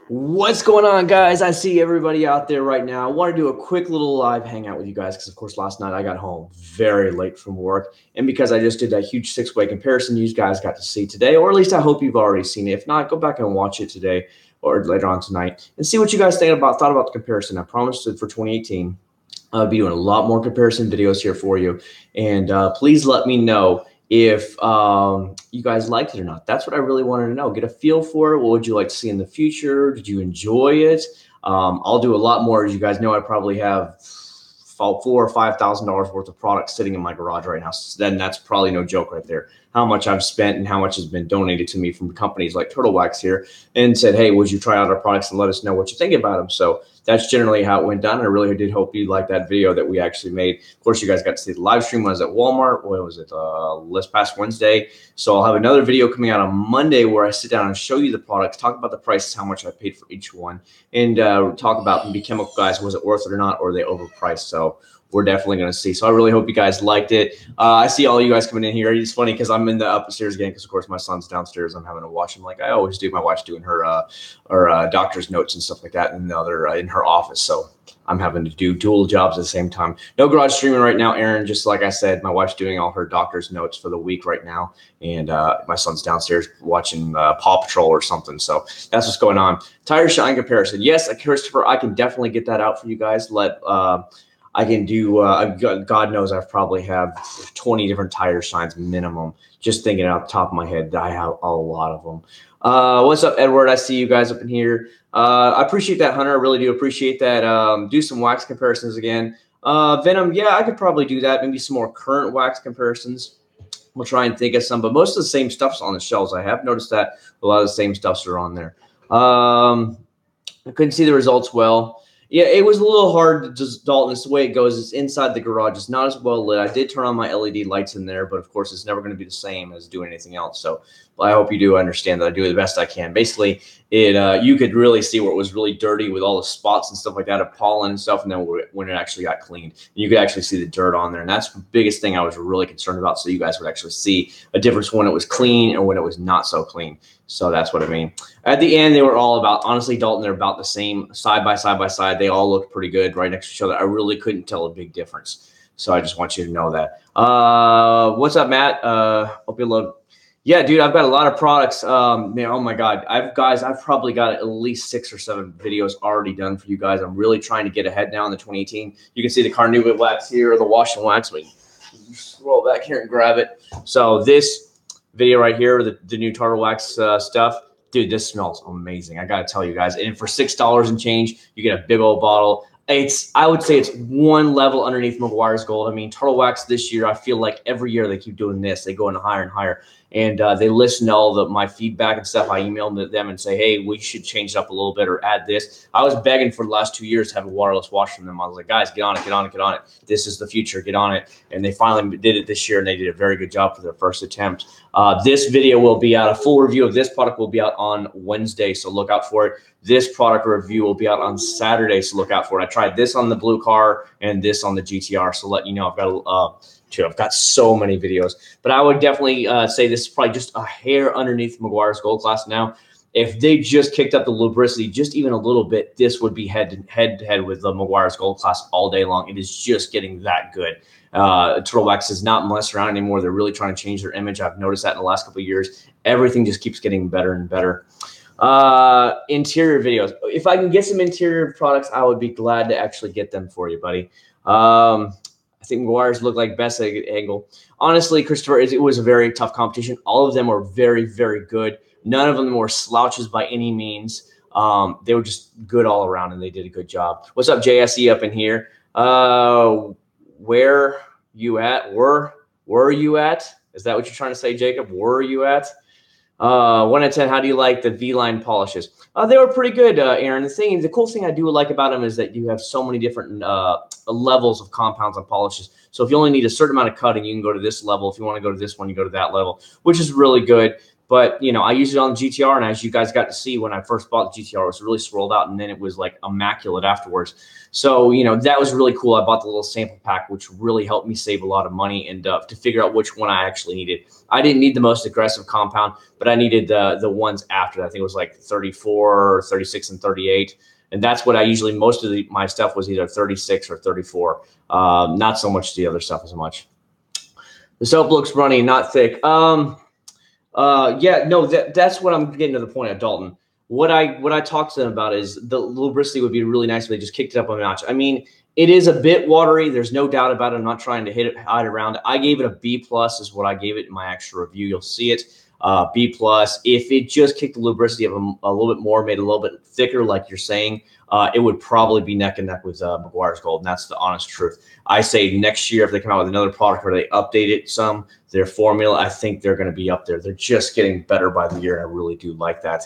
What's going on, guys? I see everybody out there right now. I want to do a quick little live hangout with you guys because, of course, last night I got home very late from work. And because I just did that huge six-way comparison you guys got to see today, or at least I hope you've already seen it. If not, go back and watch it today or later on tonight and see what you guys thought about the comparison. I promised it for 2018. I'll be doing a lot more comparison videos here for you. And please let me know if you guys liked it or not. That's what I really wanted to know. Get a feel for it. What would you like to see in the future? Did you enjoy it? I'll do a lot more. As you guys know, I probably have $4,000 or $5,000 worth of products sitting in my garage right now. So then that's probably no joke right there. How much I've spent and how much has been donated to me from companies like Turtle Wax here and said, hey, would you try out our products and let us know what you think about them? So that's generally how it went down. I really did hope you liked that video that we actually made. Of course, you guys got to see the live stream when I was at Walmart. What was it? This past Wednesday. So I'll have another video coming out on Monday where I sit down and show you the products, talk about the prices, how much I paid for each one, and talk about the chemical guys. Was it worth it or not? Or are they overpriced? So we're definitely going to see. So I really hope you guys liked it. I see all you guys coming in here. It's funny because I'm in the upstairs again because, of course, my son's downstairs. I'm having to watch him like I always do. My wife's doing her doctor's notes and stuff like that in the other in her office. So I'm having to do dual jobs at the same time. No garage streaming right now, Aaron. Just like I said, my wife's doing all her doctor's notes for the week right now. And my son's downstairs watching Paw Patrol or something. So that's what's going on. Tire shine comparison. Yes, Christopher, I can definitely get that out for you guys. I can do, God knows I've probably have 20 different tire shines minimum. Just thinking out the top of my head, I have a lot of them. What's up, Edward? I see you guys up in here. I appreciate that, Hunter. I really do appreciate that. Do some wax comparisons again. Venom, yeah, I could probably do that. Maybe some more current wax comparisons. We'll try and think of some, but most of the same stuff's on the shelves. I have noticed that a lot of the same stuffs are on there. I couldn't see the results well. Yeah, it was a little hard to just, Dalton, it's the way it goes. It's inside the garage. It's not as well lit. I did turn on my LED lights in there, but of course it's never going to be the same as doing anything else. So I hope you do understand that I do the best I can. Basically, you could really see where it was really dirty with all the spots and stuff like that of pollen and stuff, and then when it actually got cleaned, you could actually see the dirt on there. And that's the biggest thing I was really concerned about, so you guys would actually see a difference when it was clean and when it was not so clean. So that's what I mean. At the end, they were all about, honestly, Dalton, they're about the same, side by side. They all looked pretty good right next to each other. I really couldn't tell a big difference. So I just want you to know that. What's up, Matt? Hope you love. Yeah, dude, I've got a lot of products. Man, oh my God. I've probably got at least 6 or 7 videos already done for you guys. I'm really trying to get ahead now in the 2018. You can see the carnauba wax here, or the wash and wax. But scroll back here and grab it. So this video right here, the new Turtle Wax stuff. Dude, this smells amazing. I got to tell you guys. And for $6 and change, you get a big old bottle. I would say it's one level underneath McGuire's Gold. I mean, Turtle Wax this year, I feel like every year they keep doing this. They go into higher and higher. And they listen to all my feedback and stuff. I emailed them and say, hey, we should change it up a little bit or add this. I was begging for the last 2 years to have a waterless wash from them. I was like, guys, get on it, get on it, get on it. This is the future, get on it. And they finally did it this year, and they did a very good job for their first attempt. This video will be out. A full review of this product will be out on Wednesday, so look out for it. This product review will be out on Saturday, so look out for it. I tried this on the blue car and this on the GTR, so let you know I've got so many videos. But I would definitely say this is probably just a hair underneath McGuire's Gold Class now. If they just kicked up the lubricity just even a little bit, this would be head to head with the McGuire's Gold Class all day long. It is just getting that good. Turtle Wax is not messing around anymore. They're really trying to change their image. I've noticed that in the last couple of years. Everything just keeps getting better and better. Interior videos. If I can get some interior products, I would be glad to actually get them for you, buddy. I think McGuire's looked like best angle. Honestly, Christopher, it was a very tough competition. All of them were very, very good. None of them were slouches by any means. They were just good all around, and they did a good job. What's up, JSE up in here? Where you at? Were you at? Is that what you're trying to say, Jacob? Were you at? 1 out of 10, how do you like the V-line polishes? They were pretty good, Aaron. The cool thing I do like about them is that you have so many different levels of compounds and polishes. So if you only need a certain amount of cutting, you can go to this level. If you want to go to this one, you go to that level, which is really good. But, you know, I used it on the GTR, and as you guys got to see when I first bought the GTR, it was really swirled out, and then it was like immaculate afterwards. So, you know, that was really cool. I bought the little sample pack, which really helped me save a lot of money and to figure out which one I actually needed. I didn't need the most aggressive compound, but I needed the ones after that. I think it was like 34, 36, and 38. And that's what I usually, most of my stuff was either 36 or 34. Not so much the other stuff as much. The soap looks runny, not thick. Yeah, no, that's what I'm getting to the point of Dalton. What I talked to them about is the lubricity would be really nice if they just kicked it up a notch. I mean, it is a bit watery. There's no doubt about it. I'm not trying to hide around it. I gave it a B+ is what I gave it in my actual review. You'll see it. B+. If it just kicked the lubricity up a little bit more, made it a little bit thicker, like you're saying, it would probably be neck and neck with Meguiar's Gold, and that's the honest truth. I say next year, if they come out with another product where they update it some, their formula, I think they're going to be up there. They're just getting better by the year, and I really do like that.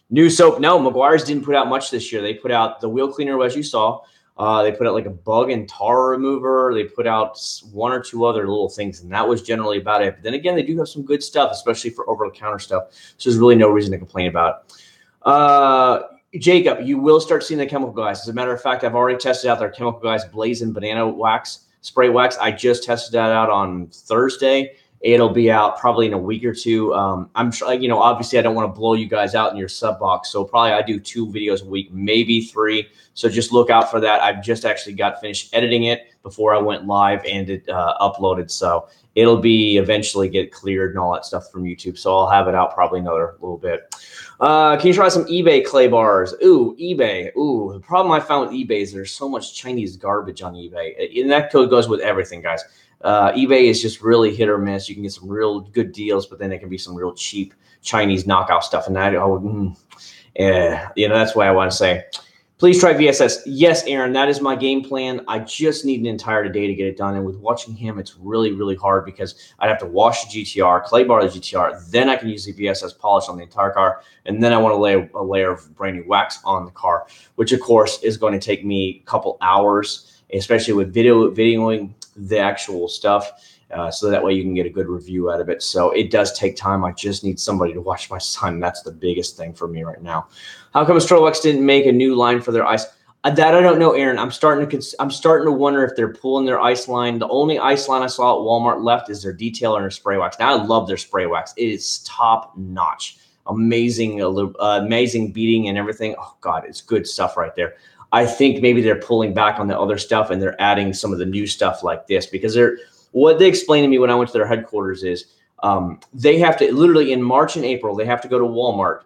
New soap. No, Meguiar's didn't put out much this year. They put out the wheel cleaner, as you saw. They put out like a bug and tar remover. They put out one or two other little things, and that was generally about it. But then again, they do have some good stuff, especially for over-the-counter stuff. So there's really no reason to complain about it. Jacob, you will start seeing the chemical guys. As a matter of fact, I've already tested out their chemical guys Blazing Banana Wax, spray wax. I just tested that out on Thursday. It'll be out probably in a week or two. I'm sure, you know, obviously I don't want to blow you guys out in your sub box. So probably I do 2 videos a week, maybe 3. So just look out for that. I've just actually got finished editing it before I went live and it uploaded. So it'll be eventually get cleared and all that stuff from YouTube. So I'll have it out probably another little bit. Can you try some eBay clay bars? Ooh, eBay. Ooh, the problem I found with eBay is there's so much Chinese garbage on eBay. And that code goes with everything, guys. eBay is just really hit or miss. You can get some real good deals, but then it can be some real cheap Chinese knockout stuff. And that, you know, that's why I want to say, please try VSS. Yes, Aaron, that is my game plan. I just need an entire day to get it done. And with watching him, it's really, really hard because I'd have to wash the GTR, clay bar the GTR. Then I can use the VSS polish on the entire car. And then I want to lay a layer of brand new wax on the car, which of course is going to take me a couple hours, especially with videoing the actual stuff. So that way you can get a good review out of it. So it does take time. I just need somebody to watch my son. That's the biggest thing for me right now. How come Strolux didn't make a new line for their ice? That I don't know, Aaron. I'm starting to wonder if they're pulling their ice line. The only ice line I saw at Walmart left is their detailer and their spray wax. Now I love their spray wax. It is top notch, amazing, amazing beating and everything. Oh God, it's good stuff right there. I think maybe they're pulling back on the other stuff and they're adding some of the new stuff like this because what they explained to me when I went to their headquarters is they have to literally in March and April, they have to go to Walmart.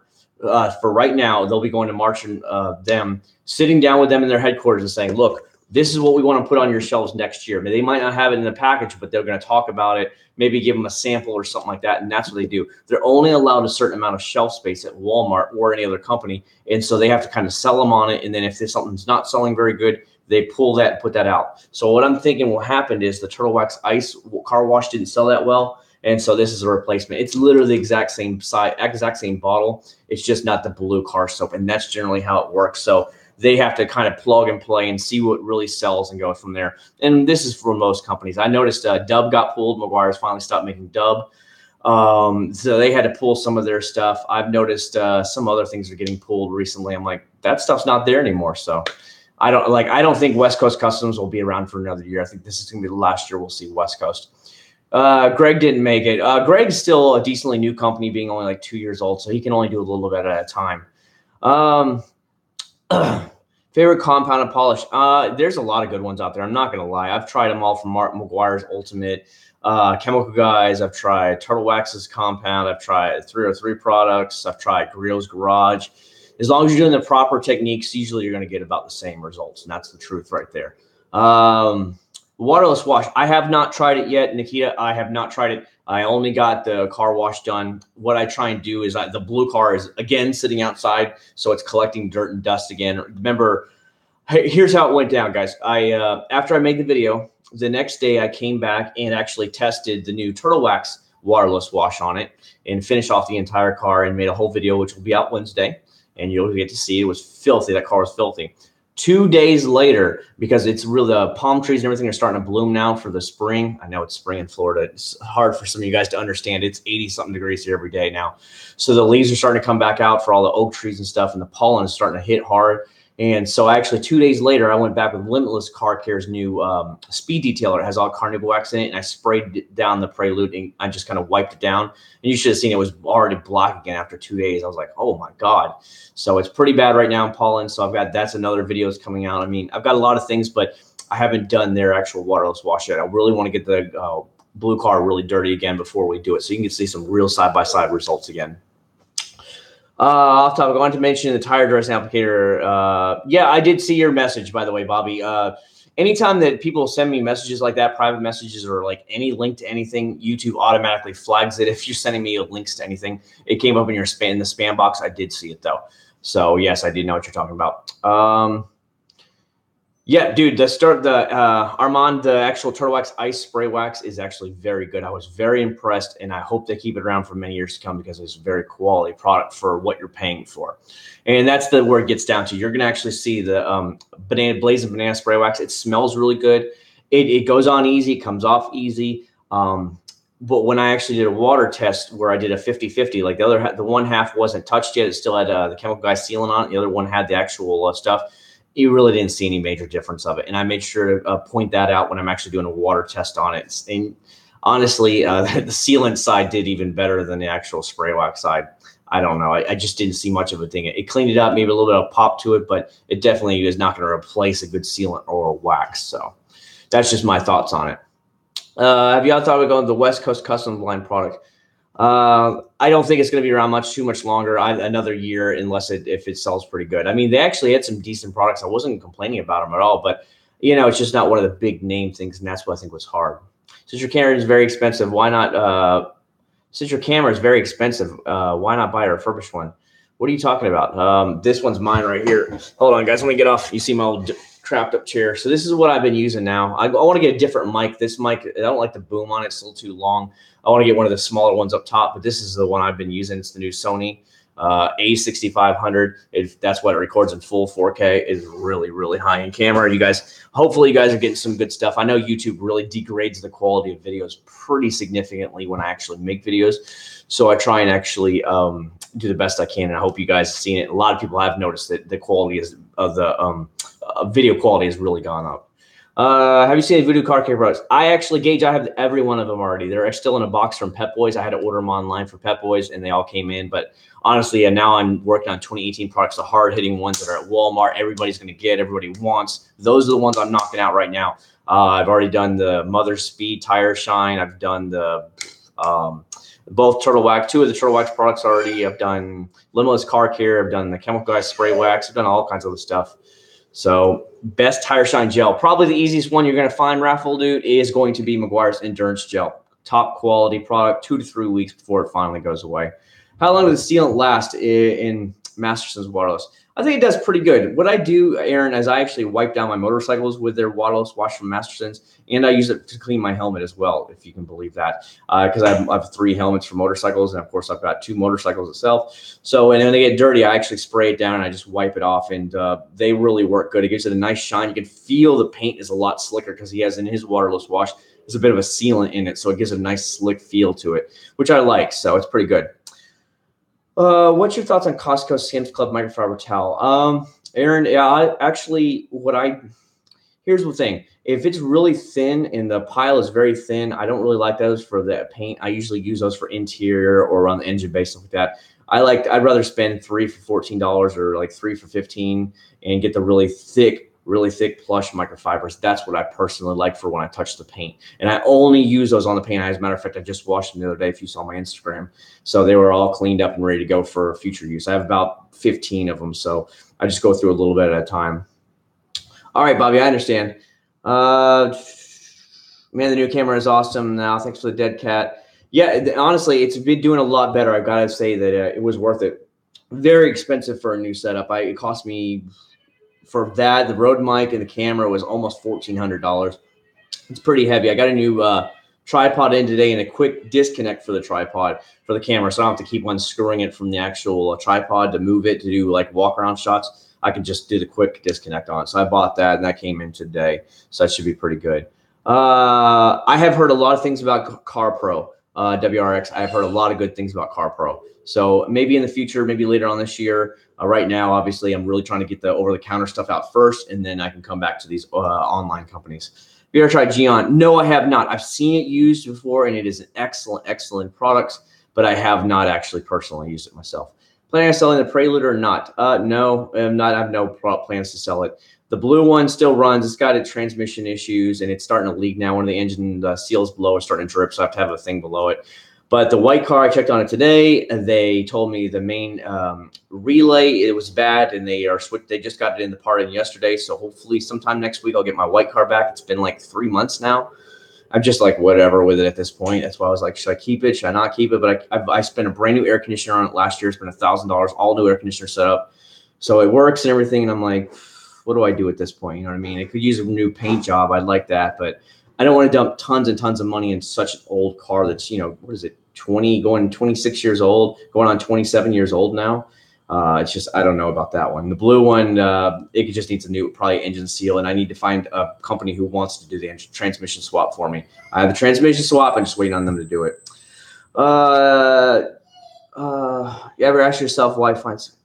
For right now, they'll be going to March and them sitting down with them in their headquarters and saying, look, this is what we want to put on your shelves next year. I mean, they might not have it in the package, but they're going to talk about it, maybe give them a sample or something like that. And that's what they do. They're only allowed a certain amount of shelf space at Walmart or any other company. And so they have to kind of sell them on it. And then if something's not selling very good, they pull that and put that out. So what I'm thinking will happen is the Turtle Wax Ice car wash didn't sell that well. And so this is a replacement. It's literally the exact same size, exact same bottle. It's just not the blue car soap. And that's generally how it works. So they have to kind of plug and play and see what really sells and go from there. And this is for most companies. I noticed Dub got pulled. Meguiar's finally stopped making Dub. So they had to pull some of their stuff. I've noticed some other things are getting pulled recently. I'm like, that stuff's not there anymore. So I don't think West Coast Customs will be around for another year. I think this is going to be the last year we'll see West Coast. Greg didn't make it. Greg's still a decently new company, being only like 2 years old, so he can only do a little bit at a time. Favorite compound and polish? There's a lot of good ones out there. I'm not going to lie. I've tried them all from Meguiar's Ultimate, Chemical Guys. I've tried Turtle Wax's compound. I've tried 303 products. I've tried Grillo's Garage. As long as you're doing the proper techniques, usually you're going to get about the same results, and that's the truth right there. Waterless wash. I have not tried it yet, Nikita. I have not tried it. I only got the car wash done. What I try and do is the blue car is, again, sitting outside, so it's collecting dirt and dust again. Remember, here's how it went down, guys. After I made the video, the next day I came back and actually tested the new Turtle Wax waterless wash on it and finished off the entire car and made a whole video, which will be out Wednesday, and you'll get to see it was filthy. That car was filthy. 2 days later, because it's really the palm trees and everything are starting to bloom now for the spring. I know it's spring in Florida. It's hard for some of you guys to understand. It's 80 something degrees here every day now. So the leaves are starting to come back out for all the oak trees and stuff, and the pollen is starting to hit hard. And so actually 2 days later, I went back with Limitless Car Care's new speed detailer. It has all carnauba wax in it, and I sprayed down the Prelude, and I just kind of wiped it down. And you should have seen it was already black again after 2 days. I was like, oh my God. So it's pretty bad right now in pollen. So that's another video that's coming out. I mean, I've got a lot of things, but I haven't done their actual waterless wash yet. I really want to get the blue car really dirty again before we do it, so you can see some real side-by-side results again. Off topic, I wanted to mention the tire dressing applicator. Yeah, I did see your message, by the way, Bobby. Anytime that people send me messages like that, private messages or like any link to anything, YouTube automatically flags it. If you're sending me links to anything, it came up in your spam, in the spam box. I did see it though. So yes, I did know what you're talking about. Yeah, dude, Armand, the actual Turtle Wax Ice Spray Wax is actually very good. I was very impressed, and I hope they keep it around for many years to come because it's a very quality product for what you're paying for. And that's where it gets down to. You're going to actually see the Blazing Banana Spray Wax. It smells really good. It goes on easy, comes off easy. But when I actually did a water test where I did a 50-50, like the one half wasn't touched yet. It still had the chemical guy sealant on it. The other one had the actual stuff. You really didn't see any major difference of it. And I made sure to point that out when I'm actually doing a water test on it. And honestly, the sealant side did even better than the actual spray wax side. I don't know. I just didn't see much of a thing. It cleaned it up, maybe a little bit of pop to it, but it definitely is not going to replace a good sealant or a wax. So that's just my thoughts on it. Have y'all thought of going to the West Coast Custom line product? I don't think it's going to be around too much longer. Another year, unless if it sells pretty good. I mean, they actually had some decent products. I wasn't complaining about them at all, but you know, it's just not one of the big name things, and that's what I think was hard. Since your camera is very expensive, why not? Since your camera is very expensive, why not buy a refurbished one? What are you talking about? This one's mine right here. Hold on, guys. Let me get off. You see my old trapped up chair. So this is what I've been using now. I want to get a different mic. This mic, I don't like the boom on it. It's a little too long. I want to get one of the smaller ones up top, but this is the one I've been using. It's the new Sony A6500. That's what it records in full 4K. It's really, really high-end camera. You guys, hopefully you guys are getting some good stuff. I know YouTube really degrades the quality of videos pretty significantly when I actually make videos. So I try and actually do the best I can, and I hope you guys have seen it. A lot of people have noticed that the quality of the video quality has really gone up. Have you seen the Voodoo Car Care products? I actually, Gage, I have every one of them already. They're still in a box from Pep Boys. I had to order them online for Pep Boys, and they all came in. But honestly, now I'm working on 2018 products, the hard-hitting ones that are at Walmart. Everybody's going to get, everybody wants. Those are the ones I'm knocking out right now. I've already done the Mother Speed Tire Shine. I've done the both Turtle Wax, 2 of the Turtle Wax products already. I've done Limitless Car Care. I've done the Chemical Guy Spray Wax. I've done all kinds of other stuff. So best Tire Shine gel. Probably the easiest one you're going to find, Raffle Dude, is going to be Meguiar's Endurance Gel. Top quality product, 2 to 3 weeks before it finally goes away. How long does the sealant last in Masterson's waterless? I think it does pretty good. What I do, Aaron, is I actually wipe down my motorcycles with their waterless wash from Masterson's, and I use it to clean my helmet as well, if you can believe that, because I have 3 helmets for motorcycles, and of course I've got 2 motorcycles itself. So, and when they get dirty, I actually spray it down and I just wipe it off, and they really work good. It gives it a nice shine. You can feel the paint is a lot slicker because he has in his waterless wash, there's a bit of a sealant in it, so it gives it a nice slick feel to it, which I like. So it's pretty good. What's your thoughts on Costco Sam's Club microfiber towel? Aaron, yeah, here's the thing. If it's really thin and the pile is very thin, I don't really like those for the paint. I usually use those for interior or around the engine bay, stuff like that. I'd rather spend 3 for $14 or like 3 for $15 and get the really thick plush microfibers. That's what I personally like for when I touch the paint. And I only use those on the paint. As a matter of fact, I just washed them the other day if you saw my Instagram. So they were all cleaned up and ready to go for future use. I have about 15 of them, so I just go through a little bit at a time. All right, Bobby, I understand. Man, the new camera is awesome now. Thanks for the dead cat. Yeah, honestly, it's been doing a lot better. I've got to say that it was worth it. Very expensive for a new setup. It cost me... For that, the Rode mic and the camera was almost $1,400. It's pretty heavy. I got a new tripod in today and a quick disconnect for the tripod for the camera, so I don't have to keep unscrewing it from the actual tripod to move it to do like walk around shots. I can just do the quick disconnect on it. So I bought that, and that came in today. So that should be pretty good. I have heard a lot of things about CarPro, WRX. I've heard a lot of good things about CarPro. So maybe in the future, maybe later on this year. Right now, obviously, I'm really trying to get the over-the-counter stuff out first, and then I can come back to these online companies. Have you ever tried Geon? No, I have not. I've seen it used before, and it is an excellent, excellent product, but I have not actually personally used it myself. Planning on selling the Prelude or not? No, I'm not. I have no plans to sell it. The blue one still runs. It's got its transmission issues, and it's starting to leak now. One of the engine seals below is starting to drip, so I have to have a thing below it. But the white car, I checked on it today, and they told me the main relay, it was bad, and they just got it in the part in yesterday. So hopefully sometime next week I'll get my white car back. It's been like 3 months now. I'm just like whatever with it at this point. That's why I was like, should I keep it? Should I not keep it? But I spent a brand new air conditioner on it last year. It's been $1,000, all new air conditioner setup. So it works and everything. And I'm like, what do I do at this point? You know what I mean? It could use a new paint job. I'd like that, but I don't want to dump tons and tons of money in such an old car that's, you know, what is it, 26 years old, going on 27 years old now. It's just, I don't know about that one. The blue one, it just needs a new, probably engine seal, and I need to find a company who wants to do the transmission swap for me. I have the transmission swap. I'm just waiting on them to do it. You ever ask yourself why finds?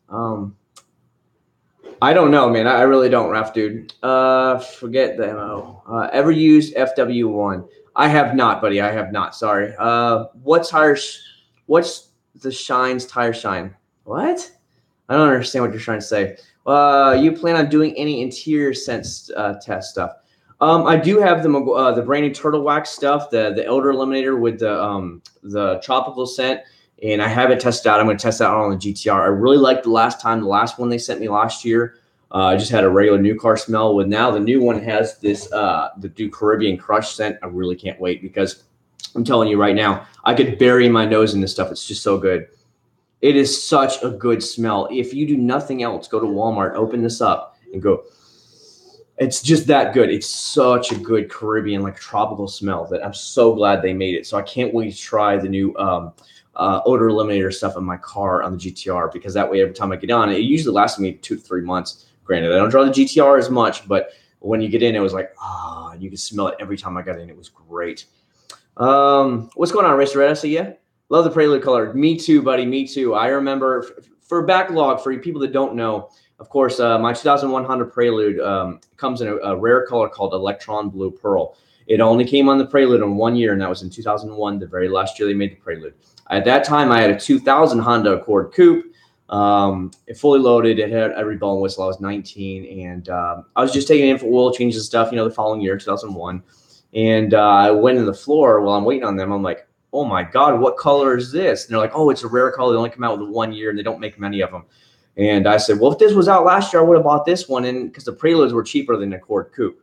I don't know, man. I really don't, Raf, dude. Forget the MO. Ever used FW1? I have not, buddy. I have not. Sorry. What's the Shine's tire shine? What? I don't understand what you're trying to say. You plan on doing any interior sense test stuff? I do have the brand new Turtle Wax stuff, the odor eliminator with the tropical scent, and I have it tested out. I'm going to test that out on the GTR. I really liked the last one they sent me last year. I just had a regular new car smell. With now the new one has this the Caribbean Crush scent. I really can't wait because I'm telling you right now, I could bury my nose in this stuff. It's just so good. It is such a good smell. If you do nothing else, go to Walmart, open this up, and go. It's just that good. It's such a good Caribbean, like tropical smell that I'm so glad they made it. So I can't wait to try the new odor eliminator stuff in my car on the GTR, because that way every time I get on, it usually lasts me 2 to 3 months. Granted, I don't drive the GTR as much, but when you get in, it was like, you can smell it every time I got in. It was great. What's going on, Racer Red? I say, yeah. Love the Prelude color. Me too, buddy. Me too. I remember for backlog, for people that don't know, of course, my 2001 Honda Prelude comes in a rare color called Electron Blue Pearl. It only came on the Prelude in 1 year, and that was in 2001, the very last year they made the Prelude. At that time, I had a 2000 Honda Accord Coupe. It fully loaded. It had every bell and whistle. I was 19, and I was just taking it in for oil changes and stuff, the following year, 2001. And I went in the floor while I'm waiting on them. I'm like, oh my God, what color is this? And they're like, oh, it's a rare color. They only come out with 1 year, and they don't make many of them. And I said, well, if this was out last year, I would have bought this one, and because the Preludes were cheaper than the Accord Coupe,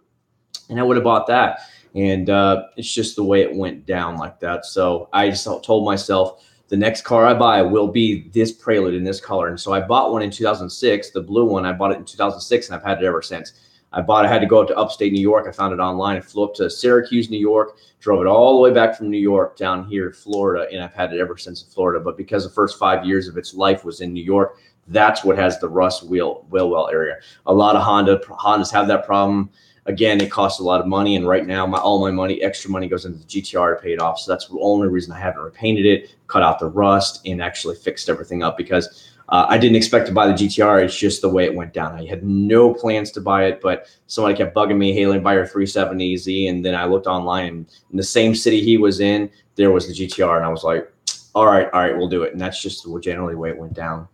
and I would have bought that. And it's just the way it went down like that. So I just told myself the next car I buy will be this Prelude in this color. And so I bought one in 2006, the blue one. I bought it in 2006, and I've had it ever since. I had to go up to upstate New York. I found it online. I flew up to Syracuse, New York, drove it all the way back from New York down here to Florida, and I've had it ever since in Florida. But because the first 5 years of its life was in New York, that's what has the rust wheel well area. A lot of Hondas have that problem. Again, it costs a lot of money, and right now all my money, extra money, goes into the GTR to pay it off. So that's the only reason I haven't repainted it, cut out the rust, and actually fixed everything up, because I didn't expect to buy the GTR. It's just the way it went down. I had no plans to buy it, but somebody kept bugging me, hey, buy your 370Z, and then I looked online, and in the same city he was in, there was the GTR, and I was like, all right, we'll do it. And that's just generally the way it went down.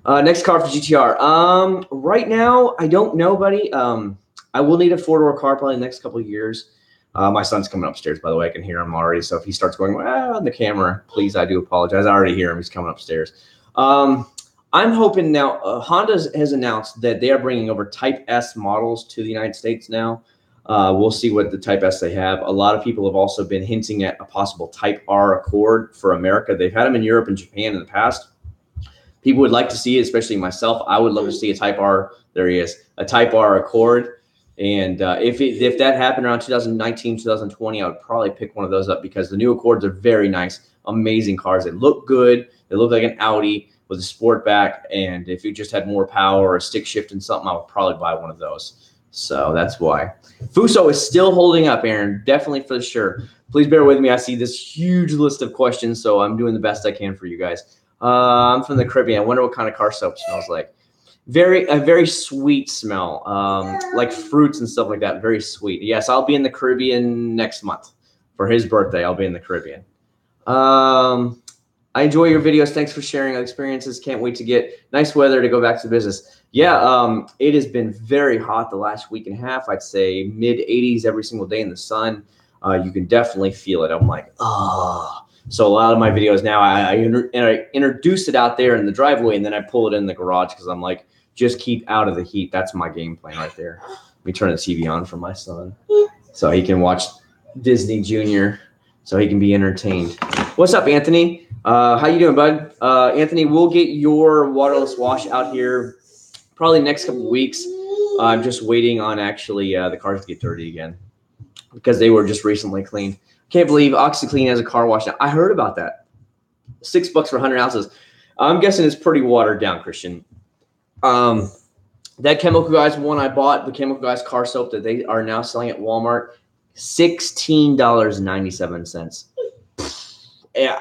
Next car for GTR. Right now, I don't know, buddy. I will need a 4-door car probably in the next couple of years. My son's coming upstairs, by the way. I can hear him already. So if he starts going on the camera, please, I do apologize. I already hear him. He's coming upstairs. I'm hoping now, Honda has announced that they are bringing over Type S models to the United States now. We'll see what the Type S they have. A lot of people have also been hinting at a possible Type R Accord for America. They've had them in Europe and Japan in the past. People would like to see it, especially myself. I would love to see a Type R. There he is, a Type R Accord. And if that happened around 2019, 2020, I would probably pick one of those up, because the new Accords are very nice, amazing cars. They look good. They look like an Audi. with a sport back. And if it just had more power or a stick shift and something, I would probably buy one of those. So that's why. Fuso is still holding up, Aaron. Definitely for sure. Please bear with me. I see this huge list of questions, so I'm doing the best I can for you guys. I'm from the Caribbean. I wonder what kind of car soap smells like. A very sweet smell, like fruits and stuff like that. Very sweet. Yes, I'll be in the Caribbean next month for his birthday. I'll be in the Caribbean. I enjoy your videos. Thanks for sharing experiences. Can't wait to get nice weather to go back to business. Yeah, it has been very hot the last week and a half. I'd say mid 80s every single day in the sun. You can definitely feel it. I'm like, ah. So a lot of my videos now, I introduce it out there in the driveway, and then I pull it in the garage because I'm like, just keep out of the heat. That's my game plan right there. Let me turn the TV on for my son so he can watch Disney Junior, so he can be entertained. What's up, Anthony? How you doing, bud? Anthony, we'll get your waterless wash out here probably next couple weeks. I'm just waiting on actually the cars to get dirty again because they were just recently cleaned. Can't believe OxyClean has a car wash now. I heard about that. $6 for 100 ounces. I'm guessing it's pretty watered down, Christian. That Chemical Guys one I bought, the Chemical Guys car soap that they are now selling at Walmart, $16.97.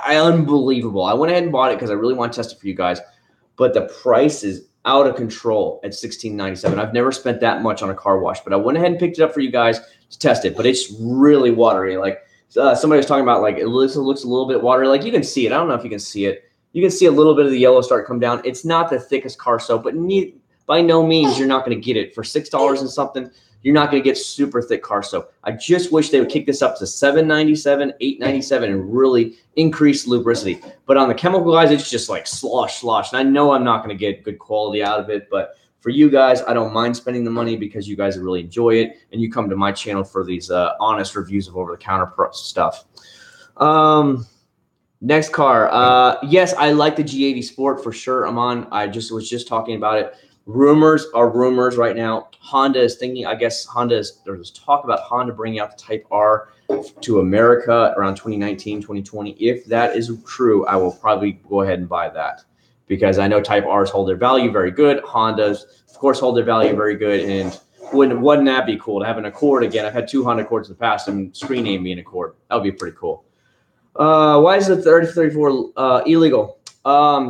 Unbelievable. I went ahead and bought it because I really want to test it for you guys, but the price is out of control at $16.97. I've never spent that much on a car wash, but I went ahead and picked it up for you guys to test it, but it's really watery. Like somebody was talking about, like it looks a little bit watery. Like you can see it. I don't know if you can see it. You can see a little bit of the yellow start come down. It's not the thickest car soap, but by no means you're not going to get it for $6 and something. You're not going to get super thick car soap. I just wish they would kick this up to $7.97, $8.97, and really increase lubricity. But on the Chemical Guys, it's just like slosh. And I know I'm not going to get good quality out of it, but for you guys, I don't mind spending the money because you guys really enjoy it, and you come to my channel for these honest reviews of over-the-counter stuff. Next car. Yes, I like the G80 Sport for sure. I was just talking about it. Rumors are rumors right now. Honda is thinking, there's talk about Honda bringing out the Type R to America around 2019, 2020. If that is true, I will probably go ahead and buy that because I know Type Rs hold their value very good. Hondas, of course, hold their value very good. And wouldn't that be cool to have an Accord again? I've had 2 Honda Accords in the past and screen name me an Accord. That would be pretty cool. Why is the 3034 illegal?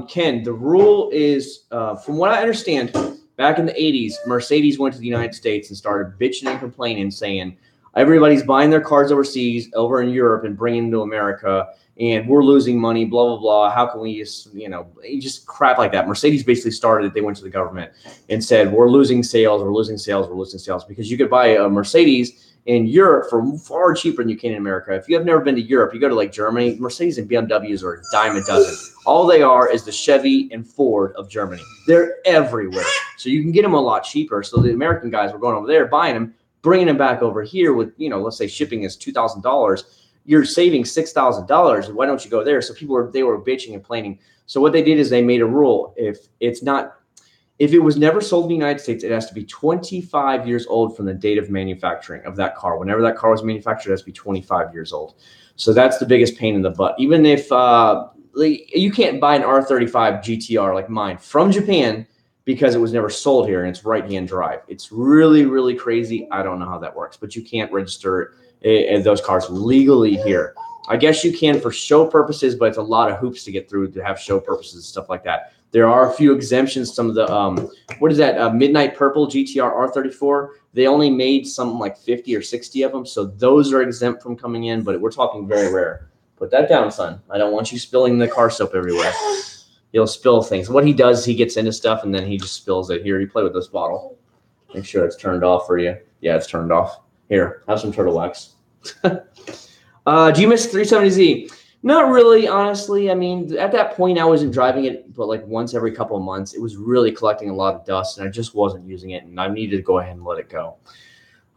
Ken, the rule is, from what I understand, back in the 80s, Mercedes went to the United States and started bitching and complaining, saying everybody's buying their cars overseas, over in Europe, and bringing them to America, and we're losing money, blah, blah, blah. How can we just crap like that. Mercedes basically started it. They went to the government and said, we're losing sales, because you could buy a Mercedes in Europe for far cheaper than you can in America. If you have never been to Europe, you go to like Germany, Mercedes and BMWs are a dime a dozen. All they are is the Chevy and Ford of Germany. They're everywhere. So you can get them a lot cheaper. So the American guys were going over there, buying them, bringing them back over here with, let's say shipping is $2,000. You're saving $6,000. Why don't you go there? So they were bitching and complaining. So what they did is they made a rule. If it was never sold in the United States, it has to be 25 years old from the date of manufacturing of that car. Whenever that car was manufactured, it has to be 25 years old. So that's the biggest pain in the butt. Even if you can't buy an R35 GTR like mine from Japan because it was never sold here and it's right-hand drive. It's really, really crazy. I don't know how that works, but you can't register those cars legally here. I guess you can for show purposes, but it's a lot of hoops to get through to have show purposes and stuff like that. There are a few exemptions. Some of the, Midnight Purple GTR R34, they only made something like 50 or 60 of them. So those are exempt from coming in, but we're talking very rare. Put that down, son. I don't want you spilling the car soap everywhere. He'll spill things. What he does is he gets into stuff and then he just spills it. Here, you play with this bottle. Make sure it's turned off for you. Yeah, it's turned off. Here, have some turtle wax. Do you miss 370Z? Not really, honestly. I mean, at that point, I wasn't driving it, but like once every couple of months. It was really collecting a lot of dust, and I just wasn't using it, and I needed to go ahead and let it go.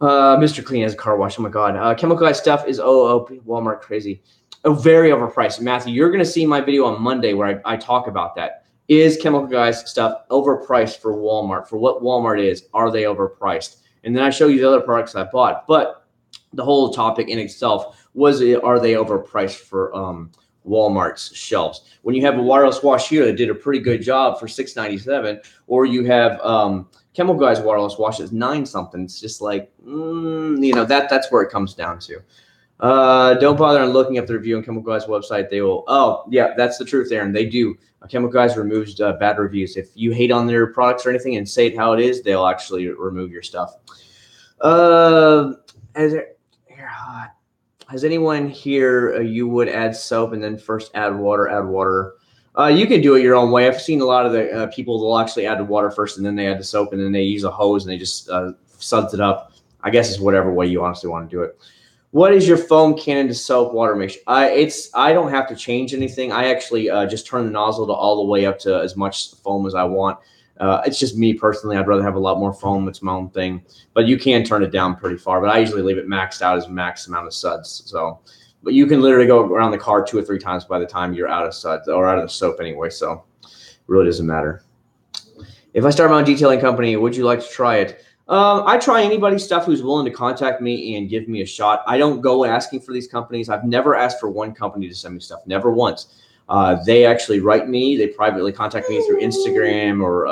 Mr. Clean has a car wash. Oh, my God. Chemical Guy stuff is Walmart crazy. Oh, very overpriced. Matthew, you're going to see my video on Monday where I talk about that. Is Chemical Guy's stuff overpriced for Walmart? For what Walmart is, are they overpriced? And then I show you the other products I bought. But the whole topic in itself was, are they overpriced for Walmart's shelves. When you have a Waterless Wash here that did a pretty good job for $6.97, or you have Chemical Guys Waterless Wash is $9 something. It's just like, you know, that's where it comes down to. Don't bother on looking up the review on Chemical Guys website. They will. Oh, yeah, that's the truth, Aaron. They do. Chemical Guys removes bad reviews. If you hate on their products or anything and say it how it is, they'll actually remove your stuff. Has anyone here you would add soap and then first add water? You can do it your own way. I've seen a lot of the people, they'll actually add the water first and then they add the soap and then they use a hose and they just suds it up. I guess it's whatever way you honestly want to do it. What is your foam cannon to soap water mixture? I don't have to change anything. I actually just turn the nozzle to all the way up to as much foam as I want. It's just me personally. I'd rather have a lot more foam. It's my own thing. But you can turn it down pretty far. But I usually leave it maxed out as max amount of suds. So, but you can literally go around the car 2 or 3 times by the time you're out of suds or out of the soap anyway. So it really doesn't matter. If I start my own detailing company, would you like to try it? I try anybody's stuff who's willing to contact me and give me a shot. I don't go asking for these companies. I've never asked for one company to send me stuff. Never once. They actually write me. They privately contact me through Instagram or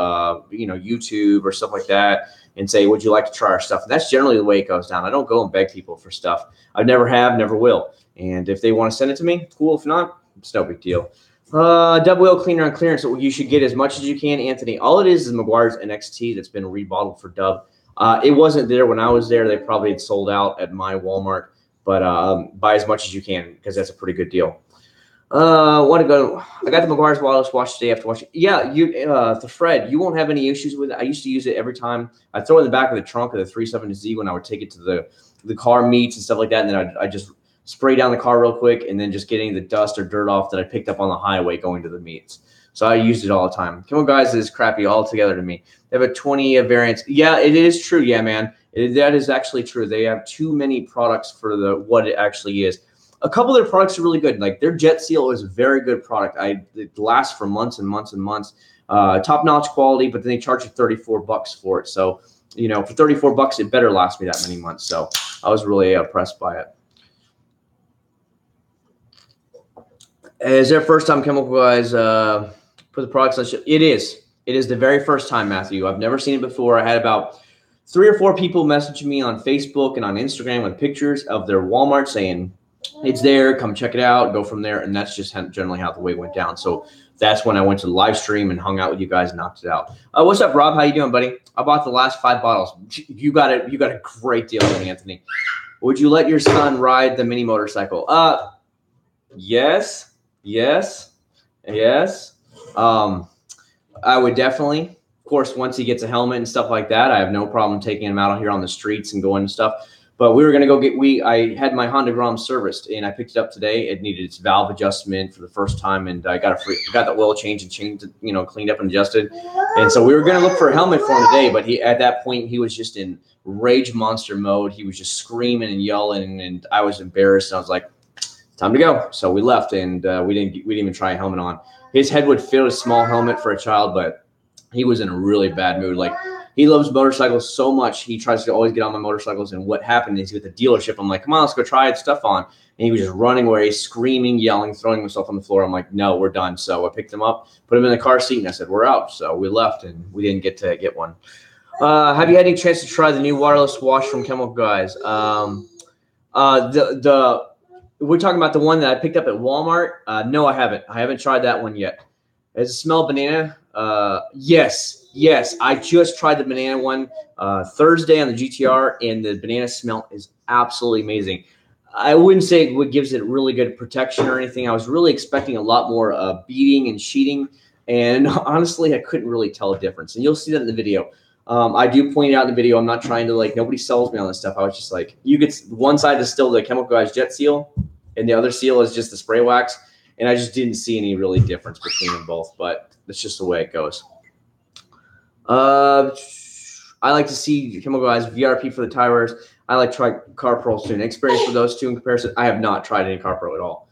YouTube or stuff like that and say, would you like to try our stuff? And that's generally the way it goes down. I don't go and beg people for stuff. I never have, never will. And if they want to send it to me, cool. If not, it's no big deal. Double wheel cleaner on clearance. So you should get as much as you can, Anthony. All it is Meguiar's NXT that's been rebottled for Dub. It wasn't there when I was there. They probably had sold out at my Walmart, but buy as much as you can because that's a pretty good deal. I got the Meguiar's Waterless Wash today after washing. Yeah, the Fred, you won't have any issues with it. I used to use it every time. I throw it in the back of the trunk of the 370Z when I would take it to the car meets and stuff like that, and then I just spray down the car real quick and then just getting the dust or dirt off that I picked up on the highway going to the meets. So I used it all the time. Chemical Guys is crappy altogether to me. They have a 20 variants. Yeah, it is true. Yeah, man. That is actually true. They have too many products for what it actually is. A couple of their products are really good. Like their Jet Seal is a very good product. It lasts for months and months and months. Top-notch quality, but then they charge you $34 for it. So, you know, for $34, it better last me that many months. So I was really impressed by it. Is their first time Chemical Guys put the products on ship? It is. It is the very first time, Matthew. I've never seen it before. I had about 3 or 4 people messaging me on Facebook and on Instagram with pictures of their Walmart saying, it's there, come check it out, go from there. And that's just generally how the way it went down. So that's when I went to the live stream and hung out with you guys and knocked it out. What's up, Rob? How you doing, buddy? I bought the last 5 bottles. You got a great deal on Anthony. Would you let your son ride the mini motorcycle? Yes. I would definitely. Of course, once he gets a helmet and stuff like that, I have no problem taking him out here on the streets and going and stuff. But we were going to go I had my Honda Grom serviced, and I picked it up today. It needed its valve adjustment for the first time, and I got the oil change and changed it, cleaned up and adjusted. And so we were going to look for a helmet for him today, but at that point, he was just in rage monster mode. He was just screaming and yelling, and I was embarrassed. And I was like, time to go. So we left, and we didn't even try a helmet on. His head would fit a small helmet for a child, but he was in a really bad mood. Like, he loves motorcycles so much. He tries to always get on my motorcycles. And what happened is, at the dealership, I'm like, come on, let's go try stuff on. And he was just running away, screaming, yelling, throwing himself on the floor. I'm like, no, we're done. So I picked him up, put him in the car seat, and I said, we're out. So we left, and we didn't get to get one. Have you had any chance to try the new Waterless Wash from Chemical Guys? We're talking about the one that I picked up at Walmart. No, I haven't. I haven't tried that one yet. Does it smell banana? Yes. I just tried the banana one Thursday on the GTR, and the banana smell is absolutely amazing. I wouldn't say it gives it really good protection or anything. I was really expecting a lot more beating and sheeting, and honestly, I couldn't really tell a difference. And you'll see that in the video. I do point it out in the video. I'm not trying to, like, nobody sells me on this stuff. I was just like, you get one side is still the Chemical Guys Jet Seal, and the other seal is just the spray wax. And I just didn't see any really difference between them both, but that's just the way it goes. I like to see Chemical Guys VRP for the tires. I like to try CarPro soon. Experience with those two in comparison. I have not tried any CarPro at all.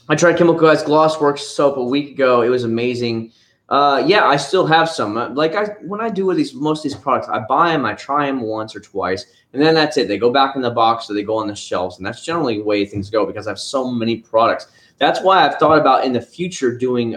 I tried Chemical Guys Glossworks soap a week ago. It was amazing. Yeah, I still have some. Like when I do with most of these products, I buy them, I try them once or twice, and then that's it. They go back in the box or they go on the shelves, and that's generally the way things go because I have so many products. That's why I've thought about in the future doing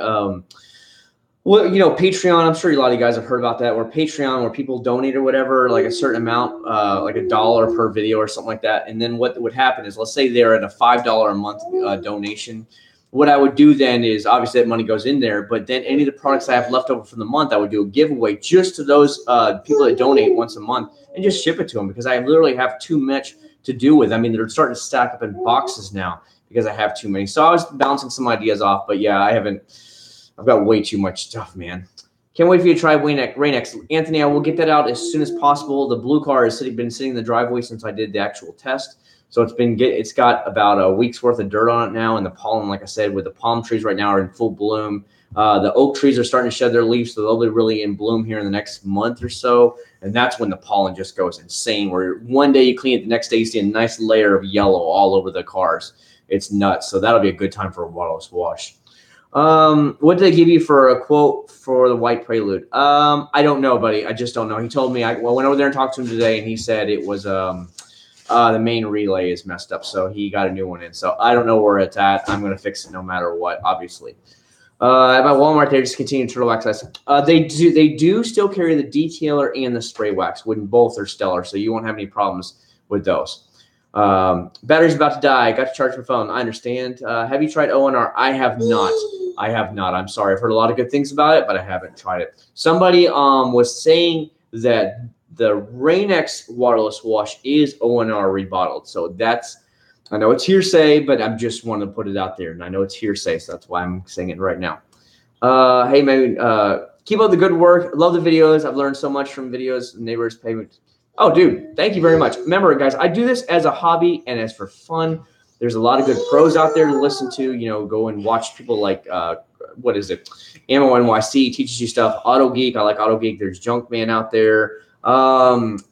well, Patreon. I'm sure a lot of you guys have heard about that, where Patreon, where people donate or whatever, like a certain amount, like $1 per video or something like that. And then what would happen is, let's say they're at a $5 a month donation. What I would do then is, obviously that money goes in there, but then any of the products I have left over from the month, I would do a giveaway just to those people that donate once a month and just ship it to them, because I literally have too much to do with. I mean, they're starting to stack up in boxes now because I have too many. So I was bouncing some ideas off, but yeah, I've got way too much stuff, man. Can't wait for you to try Rain-X. Anthony, I will get that out as soon as possible. The blue car has been sitting in the driveway since I did the actual test. So it's got about a week's worth of dirt on it now, and the pollen, like I said, with the palm trees right now are in full bloom. The oak trees are starting to shed their leaves, so they'll be really in bloom here in the next month or so, and that's when the pollen just goes insane, where one day you clean it, the next day you see a nice layer of yellow all over the cars. It's nuts. So that'll be a good time for a waterless wash. What did they give you for a quote for the white Prelude? I don't know, buddy. I just don't know. He told me, I went over there and talked to him today, and he said it was the main relay is messed up, so he got a new one in. So I don't know where it's at. I'm going to fix it no matter what, obviously. About Walmart, they just continue turtle wax. They do still carry the detailer and the spray wax, when both are stellar, so you won't have any problems with those. Battery's about to die. Got to charge my phone. I understand. Have you tried ONR? I have not. I'm sorry. I've heard a lot of good things about it, but I haven't tried it. Somebody was saying that the Rain-X waterless wash is ONR rebottled. So I know it's hearsay, but I'm just wanting to put it out there. And I know it's hearsay, so that's why I'm saying it right now. Hey, man, keep up the good work. Love the videos. I've learned so much from videos. Neighbors payment. Oh, dude, thank you very much. Remember, guys, I do this as a hobby and as for fun. There's a lot of good pros out there to listen to. Go and watch people like, what is it? Ammo NYC teaches you stuff. Auto Geek, I like Auto Geek. There's Junkman out there.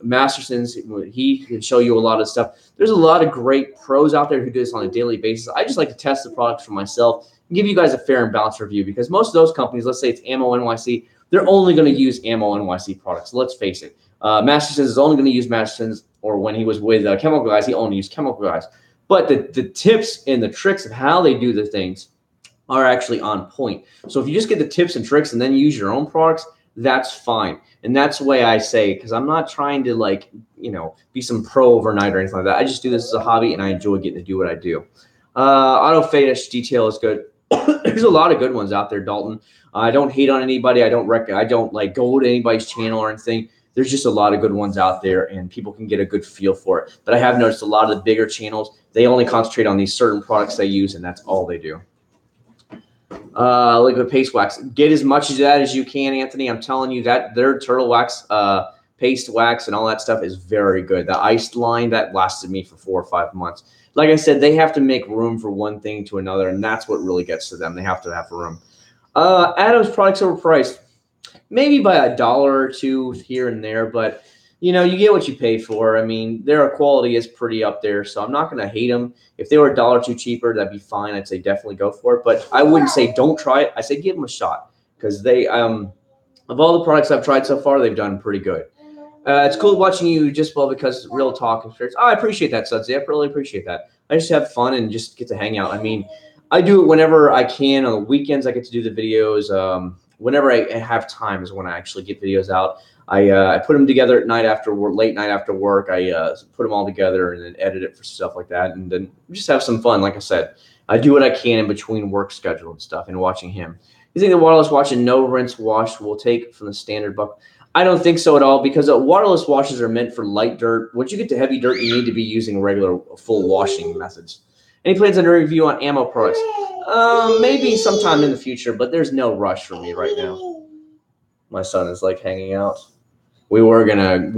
Masterson's, he can show you a lot of stuff. There's a lot of great pros out there who do this on a daily basis. I just like to test the products for myself and give you guys a fair and balanced review, because most of those companies, let's say it's Ammo NYC, they're only going to use Ammo NYC products. Let's face it. Masterson's is only going to use Masterson's, or when he was with Chemical Guys, he only used Chemical Guys. But the tips and the tricks of how they do the things are actually on point. So if you just get the tips and tricks and then use your own products, that's fine. And that's the way I say, because I'm not trying to be some pro overnight or anything like that. I just do this as a hobby and I enjoy getting to do what I do. Auto finish detail is good. There's a lot of good ones out there, Dalton. I don't hate on anybody. I don't go to anybody's channel or anything. There's just a lot of good ones out there, and people can get a good feel for it. But I have noticed a lot of the bigger channels, they only concentrate on these certain products they use, and that's all they do. Liquid paste wax. Get as much of that as you can, Anthony. I'm telling you that their turtle wax, paste wax, and all that stuff is very good. The iced line, that lasted me for 4 or 5 months. Like I said, they have to make room for one thing to another, and that's what really gets to them. They have to have room. Adam's products overpriced. Maybe by $1 or $2 here and there, but you get what you pay for. I mean, their quality is pretty up there, so I'm not going to hate them. If they were $1 or $2 cheaper, that'd be fine. I'd say definitely go for it, but I wouldn't say don't try it. I say give them a shot, because they, of all the products I've tried so far, they've done pretty good. It's cool watching you just because real talk and shirts. Oh, I appreciate that, Sudsy. I really appreciate that. I just have fun and just get to hang out. I mean, I do it whenever I can. On the weekends, I get to do the videos. Whenever I have time is when I actually get videos out. I put them together at night after work, late night after work. I put them all together and then edit it for stuff like that, and then just have some fun. Like I said, I do what I can in between work schedule and stuff and watching him. You think the waterless wash and no rinse wash will take from the standard bucket? I don't think so at all, because waterless washes are meant for light dirt. Once you get to heavy dirt, you need to be using regular full washing methods. Any plans on a review on ammo products? Maybe sometime in the future, but there's no rush for me right now. My son is like hanging out. We were gonna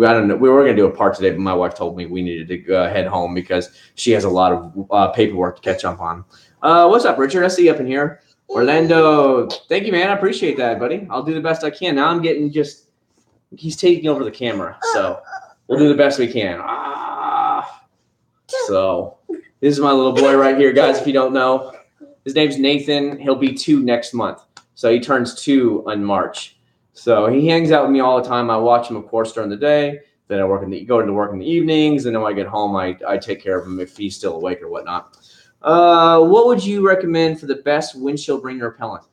do a part today, but my wife told me we needed to head home because she has a lot of paperwork to catch up on. What's up, Richard? I see you up in here. Orlando, thank you, man. I appreciate that, buddy. I'll do the best I can. Now I'm getting he's taking over the camera, so we'll do the best we can. So this is my little boy right here, guys. If you don't know, his name's Nathan. He'll be 2 next month. So he turns 2 in March. So he hangs out with me all the time. I watch him, of course, during the day. Then I go to work in the evenings. And then when I get home, I take care of him if he's still awake or whatnot. What would you recommend for the best windshield rain repellent?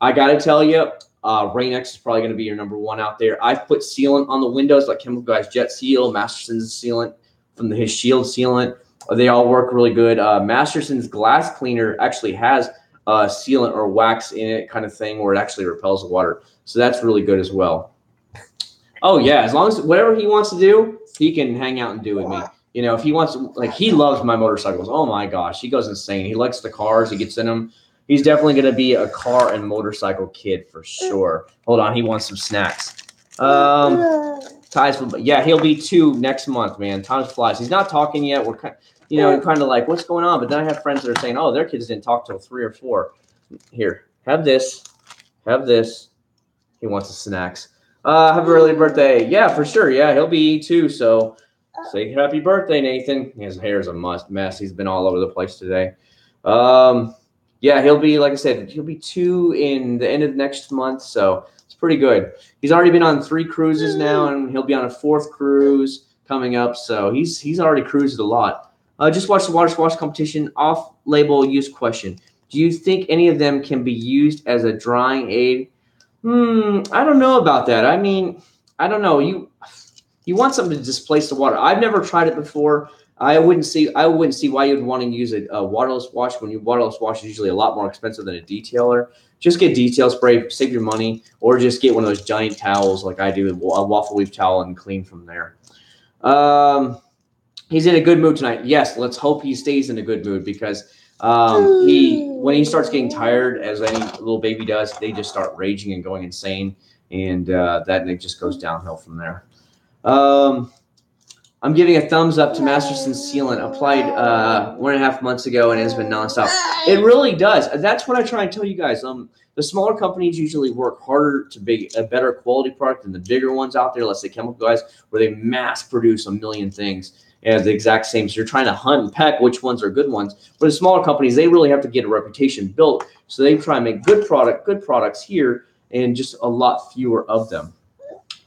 I got to tell you, Rain-X is probably going to be your #1 out there. I've put sealant on the windows like Chemical Guys Jet Seal, Masterson's sealant from his Shield sealant. They all work really good. Masterson's glass cleaner actually has sealant or wax in it kind of thing where it actually repels the water. So that's really good as well. Oh, yeah, as long as whatever he wants to do, he can hang out and do with me. You know, if he wants, like, he loves my motorcycles. Oh, my gosh, he goes insane. He likes the cars. He gets in them. He's definitely going to be a car and motorcycle kid for sure. Hold on, he wants some snacks. Yeah, he'll be 2 next month, man. Time flies. He's not talking yet. We're kind of like, what's going on? But then I have friends that are saying, oh, their kids didn't talk till 3 or 4. Here, have this. Have this. He wants the snacks. Happy early birthday. Yeah, for sure. Yeah, he'll be 2. So say happy birthday, Nathan. His hair's a mess. He's been all over the place today. Yeah, he'll be, like I said, he'll be 2 in the end of next month. So it's pretty good. He's already been on 3 cruises now, and he'll be on a 4th cruise coming up. So he's already cruised a lot. Just watched the Waterless Wash Competition off-label use question. Do you think any of them can be used as a drying aid? I don't know about that. I mean, I don't know. You want something to displace the water. I've never tried it before. I wouldn't see why you'd want to use a waterless wash when waterless wash is usually a lot more expensive than a detailer. Just get detail spray, save your money, or just get one of those giant towels like I do, a waffle weave towel, and clean from there. He's in a good mood tonight. Yes, let's hope he stays in a good mood because when he starts getting tired, as any little baby does, they just start raging and going insane, and it just goes downhill from there. I'm giving a thumbs up to Masterson sealant applied 1.5 months ago, and it has been nonstop. It really does. That's what I try and tell you guys. The smaller companies usually work harder to be a better quality product than the bigger ones out there. Let's say Chemical Guys, where they mass produce a million things and the exact same. So you're trying to hunt and peck which ones are good ones. But the smaller companies, they really have to get a reputation built. So they try and make good products here, and just a lot fewer of them.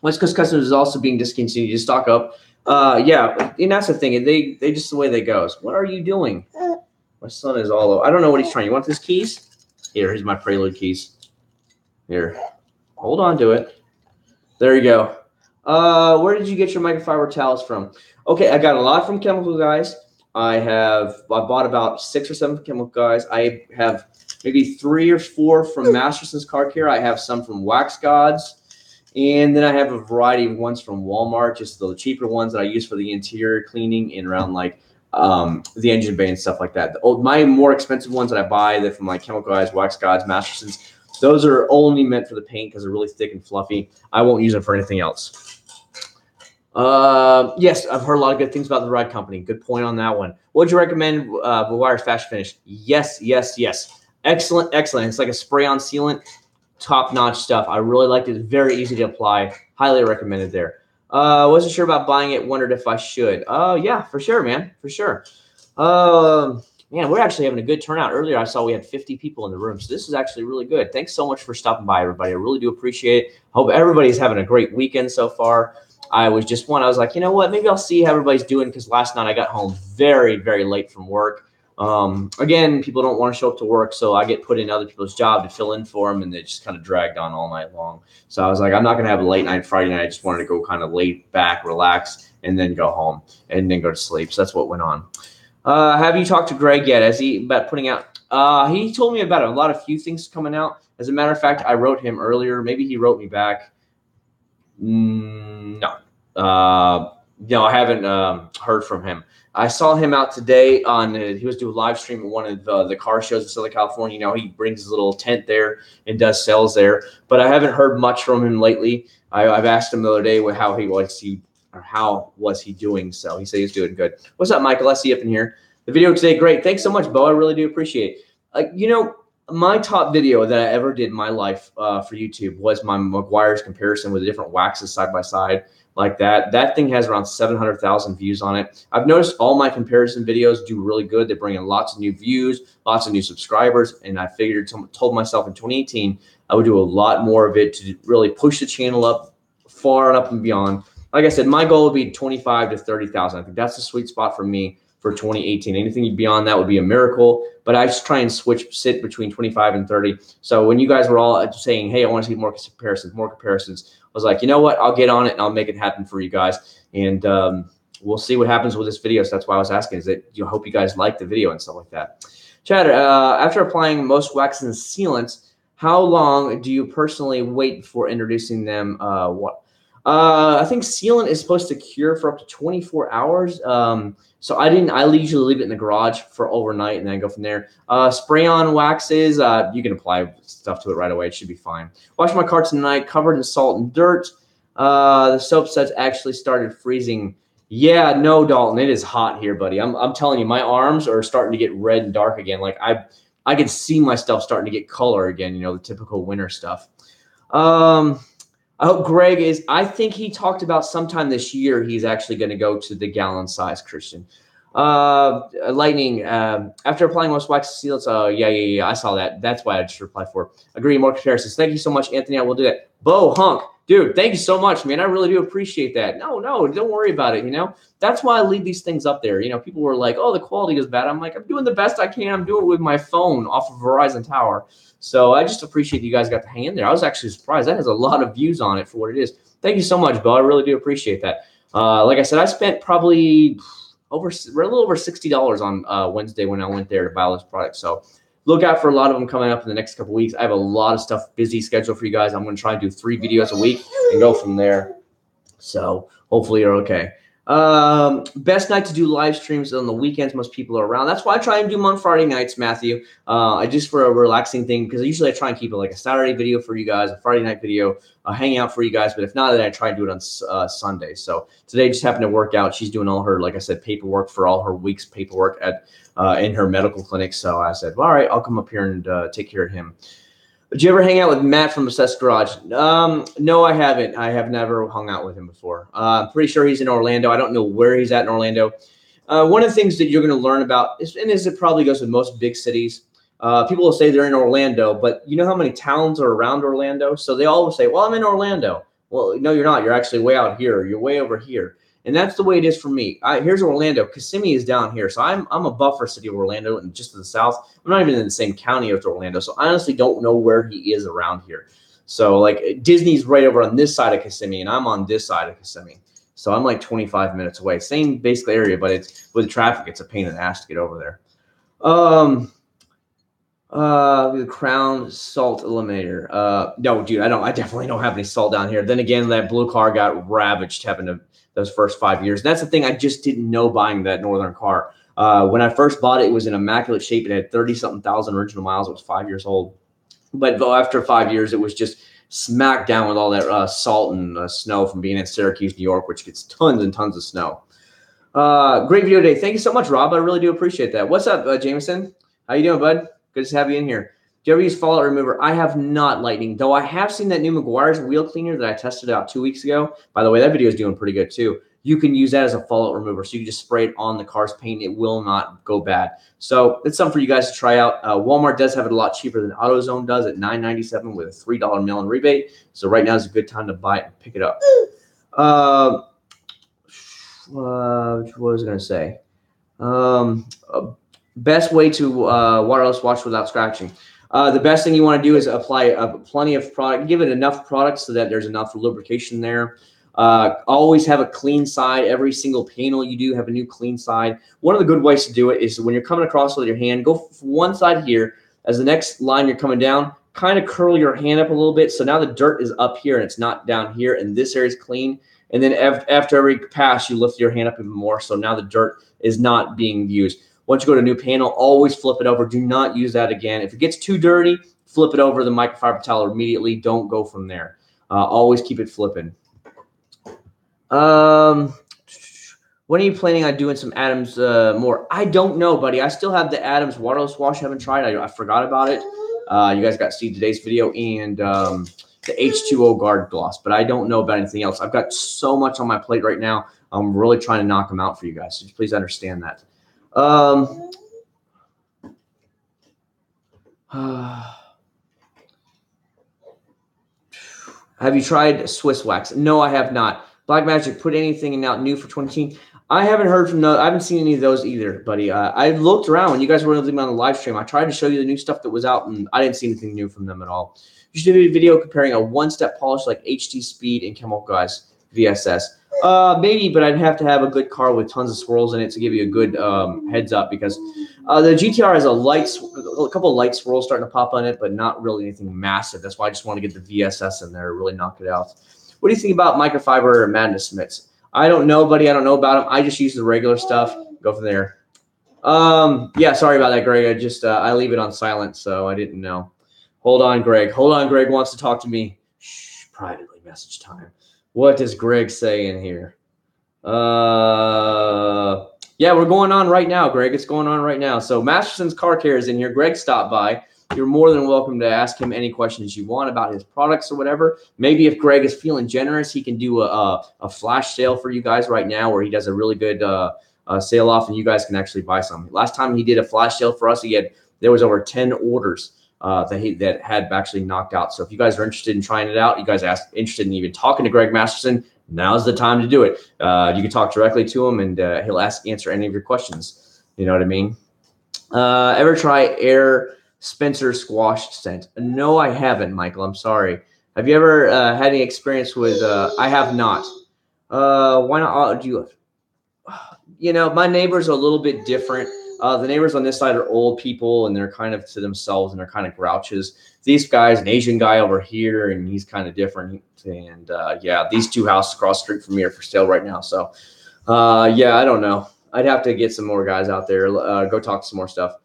West Coast Customs is also being discontinued to stock up. Yeah, and that's the thing. They just the way they go. What are you doing? My son is all over. I don't know what he's trying. You want his keys? Here's my Prelude keys. Here, hold on to it. There you go. Where did you get your microfiber towels from? Okay, I got a lot from Chemical Guys. I bought about 6 or 7 Chemical Guys. I have maybe 3 or 4 from Masterson's Car Care. I have some from Wax Gods. And then I have a variety of ones from Walmart, just the cheaper ones that I use for the interior cleaning and around like the engine bay and stuff like that. My more expensive ones that I buy, they're from like Chemical Guys, Wax Gods, Masterson's. Those are only meant for the paint because they're really thick and fluffy. I won't use them for anything else. Yes, I've heard a lot of good things about the Ride Company. Good point on that one. Would you recommend Meguiar's Fast Finish? Yes, yes, yes. Excellent, excellent. It's like a spray-on sealant. Top-notch stuff. I really liked it. It's very easy to apply. Highly recommended there. Wasn't sure about buying it. Wondered if I should. Yeah, for sure, man. For sure. Man, we're actually having a good turnout. Earlier, I saw we had 50 people in the room, so this is actually really good. Thanks so much for stopping by, everybody. I really do appreciate it. Hope everybody's having a great weekend so far. I was like, you know what? Maybe I'll see how everybody's doing because last night I got home very, very late from work. Again, people don't want to show up to work, so I get put in other people's job to fill in for them, and it just kind of dragged on all night long. So I was like, I'm not going to have a late night Friday night. I just wanted to go kind of laid back, relax, and then go home and then go to sleep. So that's what went on. Have you talked to Greg yet? Has he about putting out? He told me about a few things coming out. As a matter of fact, I wrote him earlier. Maybe he wrote me back. No. No, I haven't heard from him. I saw him out today he was doing a live stream at one of the car shows in Southern California. You know, he brings his little tent there and does sales there. But I haven't heard much from him lately. I've asked him the other day how was he doing. So he said he's doing good. What's up, Michael? I see you up in here. The video today, great. Thanks so much, Bo. I really do appreciate it. You know, my top video that I ever did in my life for YouTube was my Meguiar's comparison with the different waxes side by side. Like that. That thing has around 700,000 views on it. I've noticed all my comparison videos do really good. They bring in lots of new views, lots of new subscribers, and I told myself in 2018 I would do a lot more of it to really push the channel up far and up and beyond. Like I said, my goal would be 25 to 30,000. I think that's the sweet spot for me for 2018. Anything beyond that would be a miracle, but I just try and sit between 25 and 30. So when you guys were all saying, hey, I want to see more comparisons, I was like, you know what? I'll get on it and I'll make it happen for you guys. And we'll see what happens with this video. So that's why I was asking, is that you hope you guys like the video and stuff like that. Chad, after applying most waxes and sealants, how long do you personally wait before introducing them? I think sealant is supposed to cure for up to 24 hours. So I usually leave it in the garage for overnight and then go from there. Spray on waxes, you can apply stuff to it right away. It should be fine. Wash my car tonight, covered in salt and dirt. The soap suds actually started freezing. Yeah, no, Dalton, it is hot here, buddy. I'm telling you, my arms are starting to get red and dark again. Like I can see my stuff starting to get color again, you know, the typical winter stuff. I hope Greg is, I think he talked about sometime this year he's actually going to go to the gallon size, Christian. Lightning, after applying most wax sealants, yeah, I saw that. That's why I just replied for. Agree, more comparisons. Thank you so much, Anthony. I will do that. Bo Hunk, dude, thank you so much, man. I really do appreciate that. No, don't worry about it, you know. That's why I leave these things up there. You know, people were like, oh, the quality is bad. I'm like, I'm doing the best I can. I'm doing it with my phone off of Verizon Tower. So I just appreciate you guys got to hang in there. I was actually surprised. That has a lot of views on it for what it is. Thank you so much, Bo. I really do appreciate that. Like I said, I spent probably a little over $60 on Wednesday when I went there to buy all this product. So look out for a lot of them coming up in the next couple weeks. I have a lot of stuff busy scheduled for you guys. I'm going to try and do 3 videos a week and go from there. So hopefully you're okay. Best night to do live streams on the weekends. Most people are around. That's why I try and do them on Friday nights, Matthew. I just for a relaxing thing, because usually I try and keep it like a Saturday video for you guys, a Friday night video, hanging out for you guys. But if not, then I try and do it on Sunday. So today just happened to work out. She's doing all her, like I said, paperwork for all her week's paperwork at in her medical clinic. So I said, well, all right, I'll come up here and take care of him. Did you ever hang out with Matt from Obsessed Garage? No, I haven't. I have never hung out with him before. I'm pretty sure he's in Orlando. I don't know where he's at in Orlando. One of the things that you're going to learn about, and as it probably goes with most big cities, people will say they're in Orlando, but you know how many towns are around Orlando? So they always say, well, I'm in Orlando. Well, no, you're not. You're actually way out here. You're way over here. And that's the way it is for me. Here's Orlando. Kissimmee is down here. So I'm a buffer city of Orlando and just to the south. I'm not even in the same county as Orlando. So I honestly don't know where he is around here. So like Disney's right over on this side of Kissimmee and I'm on this side of Kissimmee. So I'm like 25 minutes away. Same basic area, but it's with traffic, it's a pain in the ass to get over there. The Crown Salt Eliminator. No, dude, I definitely don't have any salt down here. Then again, that blue car got ravaged having those first 5 years. And that's the thing. I just didn't know buying that Northern car. When I first bought it, it was in immaculate shape. It had 30-something thousand original miles. It was 5 years old. But after 5 years, it was just smacked down with all that salt and snow from being in Syracuse, New York, which gets tons and tons of snow. Great video today. Thank you so much, Rob. I really do appreciate that. What's up, Jameson? How you doing, bud? Good to have you in here. Do you ever use fallout remover? I have not, Lightning, though I have seen that new Meguiar's wheel cleaner that I tested out 2 weeks ago. By the way, that video is doing pretty good too. You can use that as a fallout remover. So you can just spray it on the car's paint. It will not go bad. So it's something for you guys to try out. Walmart does have it a lot cheaper than AutoZone does at $9.97 with a $3 mail-in rebate. So right now is a good time to buy it and pick it up. What was I going to say? Best way to waterless wash without scratching. The best thing you want to do is apply plenty of product. Give it enough product so that there's enough lubrication there. Always have a clean side. Every single panel you do have a new clean side. One of the good ways to do it is when you're coming across with your hand, go from one side here. As the next line you're coming down, kind of curl your hand up a little bit. So now the dirt is up here and it's not down here. And this area is clean. And then after every pass, you lift your hand up even more. So now the dirt is not being used. Once you go to a new panel, always flip it over. Do not use that again. If it gets too dirty, flip it over the microfiber towel immediately. Don't go from there. Always keep it flipping. When are you planning on doing some Adams more? I don't know, buddy. I still have the Adams waterless wash. I haven't tried. I forgot about it. You guys got to see today's video and the H2O guard gloss, but I don't know about anything else. I've got so much on my plate right now. I'm really trying to knock them out for you guys. So please understand that. Have you tried Swiss wax? No, I have not. Blackmagic put anything out new for 2018? I haven't heard from I haven't seen any of those either, buddy. I looked around when you guys were on the live stream. I tried to show you the new stuff that was out, and I didn't see anything new from them at all. You should do a video comparing a one-step polish like HT Speed and Chemical Guys VSS. Maybe, but I'd have to have a good car with tons of swirls in it to give you a good heads up, because the GTR has a couple of light swirls starting to pop on it, but not really anything massive. That's why I just want to get the VSS in there, really knock it out. What do you think about Microfiber or Madness mitts? I don't know, buddy. I don't know about them. I just use the regular stuff. Go from there. Yeah, sorry about that, Greg. I leave it on silent, so I didn't know. Hold on, Greg. Hold on, Greg wants to talk to me. Shh, privately message time. What does Greg say in here? Yeah, we're going on right now, Greg. It's going on right now. So Masterson's car care is in here. Greg stopped by. You're more than welcome to ask him any questions you want about his products or whatever. Maybe if Greg is feeling generous, he can do a flash sale for you guys right now, where he does a really good sale off, and you guys can actually buy some. Last time he did a flash sale for us, there was over 10 orders that had actually knocked out. So if you guys are interested in trying it out, you guys are interested in even talking to Greg Masterson, now's the time to do it. You can talk directly to him, and he'll answer any of your questions. You know what I mean? Ever try Air Spencer Squash scent? No, I haven't, Michael. I'm sorry. Have you ever had any experience with? I have not. Why not? You know, my neighbors are a little bit different. The neighbors on this side are old people, and they're kind of to themselves, and they're kind of grouches. These guys, an Asian guy over here, and he's kind of different. And yeah, these two houses across the street from me are for sale right now. So yeah, I don't know. I'd have to get some more guys out there. Go talk some more stuff.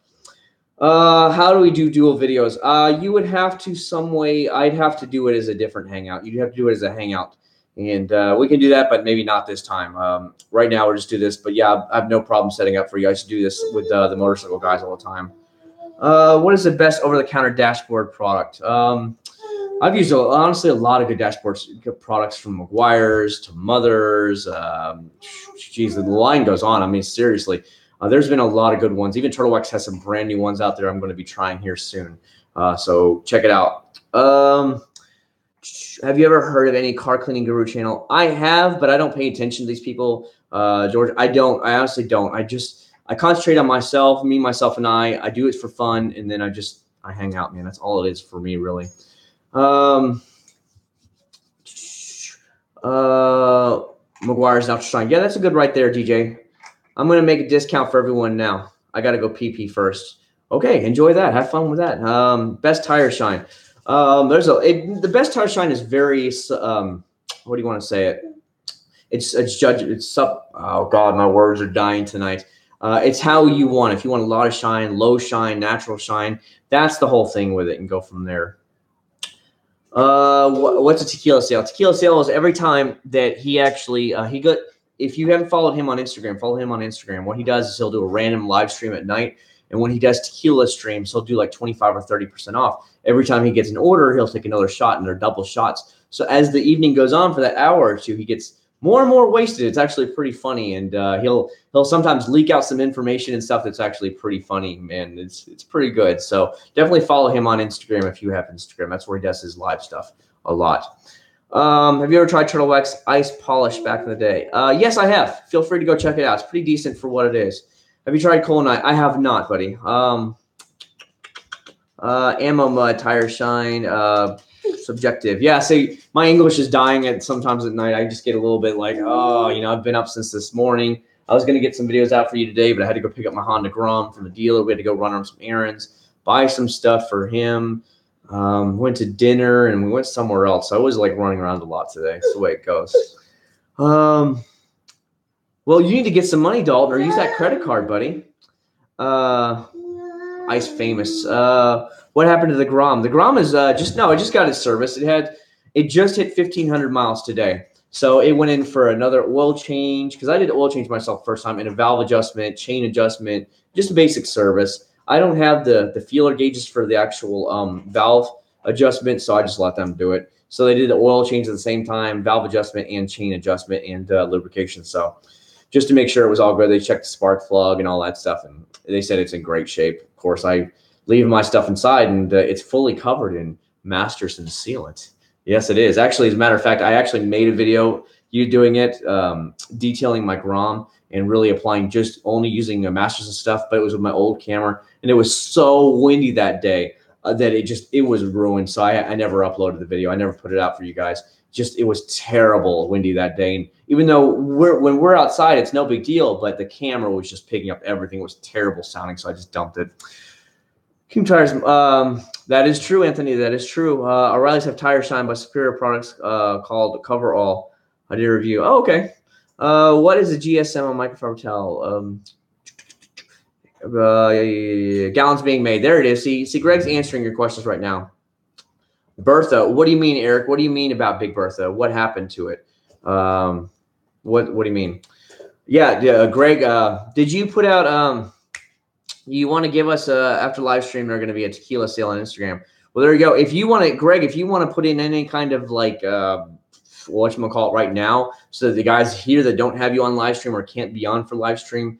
How do we do dual videos? You would have to some way. I'd have to do it as a different hangout. You'd have to do it as a hangout. And we can do that, but maybe not this time. Right now, we'll just do this. But yeah, I have no problem setting up for you guys to do this with the motorcycle guys all the time. What is the best over-the-counter dashboard product? I've used, honestly, a lot of good products from McGuire's to Mother's. Geez, the line goes on. I mean, seriously. There's been a lot of good ones. Even Turtlewax has some brand new ones out there I'm going to be trying here soon. So check it out. Have you ever heard of any car cleaning guru channel? I have, but I don't pay attention to these people. George, I don't. I honestly don't. I concentrate on myself, myself, and I. I do it for fun, and then I hang out, man. That's all it is for me, really. McGuire's Natural Shine. Yeah, that's a good right there, DJ. I'm going to make a discount for everyone now. I got to go pee first. Okay, enjoy that. Have fun with that. Best tire shine. The best tire shine is very, what do you want to say it? Oh God, my words are dying tonight. It's how you want. If you want a lot of shine, low shine, natural shine, that's the whole thing with it, and go from there. What's a tequila sale? Tequila sale is every time that he actually, if you haven't followed him on Instagram, follow him on Instagram. What he does is he'll do a random live stream at night. And when he does tequila streams, he'll do like 25 or 30% off. Every time he gets an order, he'll take another shot, and they're double shots. So as the evening goes on for that hour or two, he gets more and more wasted. It's actually pretty funny. And he'll sometimes leak out some information and stuff that's actually pretty funny, man. It's pretty good. So definitely follow him on Instagram if you have Instagram. That's where he does his live stuff a lot. Have you ever tried Turtlewax Ice Polish back in the day? Yes, I have. Feel free to go check it out. It's pretty decent for what it is. Have you tried Colonite? I have not, buddy. Ammo Mud, Tire Shine, Subjective. Yeah, see, my English is dying sometimes at night. I just get a little bit like, oh, you know, I've been up since this morning. I was going to get some videos out for you today, but I had to go pick up my Honda Grom from the dealer. We had to go run on some errands, buy some stuff for him. Went to dinner, and we went somewhere else. I was like running around a lot today. That's the way it goes. Well, you need to get some money, Dalton, or use that credit card, buddy. Ice Famous. What happened to the Grom? The Grom is it just got its service. It just hit 1,500 miles today. So it went in for another oil change, because I did oil change myself first time, and a valve adjustment, chain adjustment, just a basic service. I don't have the feeler gauges for the actual valve adjustment, so I just let them do it. So they did the oil change at the same time, valve adjustment and chain adjustment and lubrication. So just to make sure it was all good, they checked the spark plug and all that stuff, and they said it's in great shape. Of course, I leave my stuff inside, and it's fully covered in Masterson sealant. Yes, it is. Actually, as a matter of fact, I actually made a video, you doing it, detailing my Grom and really applying just only using a Masterson stuff, but it was with my old camera. And it was so windy that day that it was ruined. So I never uploaded the video. I never put it out for you guys. It was terrible windy that day. And even though when we're outside, it's no big deal, but the camera was just picking up everything. It was terrible sounding. So I just dumped it. King tires. That is true, Anthony. That is true. O'Reilly's have tire shine by Superior Products called Cover All. I did a review. Oh, okay. What is a GSM on microfiber towel? Gallons being made. There it is. See, Greg's answering your questions right now. Bertha, what do you mean, Eric? What do you mean about Big Bertha? What happened to it? What do you mean? Yeah, Greg. Did you put out? You want to give us after live stream? There's going to be a tequila sale on Instagram. Well, there you go. If you want to, Greg, if you want to put in any kind of like whatchamacallit right now, so that the guys here that don't have you on live stream or can't be on for live stream,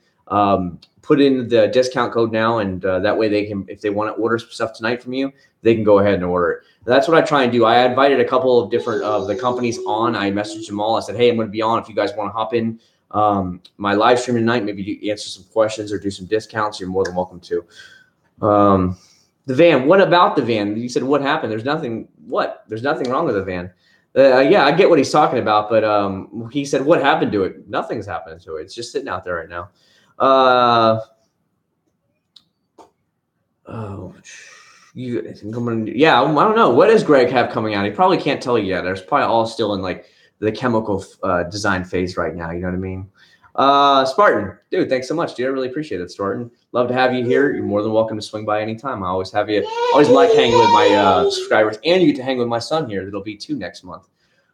put in the discount code now, and that way they can, if they want to order some stuff tonight from you, they can go ahead and order it. That's what I try and do. I invited a couple of different of the companies on. I messaged them all. I said, hey, I'm going to be on if you guys want to hop in my live stream tonight, maybe answer some questions or do some discounts. You're more than welcome to. The van. What about the van? You said what happened? There's nothing. What? There's nothing wrong with the van. Yeah, I get what he's talking about, but he said what happened to it? Nothing's happened to it. It's just sitting out there right now. Yeah, I don't know. What does Greg have coming out? He probably can't tell you yet. There's probably all still in like the chemical design phase right now. You know what I mean? Spartan, dude, thanks so much, dude. I really appreciate it, Spartan. Love to have you here. You're more than welcome to swing by anytime. I always have you. Always like hanging with my subscribers, and you get to hang with my son here. That'll be 2 next month.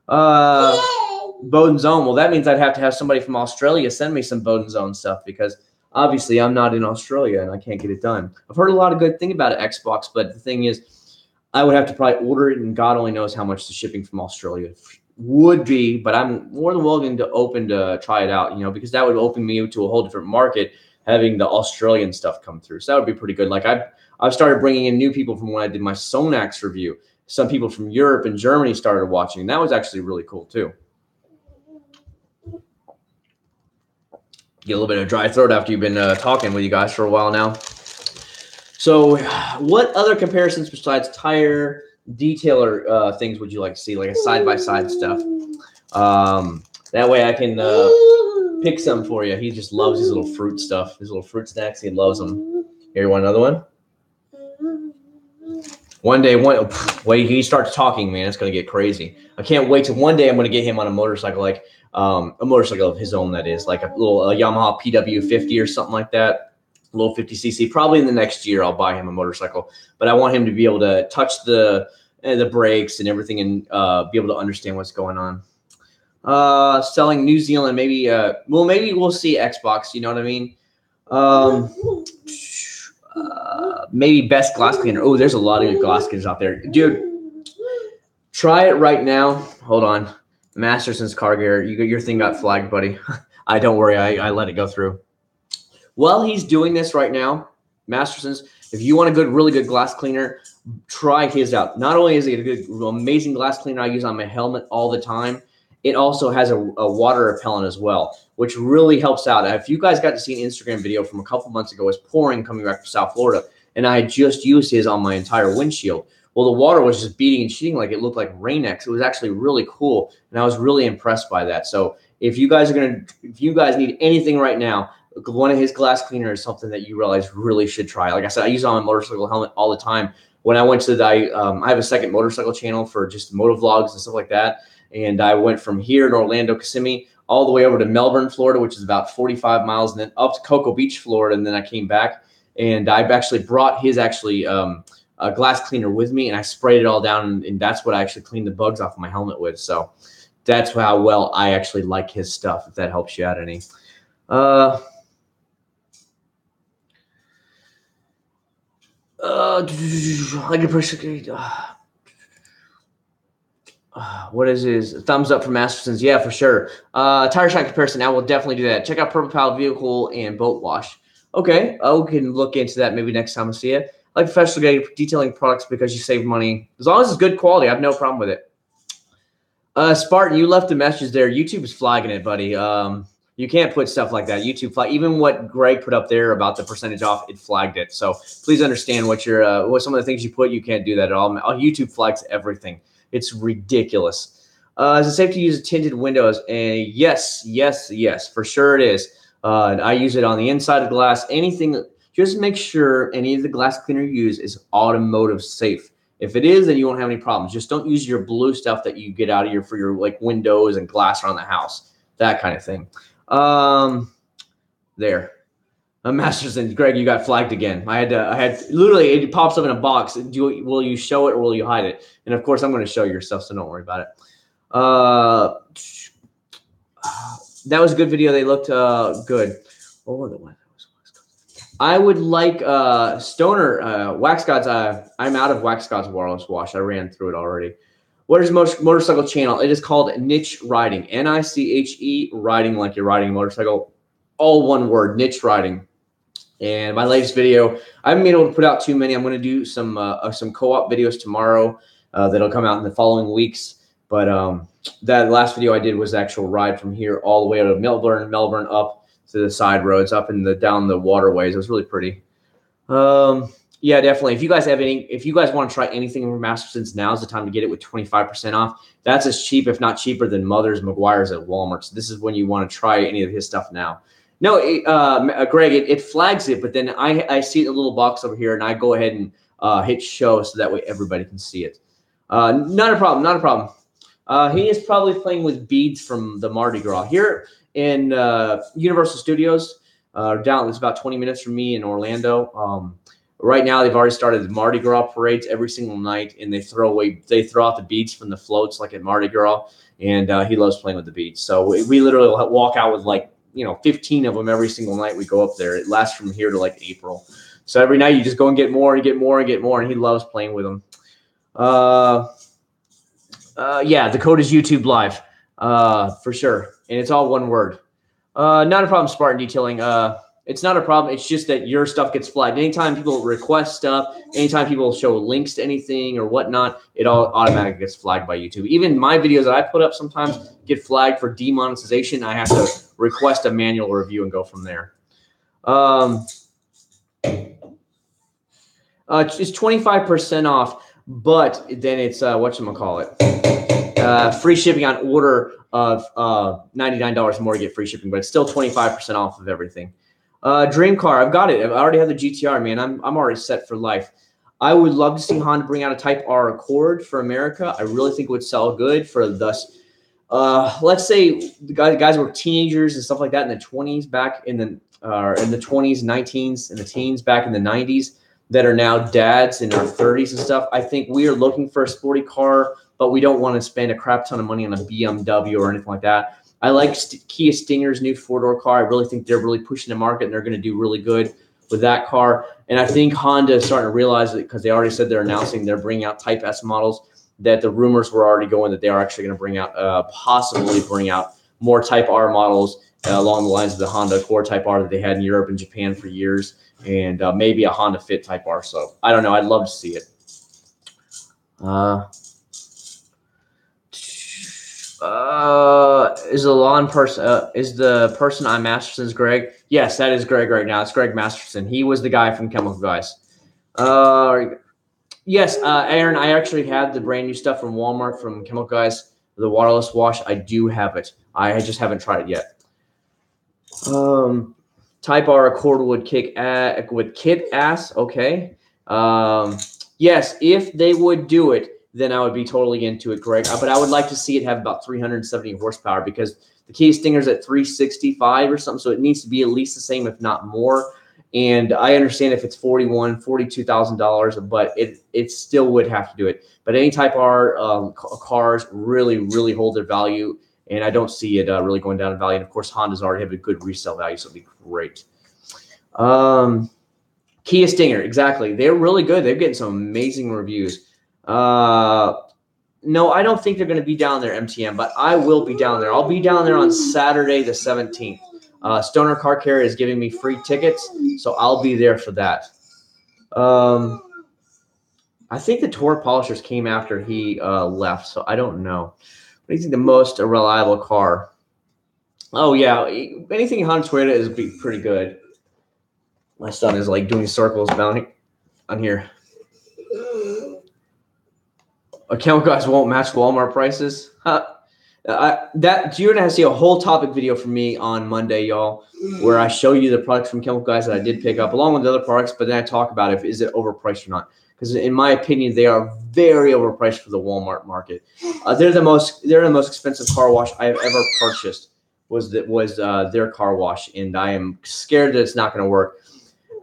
Bowden Zone. Well, that means I'd have to have somebody from Australia send me some Bowden Zone stuff because obviously I'm not in Australia and I can't get it done. I've heard a lot of good thing about Xbox, but the thing is, I would have to probably order it, and God only knows how much the shipping from Australia would be, but I'm more than willing to open to try it out, because that would open me to a whole different market, having the Australian stuff come through. So that would be pretty good. Like I've started bringing in new people from when I did my Sonax review. Some people from Europe and Germany started watching, and that was actually really cool too. Get a little bit of dry throat after you've been talking with you guys for a while now. So what other comparisons besides tire detailer things would you like to see, like a side-by-side stuff? That way I can pick some for you. He just loves his little fruit stuff, his little fruit snacks. He loves them. Here, you want another one? One day, wait, he starts talking, man, it's going to get crazy. I can't wait till one day I'm going to get him on a motorcycle, like a motorcycle of his own, that is, like a little Yamaha PW50 or something like that. Little 50cc. Probably in the next year I'll buy him a motorcycle, but I want him to be able to touch the brakes and everything and be able to understand what's going on. Selling New Zealand, maybe maybe we'll see Xbox, you know what I mean? Maybe best glass cleaner. Oh, there's a lot of good glass cleaners out there, dude. Try it right now. Hold on. Masterson's car gear. Your thing got flagged, buddy. Don't worry, I let it go through. While he's doing this right now, Masterson's, if you want a really good glass cleaner, try his out. Not only is it a good, amazing glass cleaner I use on my helmet all the time, it also has a water repellent as well, which really helps out. If you guys got to see an Instagram video from a couple months ago, it was pouring coming back from South Florida, and I had just used his on my entire windshield. Well, the water was just beating and cheating like it looked like Rain-X. It was actually really cool, and I was really impressed by that. So if you guys need anything right now, one of his glass cleaners is something that you realize really should try. Like I said, I use it on my motorcycle helmet all the time. When I went to I have a second motorcycle channel for just moto vlogs and stuff like that. And I went from here in Orlando, Kissimmee, all the way over to Melbourne, Florida, which is about 45 miles, and then up to Cocoa Beach, Florida. And then I came back, and I've actually brought his a glass cleaner with me, and I sprayed it all down, and that's what I actually cleaned the bugs off of my helmet with. So that's how well I actually like his stuff, if that helps you out any. What is his thumbs up for Masterson's? Yeah, for sure. Tire shine comparison. I will definitely do that. Check out Purple Pal Vehicle and Boat Wash. Okay, we can look into that maybe next time I see it. I like professional detailing products because you save money. As long as it's good quality, I have no problem with it. Spartan, you left a message there. YouTube is flagging it, buddy. You can't put stuff like that. YouTube flag. Even what Greg put up there about the percentage off, it flagged it. So please understand what some of the things you put. You can't do that at all. YouTube flags everything. It's ridiculous. Is it safe to use tinted windows? And yes, for sure it is. I use it on the inside of glass. Anything. Just make sure any of the glass cleaner you use is automotive safe. If it is, then you won't have any problems. Just don't use your blue stuff that you get out of for your like windows and glass around the house, that kind of thing. There. Masterson, Greg, you got flagged again. I had literally it pops up in a box. Will you show it or will you hide it? And of course, I'm going to show your stuff, so don't worry about it. That was a good video. They looked good. What were the ones? I would like Stoner Wax Gods. I'm out of Wax Gods Waterless Wash. I ran through it already. What is motorcycle channel? It is called Niche Riding. NICHE Riding, like you're riding a motorcycle. All one word, niche riding. And my latest video, I haven't been able to put out too many. I'm going to do some co-op videos tomorrow that'll come out in the following weeks. But that last video I did was the actual ride from here all the way to Melbourne up to the side roads, up in down the waterways. It was really pretty. Yeah, definitely. If you guys want to try anything from Masterson's, now's the time to get it with 25% off. That's as cheap, if not cheaper, than Mother's Meguiar's at Walmart. So this is when you want to try any of his stuff now. No, Greg, it flags it, but then I see the little box over here, and I go ahead and hit show so that way everybody can see it. Not a problem. He is probably playing with beads from the Mardi Gras here in Universal Studios. Down, it's about 20 minutes from me in Orlando. Right now, they've already started the Mardi Gras parades every single night, and they throw out the beads from the floats like at Mardi Gras, and he loves playing with the beads. So we literally walk out with 15 of them every single night we go up there. It lasts from here to like April. So every night you just go and get more and get more and get more, and he loves playing with them. Yeah, the code is YouTube Live for sure, and it's all one word. Not a problem, Spartan Detailing. It's not a problem. It's just that your stuff gets flagged. Anytime people request stuff, anytime people show links to anything or whatnot, it all automatically gets flagged by YouTube. Even my videos that I put up sometimes get flagged for demonetization. I have to request a manual review and go from there. It's 25% off, but then it's whatchamacallit, free shipping on order of $99 more to get free shipping, but it's still 25% off of everything. Dream car, I've got it. I already have the GTR, man. I'm already set for life. I would love to see Honda bring out a Type R Accord for America. I really think it would sell good for thus. Let's say the guys were teenagers and stuff like that in the 20s, back in the 20s, 19s, and the teens back in the 90s that are now dads in our 30s and stuff. I think we are looking for a sporty car, but we don't want to spend a crap ton of money on a BMW or anything like that. I like Kia Stinger's new four-door car. I really think they're really pushing the market, and they're going to do really good with that car. And I think Honda is starting to realize it because they already said they're bringing out Type S models, that the rumors were already going that they are actually going to bring out, possibly bring out more Type R models along the lines of the Honda Accord Type R that they had in Europe and Japan for years, and maybe a Honda Fit Type R. So I don't know. I'd love to see it. Is the person on Masterson's Greg? Yes, that is Greg right now. It's Greg Masterson. He was the guy from Chemical Guys. Yes, Aaron, I actually have the brand new stuff from Walmart from Chemical Guys, the Waterless Wash. I do have it. I just haven't tried it yet. Type R Accord would kick ass. Okay. Yes, if they would do it, then I would be totally into it, Greg. But I would like to see it have about 370 horsepower because the Kia Stinger's at 365 or something, so it needs to be at least the same, if not more. And I understand if it's $42,000, but it still would have to do it. But any Type R cars really hold their value, and I don't see it really going down in value. And of course, Honda's already have a good resale value, so it'd be great. Kia Stinger, exactly. They're really good. They're getting some amazing reviews. No, I don't think they're going to be down there, MTM, but I will be down there. I'll be down there on Saturday the 17th. Stoner Car Care is giving me free tickets, so I'll be there for that. I think the Torque polishers came after he left, so I don't know. What do you think the most reliable car? Oh yeah, anything Honda Toyota is pretty good. My son is like doing circles down on here. Account guys won't match Walmart prices. You're gonna see a whole topic video from me on Monday, y'all, where I show you the products from Chemical Guys that I did pick up, along with the other products. But then I talk about is it overpriced or not? Because in my opinion, they are very overpriced for the Walmart market. They're the most expensive car wash I have ever purchased. Was their car wash, and I am scared that it's not going to work.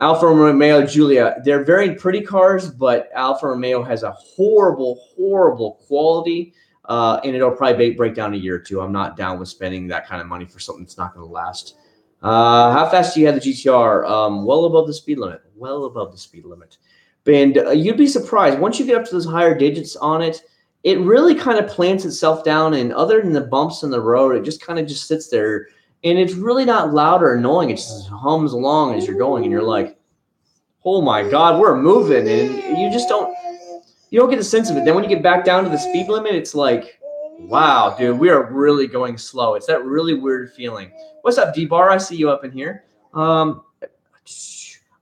Alfa Romeo Giulia, they're very pretty cars, but Alfa Romeo has a horrible quality, and it'll probably break down a year or two. I'm not down with spending that kind of money for something that's not going to last. How fast do you have the GTR? Well above the speed limit. Well above the speed limit. And you'd be surprised. Once you get up to those higher digits on it, it really kind of plants itself down, and other than the bumps in the road, it just kind of just sits there. And it's really not loud or annoying. It just hums along as you're going, and you're like, oh my God, we're moving. And you don't get the sense of it. Then when you get back down to the speed limit, it's like, wow, dude, we are really going slow. It's that really weird feeling. What's up, D-Bar? I see you up in here. I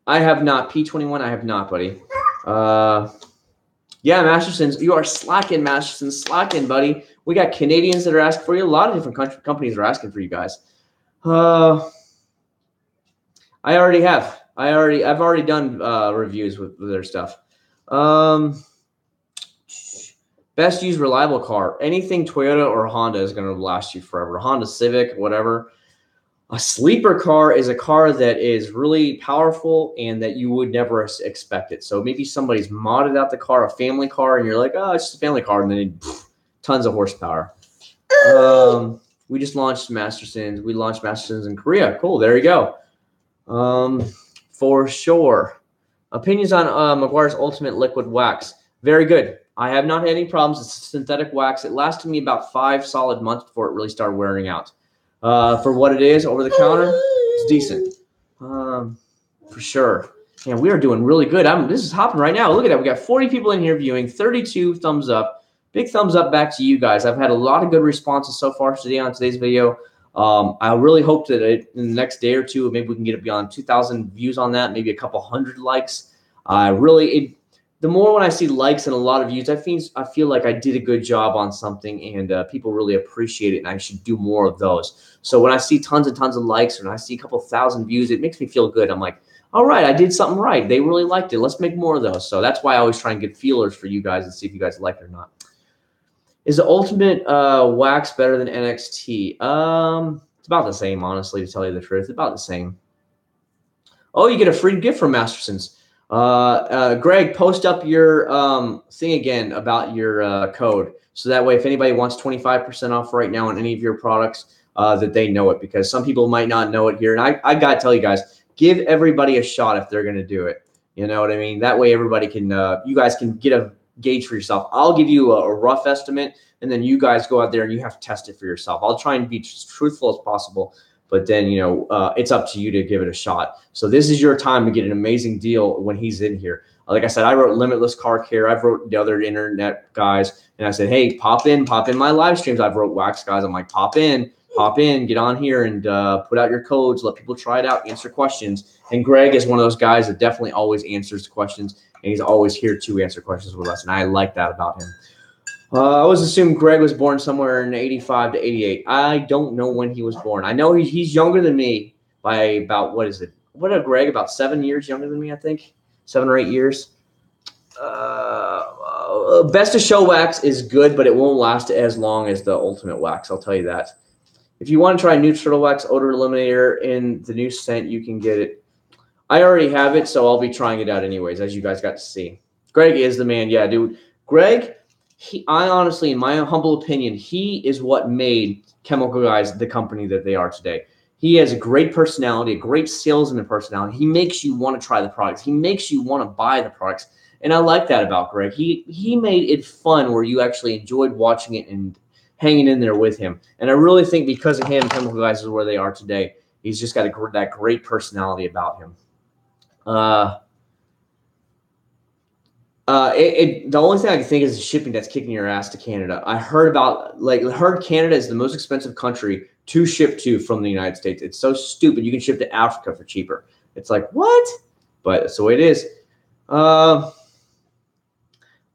have not. P21, I have not, buddy. Yeah, Masterson's. You are slacking, Masterson. Slacking, buddy. We got Canadians that are asking for you. A lot of different companies are asking for you guys. I already have. I've already done reviews with their stuff. Best used reliable car. Anything Toyota or Honda is going to last you forever. Honda Civic, whatever. A sleeper car is a car that is really powerful and that you would never expect it. So maybe somebody's modded out the car, a family car, and you're like, oh, it's just a family car, and then tons of horsepower. We just launched Mastersons. We launched Mastersons in Korea. Cool. There you go. For sure. Opinions on Meguiar's Ultimate Liquid Wax. Very good. I have not had any problems. It's synthetic wax. It lasted me about 5 solid months before it really started wearing out. For what it is, over the counter, it's decent. For sure. And we are doing really good. This is hopping right now. Look at that. We got 40 people in here viewing, 32 thumbs up. Big thumbs up back to you guys. I've had a lot of good responses so far today on today's video. I really hope that in the next day or two, maybe we can get it beyond 2,000 views on that, maybe a couple hundred likes. The more when I see likes and a lot of views, I feel like I did a good job on something, and people really appreciate it, and I should do more of those. So when I see tons and tons of likes and I see a couple thousand views, it makes me feel good. I'm like, all right, I did something right. They really liked it. Let's make more of those. So that's why I always try and get feelers for you guys and see if you guys like it or not. Is the Ultimate wax better than NXT? It's about the same, honestly, to tell you the truth. It's about the same. Oh, you get a free gift from Masterson's. Greg, post up your thing again about your code. So that way, if anybody wants 25% off right now on any of your products, that they know it, because some people might not know it here. And I got to tell you guys, give everybody a shot if they're going to do it. You know what I mean? That way everybody can, you guys can get a gauge for yourself. I'll give you a rough estimate, and then you guys go out there and you have to test it for yourself. I'll try and be as truthful as possible, but then, it's up to you to give it a shot. So this is your time to get an amazing deal when he's in here. Like I said, I wrote Limitless Car Care. I've wrote the other internet guys, and I said, hey, pop in my live streams. I've wrote Wax guys. I'm like, pop in, get on here and put out your codes, let people try it out, answer questions. And Greg is one of those guys that definitely always answers questions, and he's always here to answer questions with us, and I like that about him. I always assumed Greg was born somewhere in 85 to 88. I don't know when he was born. I know he's younger than me by about, what is it? What a Greg, about 7 years younger than me, I think. 7 or 8 years. Best of Show wax is good, but it won't last as long as the Ultimate Wax. I'll tell you that. If you want to try new Turtle Wax Odor Eliminator in the new scent, you can get it. I already have it, so I'll be trying it out anyways, as you guys got to see. Greg is the man. Yeah, dude. Greg, I honestly, in my humble opinion, he is what made Chemical Guys the company that they are today. He has a great personality, a great salesman personality. He makes you want to try the products. He makes you want to buy the products. And I like that about Greg. He made it fun where you actually enjoyed watching it and hanging in there with him. And I really think because of him, Chemical Guys is where they are today. He's just got that great personality about him. The only thing I can think is the shipping that's kicking your ass to Canada. I heard Canada is the most expensive country to ship to from the United States. It's so stupid. You can ship to Africa for cheaper. It's like, what? But that's the way it is.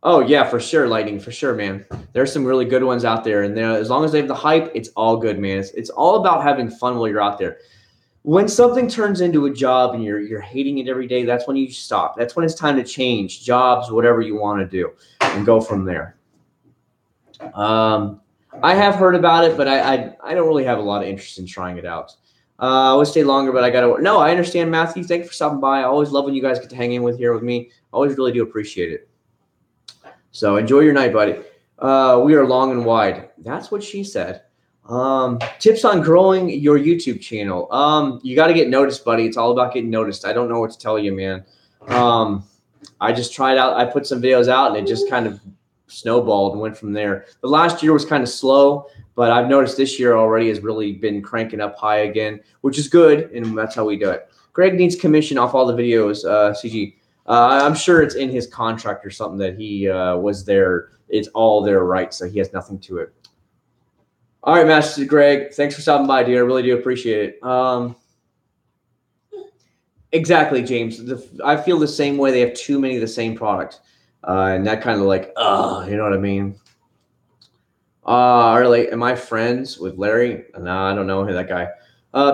Oh yeah, for sure, Lightning, for sure, man. There's some really good ones out there, and as long as they have the hype, it's all good, man. It's all about having fun while you're out there. When something turns into a job and you're hating it every day, that's when you stop. That's when it's time to change jobs, whatever you want to do, and go from there. I have heard about it, but I don't really have a lot of interest in trying it out. I would stay longer, but I got to. No, I understand, Matthew. Thank you for stopping by. I always love when you guys get to hang in with me. I always really do appreciate it. So enjoy your night, buddy. We are long and wide. That's what she said. Tips on growing your YouTube channel. You got to get noticed, buddy. It's all about getting noticed. I don't know what to tell you, man. I just tried out. I put some videos out, and it just kind of snowballed and went from there. The last year was kind of slow, but I've noticed this year already has really been cranking up high again, which is good, and that's how we do it. Greg needs commission off all the videos, CG. I'm sure it's in his contract or something that he was there. It's all their rights, so he has nothing to it. All right, Master Greg, thanks for stopping by, dude. I really do appreciate it. Exactly, James. I feel the same way. They have too many of the same product, and that kind of like, you know what I mean? Really, am I friends with Larry? No, I don't know that guy.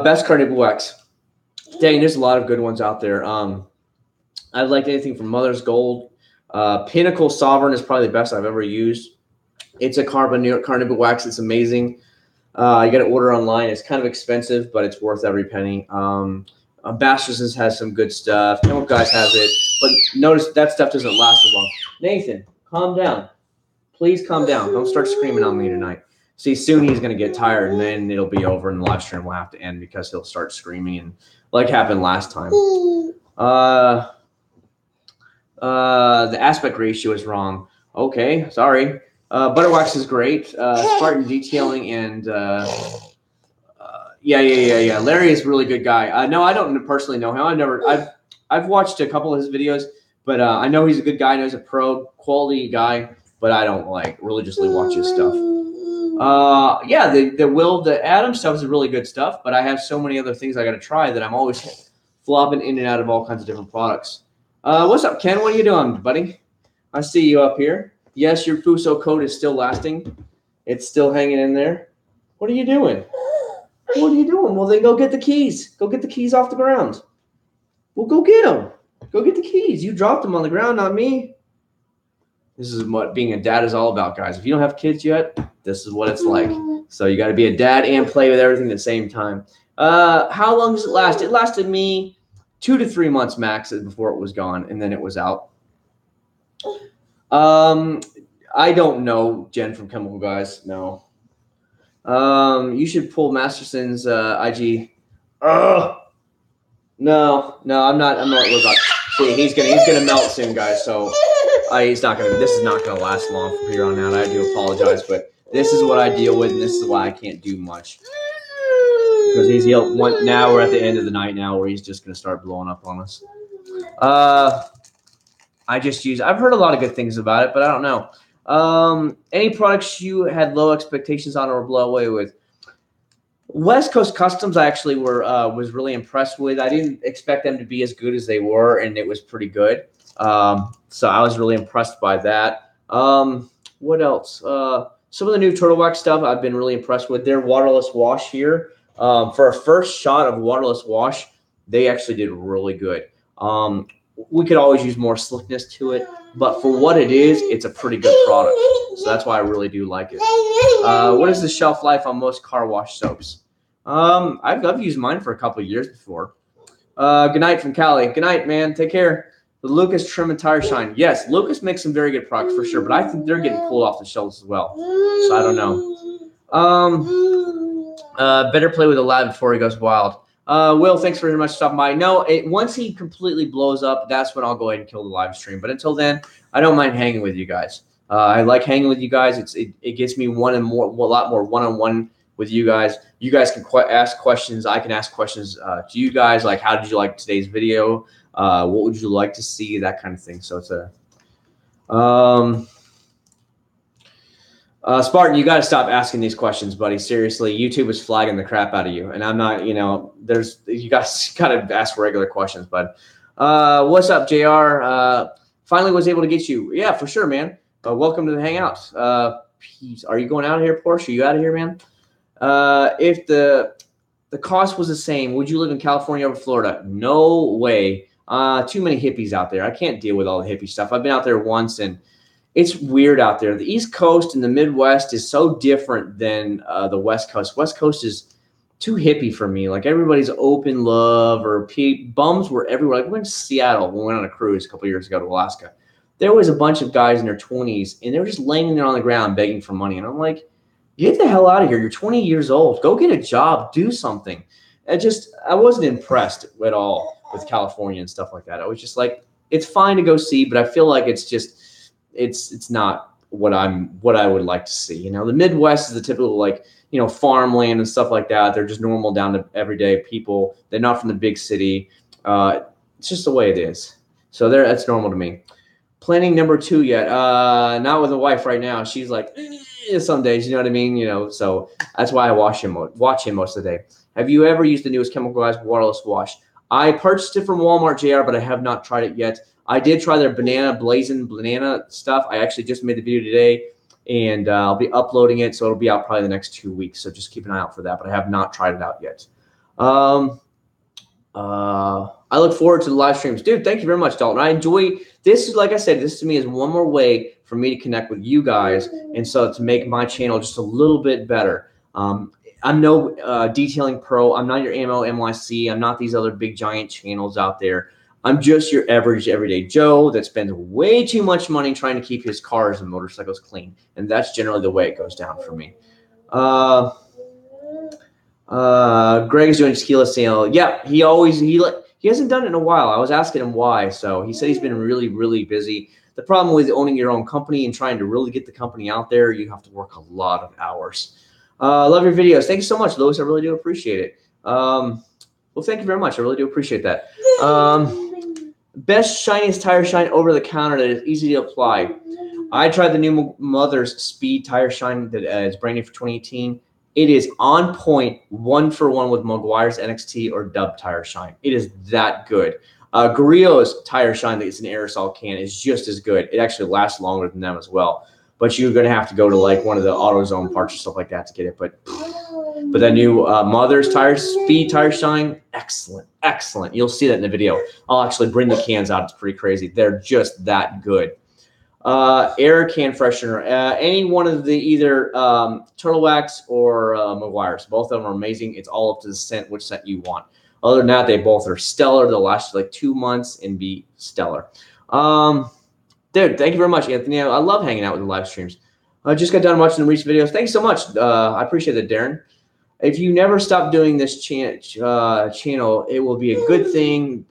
Best carnival wax. Dang, there's a lot of good ones out there. I've liked anything from Mother's Gold. Pinnacle Sovereign is probably the best I've ever used. It's a carnival wax. It's amazing. You got to order online. It's kind of expensive, but it's worth every penny. Masterson's has some good stuff. Chemical Guys has it, but notice that stuff doesn't last as long. Nathan, calm down. Please calm down. Don't start screaming on me tonight. See, soon he's going to get tired, and then it'll be over, and the live stream will have to end because he'll start screaming, and like happened last time. The aspect ratio is wrong. Okay, sorry. Butter wax is great. Spartan detailing and yeah. Larry is a really good guy. No, I don't personally know him. I've watched a couple of his videos, but I know he's a good guy. I know he's a pro quality guy, but I don't like religiously watch his stuff. Yeah, the Adam stuff is really good stuff, but I have so many other things I got to try that I'm always flopping in and out of all kinds of different products. What's up, Ken? What are you doing, buddy? I see you up here. Yes, your Fuso coat is still lasting. It's still hanging in there. What are you doing? What are you doing? Well, then go get the keys. Go get the keys off the ground. Well, go get them. Go get the keys. You dropped them on the ground, not me. This is what being a dad is all about, guys. If you don't have kids yet, this is what it's like. So you got to be a dad and play with everything at the same time. How long does it last? It lasted me 2 to 3 months max before it was gone, and then it was out. I don't know, Jen from Chemical Guys. No. You should pull Masterson's IG. No, I'm not worried about. See, he's gonna melt soon, guys. So he's not gonna. This is not gonna last long from here on out. I do apologize, but this is what I deal with, and this is why I can't do much. Because now we're at the end of the night now, where he's just gonna start blowing up on us. I've heard a lot of good things about it, but I don't know. Any products you had low expectations on or blow away with? West Coast Customs, I actually was really impressed with. I didn't expect them to be as good as they were, and it was pretty good. So I was really impressed by that. What else? Some of the new Turtle Wax stuff I've been really impressed with. Their Waterless Wash here. For a first shot of Waterless Wash, they actually did really good. We could always use more slickness to it, but for what it is, it's a pretty good product. So that's why I really do like it. What is the shelf life on most car wash soaps? I've used mine for a couple of years before. Good night from Cali. Good night, man. Take care. The Lucas Trim and Tire Shine. Yes, Lucas makes some very good products for sure, but I think they're getting pulled off the shelves as well. So I don't know. Better play with a lab before he goes wild. Will, thanks very much for stopping by. No, once he completely blows up, that's when I'll go ahead and kill the live stream. But until then, I don't mind hanging with you guys. I like hanging with you guys. It gets me a lot more one-on-one with you guys. You guys can ask questions. I can ask questions to you guys, like how did you like today's video? What would you like to see? That kind of thing. So Spartan, you got to stop asking these questions, buddy. Seriously, YouTube is flagging the crap out of you, and I'm not. You know, you guys got to ask regular questions, bud. What's up, Jr? Finally was able to get you. Yeah, for sure, man. Welcome to the hangout. Are you going out of here, Porsche? Are you out of here, man? If the cost was the same, would you live in California over Florida? No way. Too many hippies out there. I can't deal with all the hippie stuff. I've been out there once, and it's weird out there. The East Coast and the Midwest is so different than the West Coast. West Coast is too hippie for me. Like everybody's open love or bums were everywhere. Like we went to Seattle. We went on a cruise a couple years ago to Alaska. There was a bunch of guys in their 20s, and they were just laying there on the ground begging for money. And I'm like, get the hell out of here. You're 20 years old. Go get a job. Do something. I wasn't impressed at all with California and stuff like that. I was just like, it's fine to go see, but I feel like it's not what I would like to see. You know, the Midwest is the typical, like, you know, farmland and stuff like that. They're just normal down to everyday people. They're not from the big city. It's just the way it is. So that's normal to me. Planning number 2 yet? Not with a wife right now. She's like, some days, you know what I mean? You know, so that's why I watch him most of the day. Have you ever used the newest chemical guys waterless wash? I purchased it from Walmart, JR, but I have not tried it yet. I did try their blazing banana stuff. I actually just made the video today, and I'll be uploading it, so it'll be out probably the next 2 weeks. So just keep an eye out for that, but I have not tried it out yet. I look forward to the live streams. Dude, thank you very much, Dalton. I enjoy this. Like I said, this to me is one more way for me to connect with you guys, and so to make my channel just a little bit better. I'm no detailing pro. I'm not your AMO, MYC. I'm not these other big giant channels out there. I'm just your average everyday Joe that spends way too much money trying to keep his cars and motorcycles clean. And that's generally the way it goes down for me. Greg is doing tequila sale. Yeah, he hasn't done it in a while. I was asking him why. So he said he's been really, really busy. The problem with owning your own company and trying to really get the company out there, you have to work a lot of hours. Love your videos. Thank you so much, Louis. I really do appreciate it. Well, thank you very much. I really do appreciate that. Best shiniest tire shine over the counter that is easy to apply. I tried the new Mother's Speed Tire Shine that is brand new for 2018. It is on point, 1-for-1 with Meguiar's NXT or Dub Tire Shine. It is that good. Grillo's Tire Shine that is an aerosol can is just as good. It actually lasts longer than them as well. But you're going to have to go to like one of the AutoZone parts or stuff like that to get it. But that new Mother's Speed Tire Shine, excellent, excellent. You'll see that in the video. I'll actually bring the cans out. It's pretty crazy. They're just that good. Air can freshener, any one of the either Turtle Wax or Meguiar's. Both of them are amazing. It's all up to the scent, which scent you want. Other than that, they both are stellar. They'll last you like 2 months and be stellar. Dude, thank you very much, Anthony. I love hanging out with the live streams. I just got done watching the recent videos. Thanks so much. I appreciate it, Darren. If you never stop doing this channel, it will be a good thing.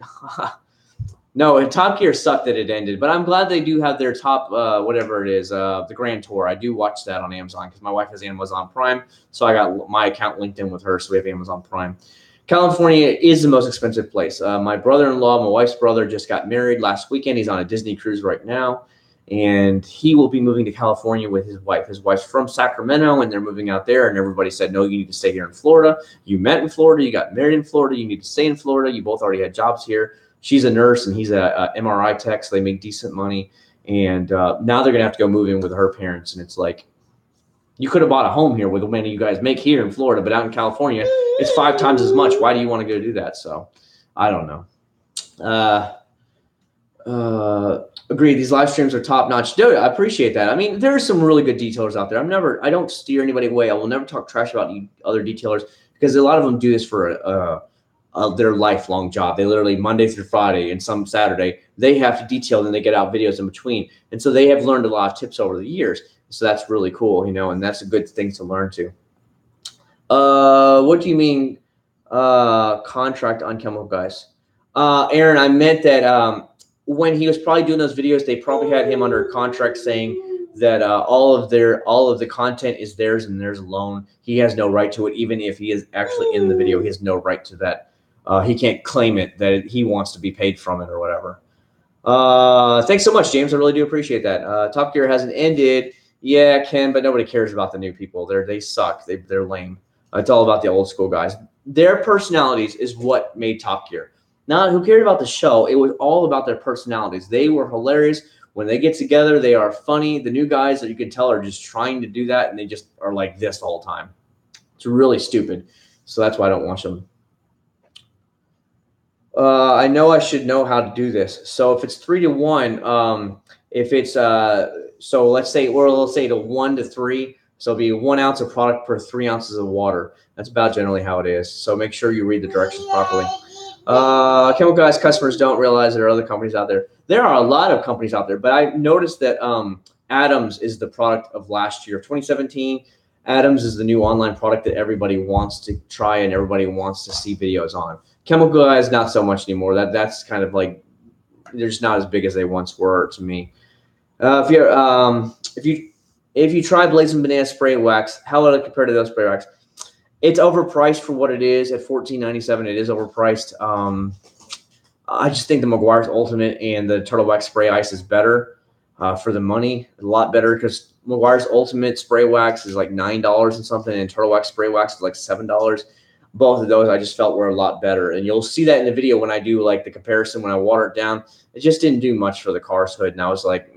No, Top Gear sucked that it ended, but I'm glad they do have their top, whatever it is, the Grand Tour. I do watch that on Amazon because my wife has Amazon Prime, so I got my account linked in with her, so we have Amazon Prime. California is the most expensive place. My brother-in-law, my wife's brother, just got married last weekend. He's on a Disney cruise right now, and he will be moving to California with his wife. His wife's from Sacramento, and they're moving out there, and everybody said, no, you need to stay here in Florida. You met in Florida. You got married in Florida. You need to stay in Florida. You both already had jobs here. She's a nurse, and he's a MRI tech, so they make decent money. And now they're going to have to go move in with her parents, and it's like, you could have bought a home here with the money you guys make here in Florida, but out in California, it's 5 times as much. Why do you want to go do that? So I don't know. Agreed. These live streams are top notch. Dude, I appreciate that. I mean, there are some really good detailers out there. I don't steer anybody away. I will never talk trash about other detailers because a lot of them do this for their lifelong job. They literally Monday through Friday and some Saturday, they have to detail, then they get out videos in between. And so they have learned a lot of tips over the years. So that's really cool, you know, and that's a good thing to learn too. What do you mean contract on chemical guys? Aaron, I meant that when he was probably doing those videos, they probably had him under contract saying that all of the content is theirs and theirs alone. He has no right to it, even if he is actually in the video. He has no right to that. He can't claim it that he wants to be paid from it or whatever. Thanks so much, James. I really do appreciate that. Top Gear hasn't ended. Yeah, Ken, but nobody cares about the new people. They suck. They're lame. It's all about the old school guys. Their personalities is what made Top Gear. Not who cared about the show. It was all about their personalities. They were hilarious. When they get together, they are funny. The new guys that you can tell are just trying to do that, and they just are like this the whole time. It's really stupid. So that's why I don't watch them. I know I should know how to do this. So if it's 3-to-1, if it's so let's say to 1-to-3, so it'll be 1 ounce of product per 3 ounces of water. That's about generally how it is. So make sure you read the directions properly. Chemical Guys customers don't realize there are other companies out there. There are a lot of companies out there, but I noticed that Adams is the product of last year, 2017. Adams is the new online product that everybody wants to try and everybody wants to see videos on. Chemical Guys, not so much anymore. That's kind of like they're just not as big as they once were to me. If you try Blazing Banana spray wax, how would it compare to those spray wax? It's overpriced for what it is at $14.97. It is overpriced. I just think the McGuire's Ultimate and the Turtle Wax Spray Ice is better for the money. A lot better because McGuire's Ultimate Spray Wax is like $9 and something, and Turtle Wax Spray Wax is like $7. Both of those I just felt were a lot better. And you'll see that in the video when I do like the comparison when I water it down. It just didn't do much for the car's hood. And I was like,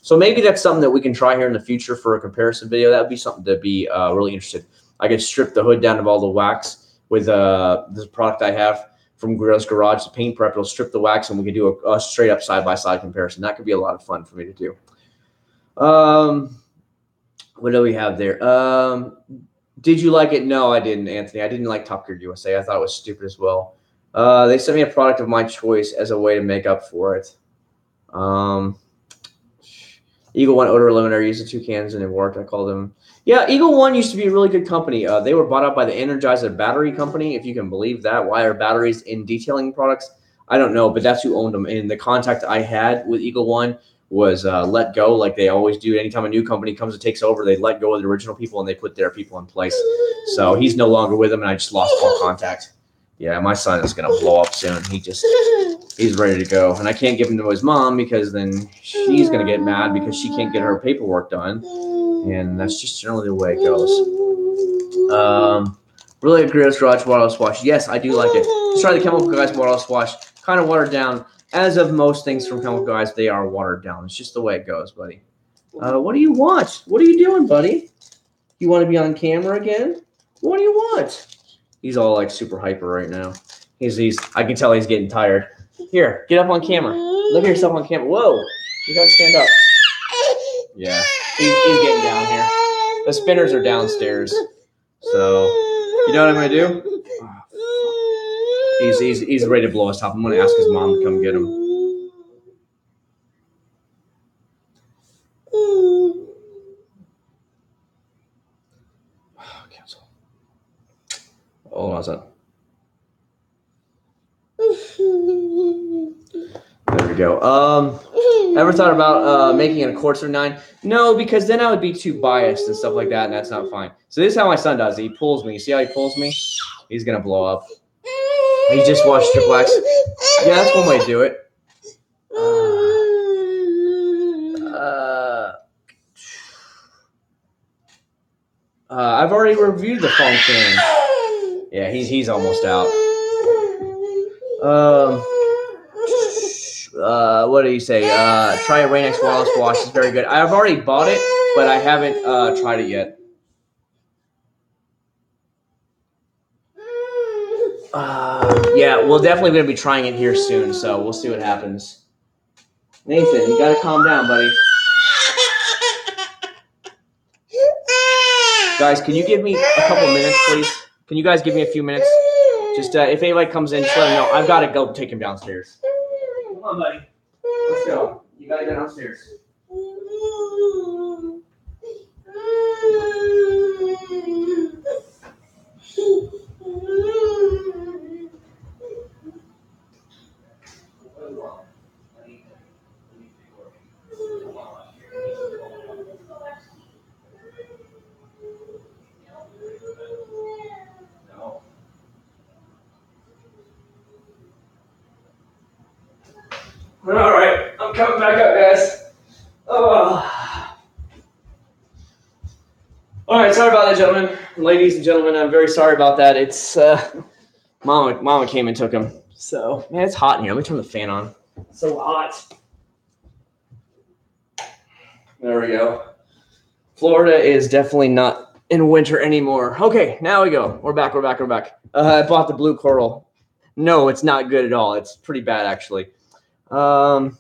So maybe that's something that we can try here in the future for a comparison video. That would be something to be really interested. I could strip the hood down of all the wax with this product I have from Grills Garage, the paint prep. It'll strip the wax and we can do a straight up side-by-side comparison. That could be a lot of fun for me to do. What do we have there? Did you like it? No, I didn't, Anthony. I didn't like Top Gear USA. I thought it was stupid as well. They sent me a product of my choice as a way to make up for it. Eagle One odor eliminator. I used the 2 cans and it worked. I called them. Yeah, Eagle One used to be a really good company. They were bought out by the Energizer Battery Company, if you can believe that. Why are batteries in detailing products? I don't know, but that's who owned them. And the contact I had with Eagle One was let go, like they always do. Anytime a new company comes and takes over, they let go of the original people and they put their people in place. So he's no longer with them, and I just lost all contact. Yeah, my son is going to blow up soon. He's ready to go. And I can't give him to his mom because then she's going to get mad because she can't get her paperwork done. And that's just generally the way it goes. Really agree with Garage Waterless Wash. Yes, I do like it. Just try the Chemical Guys Waterless Wash. Kind of watered down. As of most things from Chemical Guys, they are watered down. It's just the way it goes, buddy. What do you want? What are you doing, buddy? You want to be on camera again? What do you want? He's all like super hyper right now. I can tell he's getting tired. Here, get up on camera. Look at yourself on camera. Whoa, you gotta stand up. Yeah, he's getting down here. The spinners are downstairs. So, you know what I'm gonna do? He's ready to blow his top. I'm gonna ask his mom to come get him. Cancel. Hold on a second. There we go. Ever thought about making it a quarter 9? No, because then I would be too biased and stuff like that, and that's not fine. So this is how my son does it. He pulls me. You see how he pulls me? He's gonna blow up. He just washed strip wax. Yeah, that's one way to do it. I've already reviewed the foam can. Yeah, he's almost out. What do you say? Try a Rain-X Waterless Wash. It's very good. I've already bought it, but I haven't tried it yet. Yeah, we're definitely going to be trying it here soon, so we'll see what happens. Nathan, you got to calm down, buddy. Guys, can you give me a couple minutes, please? Can you guys give me a few minutes? Just if anybody comes in, just let them know. I've got to go take him downstairs. Come on, buddy. Let's go. You got to go downstairs. All right. coming back up, guys. Oh. All right, sorry about that, gentlemen, ladies and gentlemen. I'm very sorry about that. It's Mama came and took him. So man, it's hot in here. Let me turn the fan on. It's so hot. There we go. Florida is definitely not in winter anymore. Okay, now we go. We're back. I bought the blue coral. No, it's not good at all. It's pretty bad, actually. Come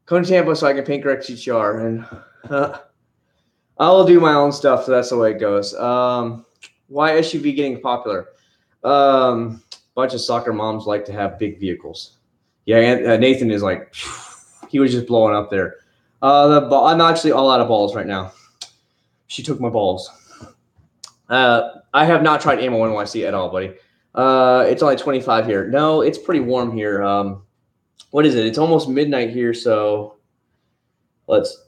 to Tampa so I can paint correct GTR, and I'll do my own stuff. So that's the way it goes. Why SUV getting popular? Bunch of soccer moms like to have big vehicles. Yeah, and, Nathan is like, he was just blowing up there. I'm actually all out of balls right now. She took my balls. I have not tried Ammo NYC at all, buddy. It's only 25 here. No, it's pretty warm here. What is it? It's almost midnight here, so let's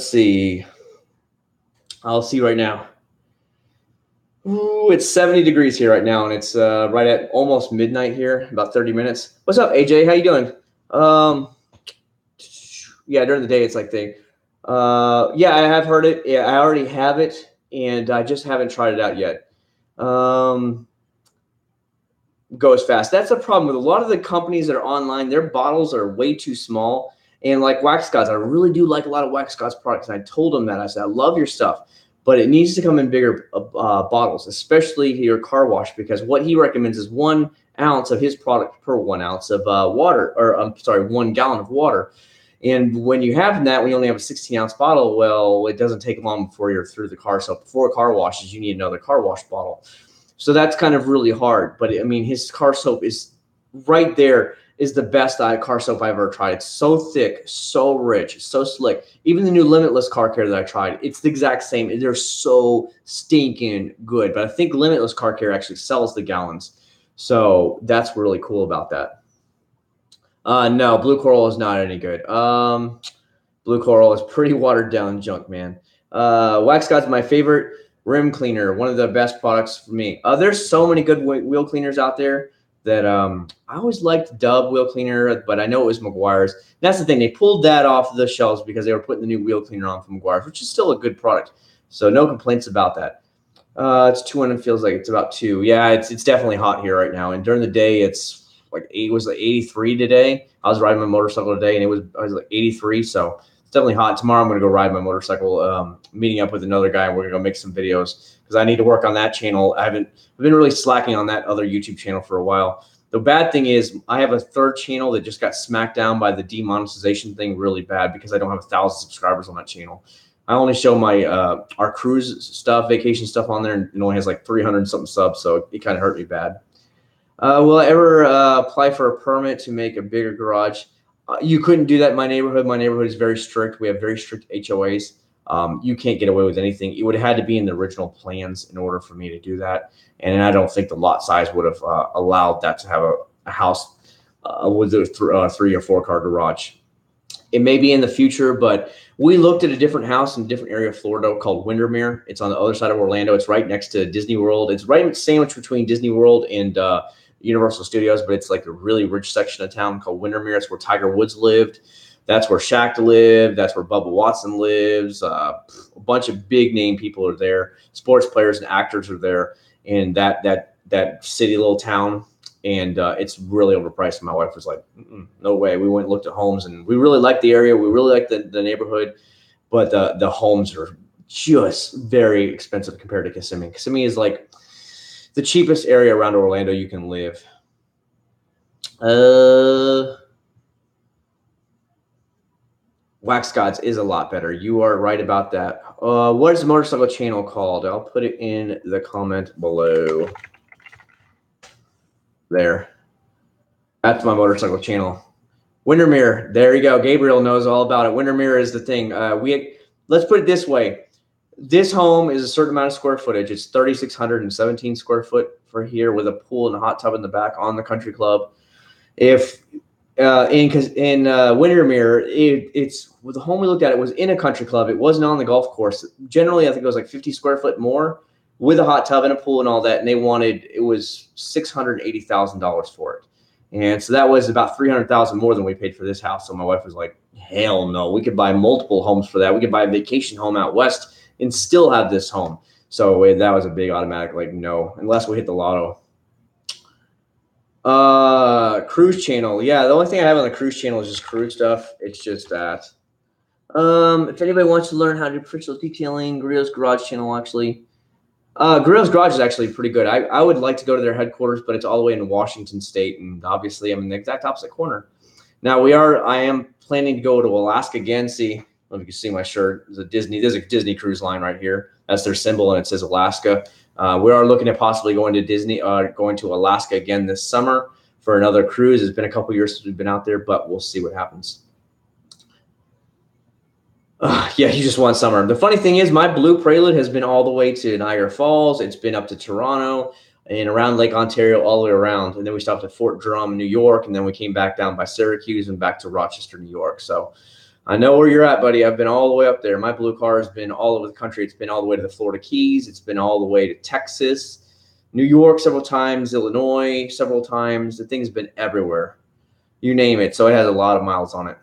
see. I'll see right now. Ooh, it's 70 degrees here right now, and it's right at almost midnight here, about 30 minutes. What's up, AJ? How you doing? Yeah, during the day it's like thing. Yeah, I have heard it. Yeah, I already have it, and I just haven't tried it out yet. Goes fast. That's the problem with a lot of the companies that are online. Their bottles are way too small. And like Wax Gods, I really do like a lot of Wax Gods products. And I told them that. I said, I love your stuff, but it needs to come in bigger bottles, especially your car wash, because what he recommends is 1 ounce of his product per 1 ounce of water, or I'm sorry, 1 gallon of water. And when you have that, when you only have a 16-ounce bottle, well, it doesn't take long before you're through the car. So before car washes, you need another car wash bottle. So that's kind of really hard. But I mean, his car soap is right there, is the best car soap I've ever tried. It's so thick, so rich, so slick. Even the new Limitless car care that I tried, it's the exact same. They're so stinking good. But I think Limitless car care actually sells the gallons. So that's really cool about that. No, Blue Coral is not any good. Blue Coral is pretty watered down junk, man. Wax God's my favorite rim cleaner, one of the best products for me. There's so many good wheel cleaners out there that I always liked Dub wheel cleaner, but I know it was Meguiar's. That's the thing. They pulled that off the shelves because they were putting the new wheel cleaner on from Meguiar's, which is still a good product. So no complaints about that. It's 200, feels like it's about 2. Yeah, it's definitely hot here right now. And during the day, it's like it was like 83 today. I was riding my motorcycle today, and I was like 83. So it's definitely hot. Tomorrow I'm going to go ride my motorcycle, meeting up with another guy, and we're going to go make some videos because I need to work on that channel. I've been really slacking on that other YouTube channel for a while. The bad thing is I have a 3rd channel that just got smacked down by the demonetization thing really bad because I don't have 1,000 subscribers on that channel. I only show my our cruise stuff, vacation stuff on there, and it only has like 300 something subs, so it kind of hurt me bad. Will I ever apply for a permit to make a bigger garage? You couldn't do that in my neighborhood. My neighborhood is very strict. We have very strict HOAs. You can't get away with anything. It would have had to be in the original plans in order for me to do that. And I don't think the lot size would have allowed that to have a house with a 3 or 4 car garage. It may be in the future, but we looked at a different house in a different area of Florida called Windermere. It's on the other side of Orlando. It's right next to Disney World. It's right sandwiched between Disney World and Universal Studios, but it's like a really rich section of town called Windermere. It's where Tiger Woods lived. That's where Shaq lived. That's where Bubba Watson lives. A bunch of big name people are there. Sports players and actors are there in that city, little town. And it's really overpriced. My wife was like, no way. We went and looked at homes, and we really liked the area. We really liked the neighborhood, but the homes are just very expensive compared to Kissimmee. Kissimmee is like the cheapest area around Orlando you can live. Wax Gods is a lot better. You are right about that. What is the motorcycle channel called? I'll put it in the comment below. There. That's my motorcycle channel. Windermere. There you go. Gabriel knows all about it. Windermere is the thing. Let's put it this way. This home is a certain amount of square footage. It's 3,617 square foot for here with a pool and a hot tub in the back on the country club. If in Windermere, it's with the home we looked at, it was in a country club. It wasn't on the golf course. Generally, I think it was like 50 square foot more with a hot tub and a pool and all that. And it was $680,000 for it. And so that was about 300,000 more than we paid for this house. So my wife was like, hell no, we could buy multiple homes for that. We could buy a vacation home out west and still have this home. So that was a big automatic, like, no, unless we hit the lotto. Cruise channel. Yeah, the only thing I have on the cruise channel is just cruise stuff. It's just that. If anybody wants to learn how to do professional detailing, Grillo's Garage channel, actually. Grillo's Garage is actually pretty good. I would like to go to their headquarters, but it's all the way in Washington State, and obviously I'm in the exact opposite corner. Now I am planning to go to Alaska again. See, I don't know if you can see my shirt. There's a Disney cruise line right here. That's their symbol, and it says Alaska. We are looking at possibly going to Alaska again this summer for another cruise. It's been a couple years since we've been out there, but we'll see what happens. Yeah, you just want summer. The funny thing is, my blue Prelude has been all the way to Niagara Falls. It's been up to Toronto and around Lake Ontario, all the way around. And then we stopped at Fort Drum, New York, and then we came back down by Syracuse and back to Rochester, New York. So I know where you're at, buddy. I've been all the way up there. My blue car has been all over the country. It's been all the way to the Florida Keys. It's been all the way to Texas, New York several times, Illinois several times. The thing's been everywhere. You name it. So it has a lot of miles on it.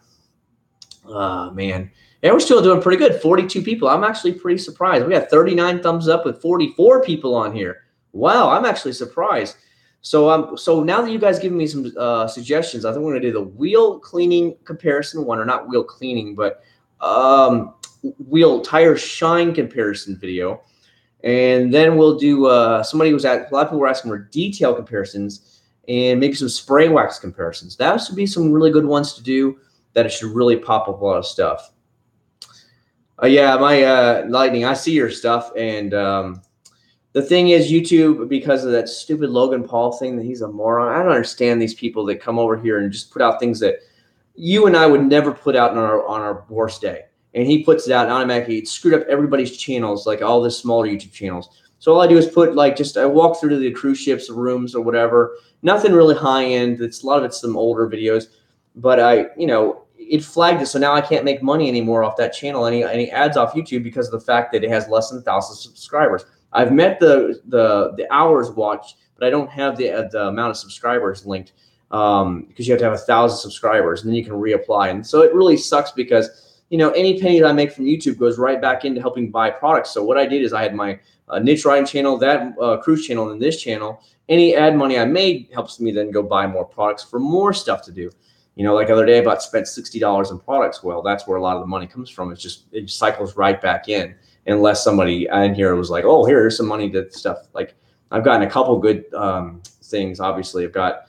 Man. And we're still doing pretty good. 42 people. I'm actually pretty surprised. We got 39 thumbs up with 44 people on here. Wow, I'm actually surprised. So now that you guys given me some suggestions, I think we're going to do the wheel cleaning comparison one, or not wheel cleaning, but wheel tire shine comparison video. And then we'll do a lot of people were asking for detail comparisons and maybe some spray wax comparisons. That should be some really good ones to do. That it should really pop up a lot of stuff. Yeah, my Lightning, I see your stuff. And the thing is, YouTube, because of that stupid Logan Paul thing, that he's a moron. I don't understand these people that come over here and just put out things that you and I would never put out on our worst day. And he puts it out and automatically it screwed up everybody's channels, like all the smaller YouTube channels. So all I do is put I walk through to the cruise ships, rooms, or whatever. Nothing really high end. A lot of it's some older videos. But it flagged it, so now I can't make money anymore off that channel, any ads off YouTube, because of the fact that it has less than 1,000 subscribers. I've met the hours watched, but I don't have the amount of subscribers linked, because you have to have 1,000 subscribers, and then you can reapply. And so it really sucks, because any penny that I make from YouTube goes right back into helping buy products. So what I did is I had my niche riding channel, that cruise channel, and then this channel. Any ad money I made helps me then go buy more products for more stuff to do. Like the other day, I spent $60 in products. Well, that's where a lot of the money comes from. It cycles right back in, unless somebody in here was like, oh, here's some money to stuff. Like, I've gotten a couple good things. Obviously, I've got,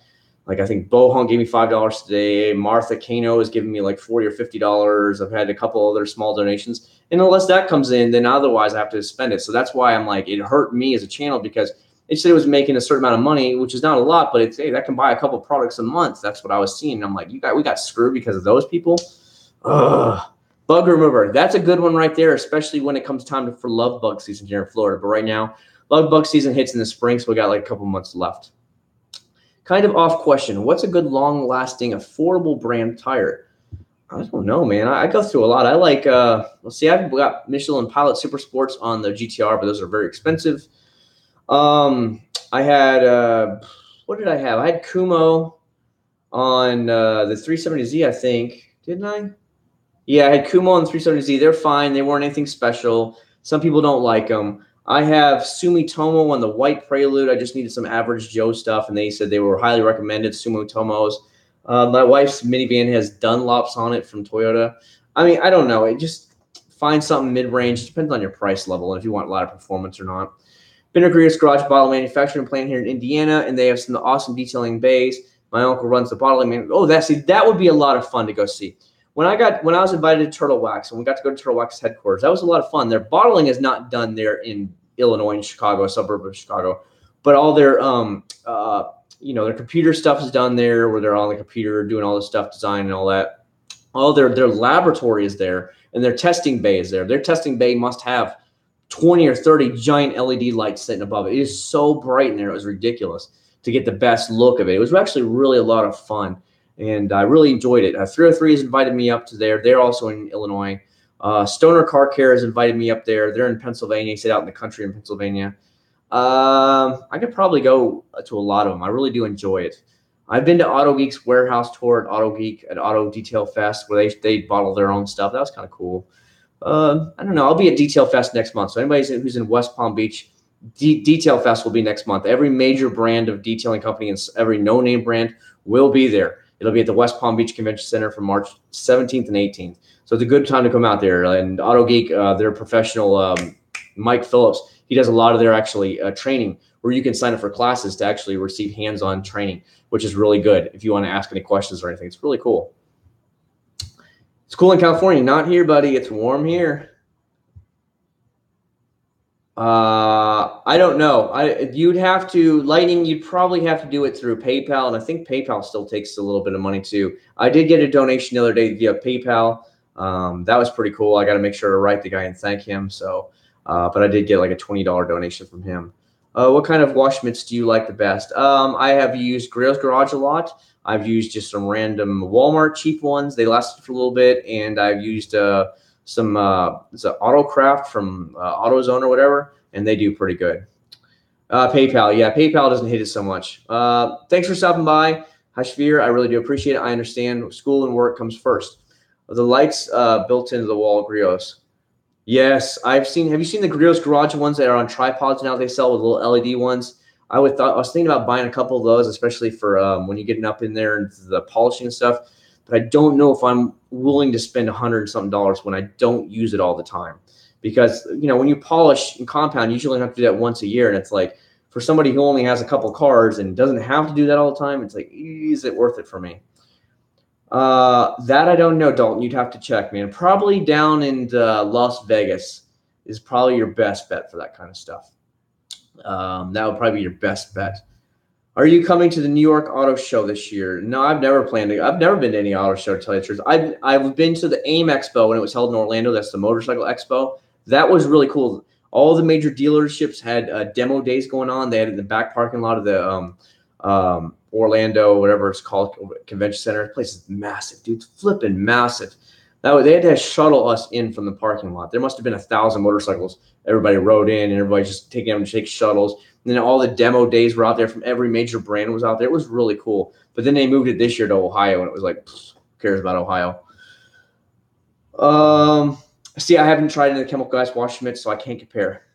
I think Bohun gave me $5 today. Martha Kano is giving me like $40 or $50. I've had a couple other small donations. And unless that comes in, then otherwise I have to spend it. So that's why I'm like, it hurt me as a channel, because it said it was making a certain amount of money, which is not a lot, but hey, that can buy a couple products a month. That's what I was seeing. I'm like, we got screwed because of those people. Ugh. Bug remover. That's a good one right there, especially when it comes time for love bug season here in Florida. But right now, love bug season hits in the spring, so we got like a couple months left. Kind of off question. What's a good long-lasting, affordable brand tire? I don't know, man. I go through a lot. I like, let's see, I've got Michelin Pilot Super Sports on the GTR, but those are very expensive. I had, what did I have? I had Kumo on the 370Z, I think. Didn't I? Yeah, I had Kumo on the 370Z. They're fine. They weren't anything special. Some people don't like them. I have Sumitomo on the white Prelude. I just needed some average Joe stuff, and they said they were highly recommended, Sumitomos. My wife's minivan has Dunlops on it from Toyota. I mean, I don't know. It just find something mid-range. Depends on your price level and if you want a lot of performance or not. Binner's Garage Bottle Manufacturing Plant here in Indiana, and they have some awesome detailing bays. My uncle runs the bottling man. Oh, that would be a lot of fun to go see. When I was invited to Turtle Wax, and we got to go to Turtle Wax headquarters, that was a lot of fun. Their bottling is not done there in Illinois and Chicago, a suburb of Chicago, but all their their computer stuff is done there, where they're on the computer doing all this stuff, design and all that. All their laboratory is there, and their testing bay is there. Their testing bay must have 20 or 30 giant LED lights sitting above it. It is so bright in there. It was ridiculous to get the best look of it. It was actually really a lot of fun, and I really enjoyed it. 303 has invited me up to there. They're also in Illinois. Stoner Car Care has invited me up there. They're in Pennsylvania. They sit out in the country in Pennsylvania. I could probably go to a lot of them. I really do enjoy it. I've been to Auto Geek's warehouse tour at Auto Geek at Auto Detail Fest where they bottle their own stuff. That was kind of cool. I don't know. I'll be at Detail Fest next month. So anybody who's in West Palm Beach, Detail Fest will be next month. Every major brand of detailing company and every no-name brand will be there. It'll be at the West Palm Beach Convention Center from March 17th and 18th. So it's a good time to come out there. And Auto Geek, their professional Mike Phillips, he does a lot of their actually training where you can sign up for classes to actually receive hands-on training, which is really good if you want to ask any questions or anything. It's really cool. It's cool in California. Not here, buddy. It's warm here. I don't know. You'd have to, Lightning, you'd probably have to do it through PayPal, and I think PayPal still takes a little bit of money too. I did get a donation the other day via PayPal. That was pretty cool. I got to make sure to write the guy and thank him. So, but I did get like a $20 donation from him. What kind of wash mitts do you like the best? I have used Grail's Garage a lot. I've used just some random Walmart cheap ones. They lasted for a little bit, and I've used some it's an Autocraft from AutoZone or whatever, and they do pretty good. PayPal, yeah, PayPal doesn't hit it so much. Thanks for stopping by, Hashvir. I really do appreciate it. I understand school and work comes first. The lights built into the wall grills. Yes, I've seen. Have you seen the Grail's Garage ones that are on tripods now? They sell with little LED ones. I was thinking about buying a couple of those, especially for when you're getting up in there and the polishing and stuff. But I don't know if I'm willing to spend $100 and something when I don't use it all the time. Because, you know, when you polish and compound, you usually have to do that once a year. And it's like, for somebody who only has a couple cars and doesn't have to do that all the time, it's like, is it worth it for me? That I don't know, Dalton. You'd have to check, man. Probably down in Las Vegas is probably your best bet for that kind of stuff. That would probably be your best bet. Are you coming to the New York Auto Show this year? No, I've never planned to. I've never been to any auto show, to tell you the truth. I've been to the AIM Expo when it was held in Orlando. That's the motorcycle expo. That was really cool. All the major dealerships had demo days going on. They had it in the back parking lot of the Orlando, whatever it's called, convention center. The place is massive, dude. It's flipping massive. They had to shuttle us in from the parking lot. There must have been 1,000 motorcycles. Everybody rode in, and everybody just taking them to take shuttles. And then all the demo days were out there from every major brand was out there. It was really cool. But then they moved it this year to Ohio, and it was like, who cares about Ohio? See, I haven't tried any of the Chemical Guys wash mitts, so I can't compare.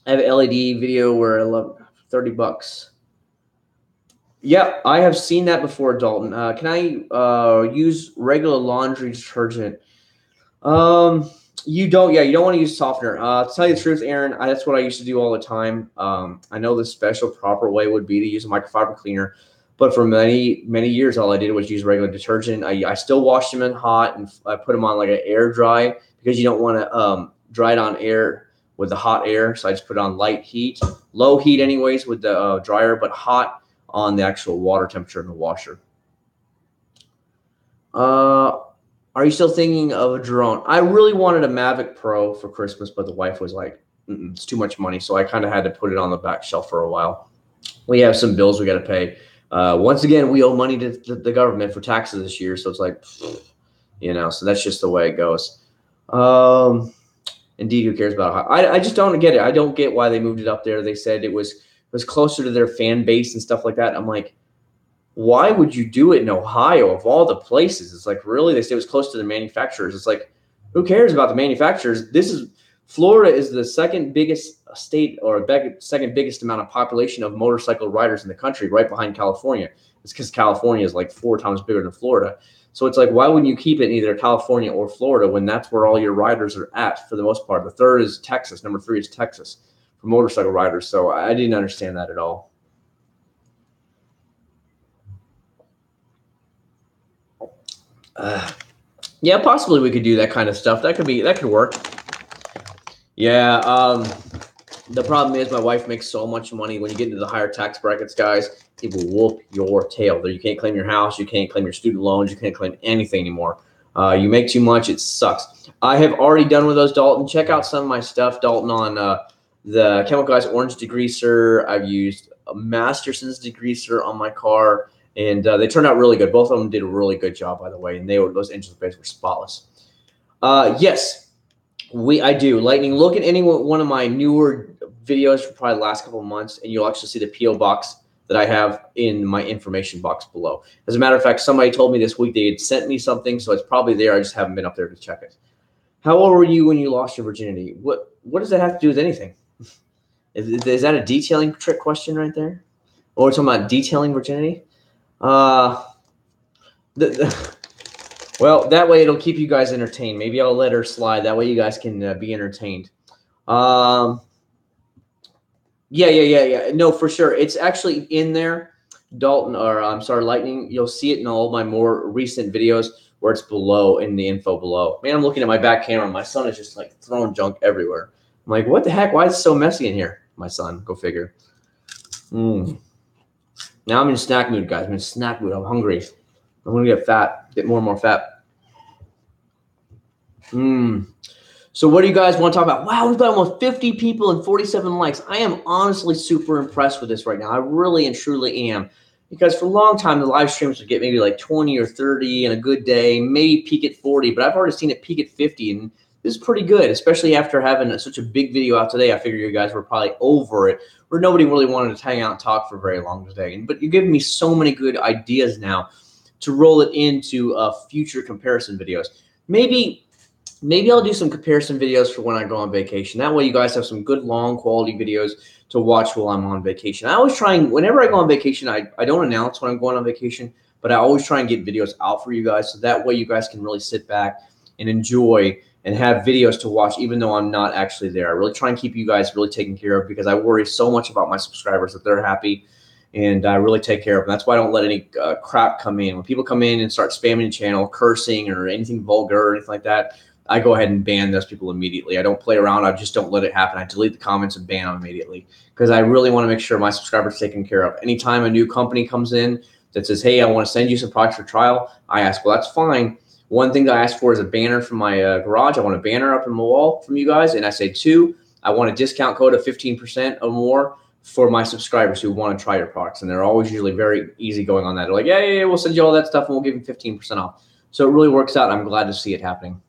I have an LED video where I love $30. Yeah, I have seen that before, Dalton. Can I use regular laundry detergent? You don't want to use softener. To tell you the truth, Aaron, that's what I used to do all the time. I know the special proper way would be to use a microfiber cleaner, but for many, many years, all I did was use regular detergent. I still wash them in hot, and I put them on like an air dry because you don't want to dry it on air with the hot air. So I just put it on light heat, low heat anyways with the dryer, but hot on the actual water temperature in the washer. Are you still thinking of a drone? I really wanted a Mavic Pro for Christmas, but the wife was like, it's too much money. So I kind of had to put it on the back shelf for a while. We have some bills we got to pay. Once again, we owe money to the government for taxes this year. So it's like, you know, so that's just the way it goes. Indeed, who cares about Ohio? I just don't get it. I don't get why they moved it up there. They said it was closer to their fan base and stuff like that. I'm like, why would you do it in Ohio of all the places? It's like, really? They say it was close to the manufacturers. It's like, who cares about the manufacturers? Florida is the second biggest state or second biggest amount of population of motorcycle riders in the country, right behind California. It's because California is like 4 times bigger than Florida. So it's like, why wouldn't you keep it in either California or Florida when that's where all your riders are at for the most part? The third is Texas. Number 3 is Texas for motorcycle riders. So I didn't understand that at all. Yeah, possibly we could do that kind of stuff. That could work. Yeah. The problem is my wife makes so much money when you get into the higher tax brackets, guys. It will whoop your tail. There, you can't claim your house, you can't claim your student loans, you can't claim anything anymore. You make too much, it sucks. I have already done with those, Dalton. Check out some of my stuff, Dalton, on the Chemical Guys orange degreaser. I've used Masterson's degreaser on my car. And they turned out really good. Both of them did a really good job, by the way. And those engines were spotless. Yes, I do. Lightning, look at any one of my newer videos for probably the last couple of months, and you'll actually see the P.O. box that I have in my information box below. As a matter of fact, somebody told me this week they had sent me something, so it's probably there. I just haven't been up there to check it. How old were you when you lost your virginity? What does that have to do with anything? Is that a detailing trick question right there? Or we're talking about detailing virginity? Well, that way it'll keep you guys entertained. Maybe I'll let her slide. That way you guys can be entertained. Yeah. No, for sure. It's actually in there, Dalton, or I'm sorry, Lightning. You'll see it in all my more recent videos where it's below in the info below. Man, I'm looking at my back camera. My son is just like throwing junk everywhere. I'm like, what the heck? Why is it so messy in here? My son, go figure. Now I'm in snack mood, guys. I'm in snack mood. I'm hungry. I'm going to get fat, get more and more fat. So what do you guys want to talk about? Wow, we've got almost 50 people and 47 likes. I am honestly super impressed with this right now. I really and truly am. Because for a long time, the live streams would get maybe like 20 or 30 in a good day, maybe peak at 40, but I've already seen it peak at 50, and this is pretty good, especially after having such a big video out today. I figure you guys were probably over it, where nobody really wanted to hang out and talk for very long today. But you're giving me so many good ideas now to roll it into future comparison videos. Maybe I'll do some comparison videos for when I go on vacation. That way you guys have some good long quality videos to watch while I'm on vacation. I always try and, whenever I go on vacation, I don't announce when I'm going on vacation, but I always try and get videos out for you guys. So that way you guys can really sit back and enjoy and have videos to watch, even though I'm not actually there. I really try and keep you guys really taken care of because I worry so much about my subscribers that they're happy, and I really take care of them. That's why I don't let any crap come in. When people come in and start spamming the channel, cursing or anything vulgar or anything like that, I go ahead and ban those people immediately. I don't play around. I just don't let it happen. I delete the comments and ban them immediately because I really want to make sure my subscribers are taken care of. Anytime a new company comes in that says, hey, I want to send you some products for trial, I ask, well, that's fine. One thing that I ask for is a banner from my garage. I want a banner up in my wall from you guys. And I say, 2, I want a discount code of 15% or more for my subscribers who want to try your products. And they're always usually very easygoing on that. They're like, yeah, we'll send you all that stuff and we'll give you 15% off. So it really works out. I'm glad to see it happening.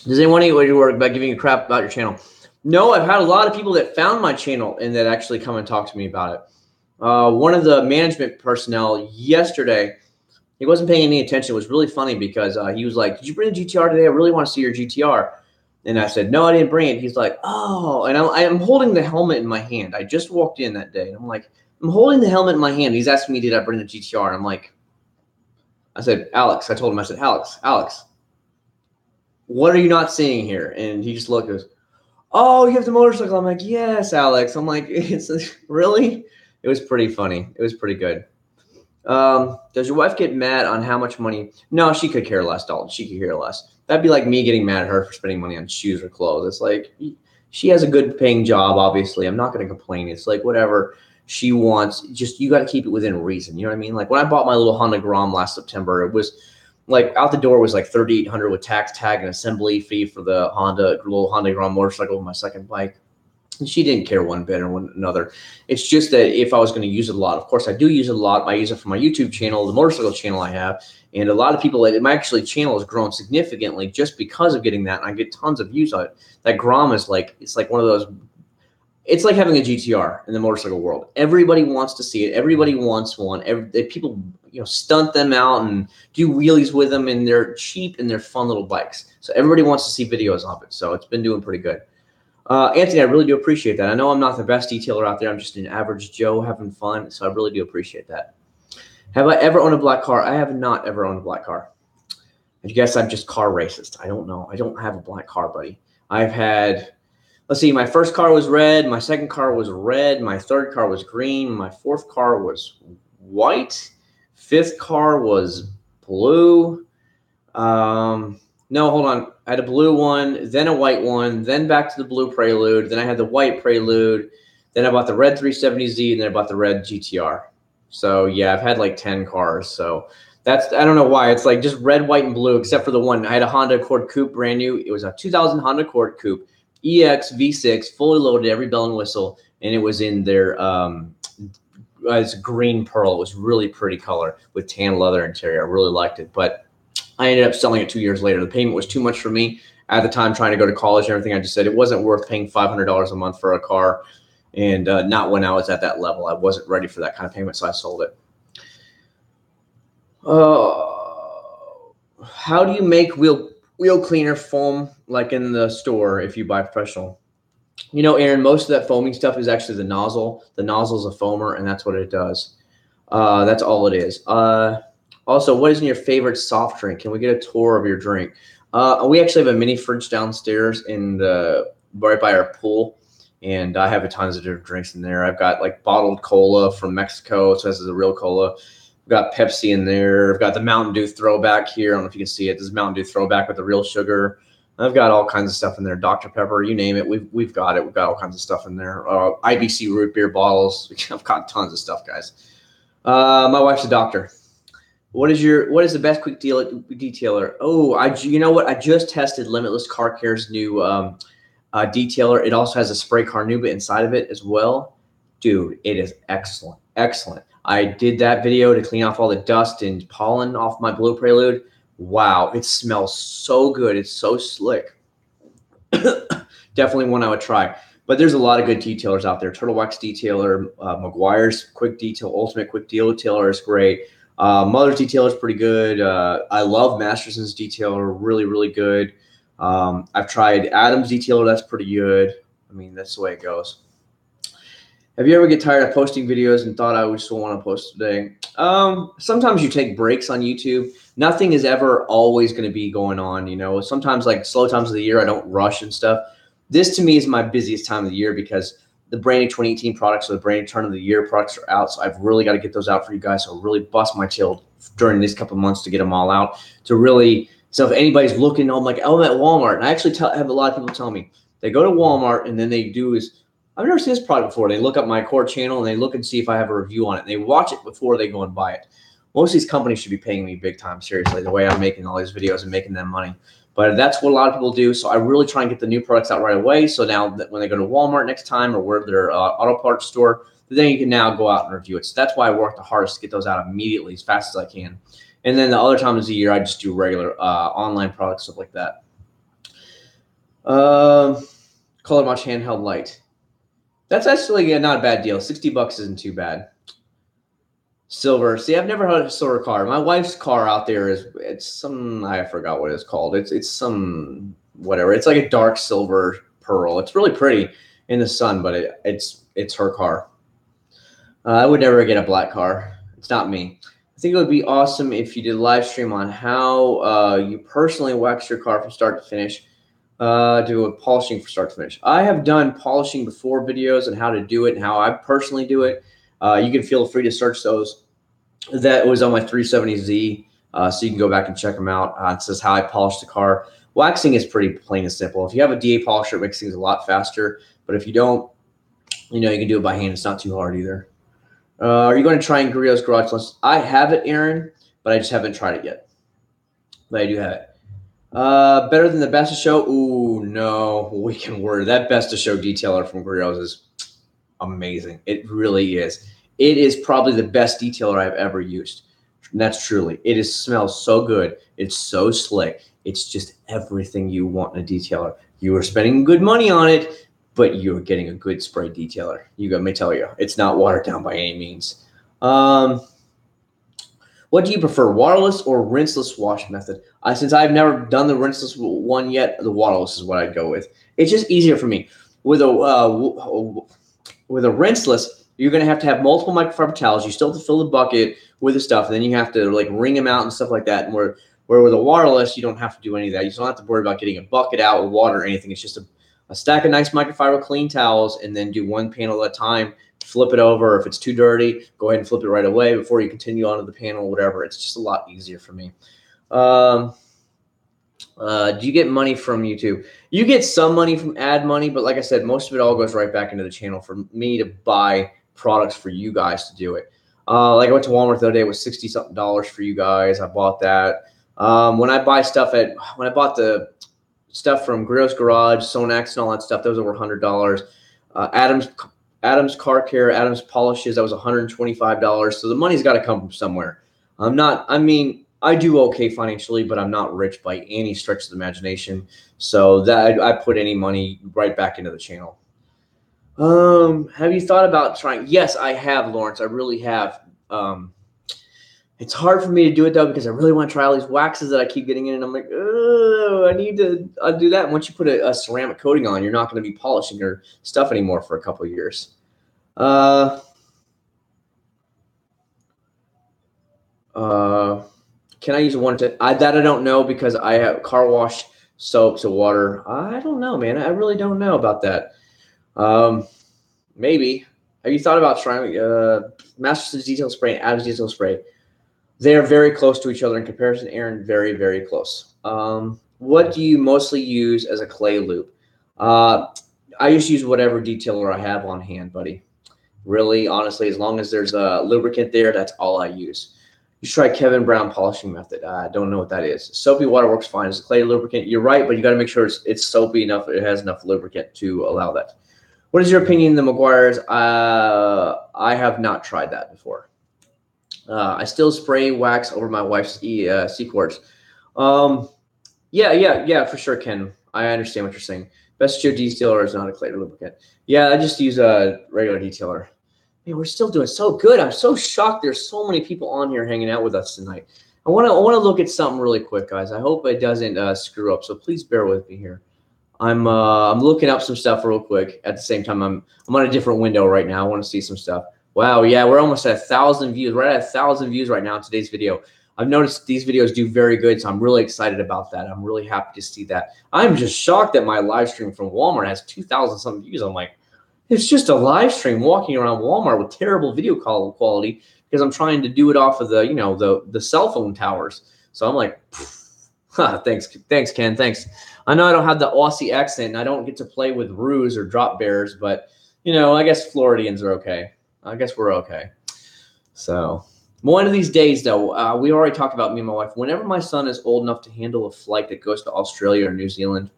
Does anyone need to work about giving a crap about your channel? No, I've had a lot of people that found my channel and that actually come and talk to me about it. One of the management personnel yesterday, he wasn't paying any attention. It was really funny because he was like, did you bring a GTR today? I really want to see your GTR. And I said, no, I didn't bring it. He's like, oh, and I'm holding the helmet in my hand. I just walked in that day. And I'm like, I'm holding the helmet in my hand. He's asking me, did I bring the GTR? And I'm like, I said, Alex, I told him, I said, Alex, what are you not seeing here? And he just looked and goes, oh, you have the motorcycle. I'm like, yes, Alex. I'm like, really? It was pretty funny. It was pretty good. Does your wife get mad on how much money? No, she could care less, Dalton. She could care less. That'd be like me getting mad at her for spending money on shoes or clothes. It's like, she has a good paying job, obviously. I'm not going to complain. It's like whatever she wants. Just, you got to keep it within reason. You know what I mean? Like when I bought my little Honda Grom last September, it was like out the door was like $3,800 with tax, tag, and assembly fee for the little Honda Grom motorcycle, my second bike. And she didn't care one bit or one another. It's just that if I was going to use it a lot, of course I do use it a lot. I use it for my YouTube channel, the motorcycle channel I have, and a lot of people, my actually channel has grown significantly just because of getting that, and I get tons of views on it. That Grom is like, it's like one of those, it's like having a GTR in the motorcycle world. Everybody wants to see it. Everybody wants one. People, stunt them out and do wheelies with them, and they're cheap and they're fun little bikes. So everybody wants to see videos of it. So it's been doing pretty good. Anthony, I really do appreciate that. I know I'm not the best detailer out there. I'm just an average Joe having fun. So I really do appreciate that. Have I ever owned a black car? I have not ever owned a black car. I guess I'm just car racist. I don't know. I don't have a black car, buddy. I've had, let's see, my first car was red. My second car was red. My third car was green. My fourth car was white. Fifth car was blue. No, hold on. I had a blue one, then a white one, then back to the blue Prelude. Then I had the white Prelude. Then I bought the red 370Z, and then I bought the red GTR. So yeah, I've had like 10 cars. So that's, I don't know why. It's like just red, white, and blue, except for the one. I had a Honda Accord Coupe, brand new. It was a 2000 Honda Accord Coupe, EX V6, fully loaded, every bell and whistle, and it was in their it's green pearl. It was really pretty color with tan leather interior. I really liked it, but I ended up selling it 2 years later. The payment was too much for me, at the time trying to go to college and everything, I just said it wasn't worth paying $500 a month for a car. And not when I was at that level. I wasn't ready for that kind of payment, so I sold it. How do you make wheel cleaner foam like in the store if you buy professional? You know, Aaron, most of that foaming stuff is actually the nozzle. The nozzle is a foamer, and that's what it does. That's all it is. Also, what is in your favorite soft drink? Can we get a tour of your drink? We actually have a mini fridge downstairs in right by our pool, and I have tons of different drinks in there. I've got like bottled cola from Mexico, so this is a real cola. I've got Pepsi in there. I've got the Mountain Dew throwback here. I don't know if you can see it. This is Mountain Dew throwback with the real sugar. I've got all kinds of stuff in there. Dr. Pepper, you name it. We've got it. We've got all kinds of stuff in there. IBC root beer bottles. I've got tons of stuff, guys. My wife's a doctor. What is the best quick detailer? Oh, you know what? I just tested Limitless Car Care's new detailer. It also has a spray carnauba inside of it as well. Dude, it is excellent. Excellent. I did that video to clean off all the dust and pollen off my blue Prelude. Wow, it smells so good. It's so slick. Definitely one I would try. But there's a lot of good detailers out there. Turtle Wax Detailer, McGuire's Quick Detail, Ultimate Quick Detailer is great. Mother's Detailer is pretty good. I love Masterson's Detailer, really, really good. I've tried Adam's Detailer. That's pretty good. I mean, that's the way it goes. Have you ever get tired of posting videos and thought I would still want to post today? Sometimes you take breaks on YouTube. Nothing is ever always going to be going on. You know, sometimes like slow times of the year, I don't rush and stuff. This to me is my busiest time of the year because the brand new 2018 products or the brand new turn of the year products are out. So I've really got to get those out for you guys. So I'll really bust my tail during these couple of months to get them all out to really. So if anybody's looking, I'm like, oh, I'm at Walmart. And I actually have a lot of people tell me they go to Walmart and then they do is, I've never seen this product before. They look up my core channel and they look and see if I have a review on it. And they watch it before they go and buy it. Most of these companies should be paying me big time, seriously, the way I'm making all these videos and making them money. But that's what a lot of people do. So I really try and get the new products out right away. So now that when they go to Walmart next time or where their auto parts store, then you can now go out and review it. So that's why I work the hardest to get those out immediately as fast as I can. And then the other times of the year, I just do regular online products, stuff like that. Color Watch handheld light. That's actually not a bad deal. $60 isn't too bad. Silver. See, I've never had a silver car. My wife's car out there it's some, I forgot what it's called. It's some whatever. It's like a dark silver pearl. It's really pretty in the sun, but it's her car. I would never get a black car. It's not me. I think it would be awesome if you did a live stream on how you personally wax your car from start to finish. Do a polishing from start to finish. I have done polishing before videos and how to do it and how I personally do it. You can feel free to search those. That was on my 370Z, so you can go back and check them out. It says how I polish the car. Waxing is pretty plain and simple. If you have a DA polisher, it makes things a lot faster. But if you don't, you know, you can do it by hand. It's not too hard either. Are you going to try and Grillo's Garage Lunch? I have it, Aaron, but I just haven't tried it yet. But I do have it. Better than the Best of Show? Ooh, no. Weekend Word. That Best of Show detailer from Grillo's is amazing. It really is. It is probably the best detailer I've ever used. And that's truly. It smells so good. It's so slick. It's just everything you want in a detailer. You are spending good money on it, but you're getting a good spray detailer. Let me tell you, it's not watered down by any means. What do you prefer, waterless or rinseless wash method? Since I've never done the rinseless one yet, the waterless is what I'd go with. It's just easier for me. With a rinseless, you're going to have multiple microfiber towels. You still have to fill the bucket with the stuff, and then you have to like wring them out and stuff like that. And where with a waterless, you don't have to do any of that. You don't have to worry about getting a bucket out with water or anything. It's just a stack of nice microfiber clean towels, and then do one panel at a time. Flip it over. If it's too dirty, go ahead and flip it right away before you continue onto the panel, whatever. It's just a lot easier for me. Do you get money from YouTube? You get some money from ad money, but like I said, most of it all goes right back into the channel for me to buy products for you guys to do it. Like I went to Walmart the other day, it was $60-something for you guys. I bought that. When I bought the stuff from Grillo's Garage, Sonax, and all that stuff, that was over $100. Adam's Car Care, Adam's Polishes, that was $125. So the money's got to come from somewhere. I do okay financially, but I'm not rich by any stretch of the imagination. So that I put any money right back into the channel. Have you thought about trying? Yes, I have, Lawrence. I really have. It's hard for me to do it though because I really want to try all these waxes that I keep getting in, and I'm like, oh, I need to do that. And once you put a ceramic coating on, you're not going to be polishing your stuff anymore for a couple of years. Can I use one to that? I don't know because I have car wash soaps and water. I don't know, man. I really don't know about that. Maybe. Have you thought about trying Masterson's detail spray and Adam's detail spray? They are very close to each other in comparison, Aaron. Very, very close. What do you mostly use as a clay lube? I just use whatever detailer I have on hand, buddy. Really, honestly, as long as there's a lubricant there, that's all I use. You should try Kevin Brown polishing method. I don't know what that is. Soapy water works fine as a clay lubricant. You're right, but you got to make sure it's soapy enough. It has enough lubricant to allow that. What is your opinion on the McGuire's? I have not tried that before. I still spray wax over my wife's C-quartz. Yeah, for sure, Ken. I understand what you're saying. Best geo detailer is not a clay lubricant. Yeah, I just use a regular detailer. Man, we're still doing so good. I'm so shocked. There's so many people on here hanging out with us tonight. I want to look at something really quick, guys. I hope it doesn't screw up. So please bear with me here. I'm looking up some stuff real quick. At the same time, I'm on a different window right now. I want to see some stuff. Wow, yeah, we're almost at 1,000 views. We're at 1,000 views right now in today's video. I've noticed these videos do very good, so I'm really excited about that. I'm really happy to see that. I'm just shocked that my live stream from Walmart has 2,000 something views. I'm like, it's just a live stream walking around Walmart with terrible video quality because I'm trying to do it off of the cell phone towers. So I'm like, thanks, Ken, thanks. I know I don't have the Aussie accent and I don't get to play with roos or drop bears, but I guess Floridians are okay. I guess we're okay. So one of these days, though, we already talked about me and my wife. Whenever my son is old enough to handle a flight that goes to Australia or New Zealand,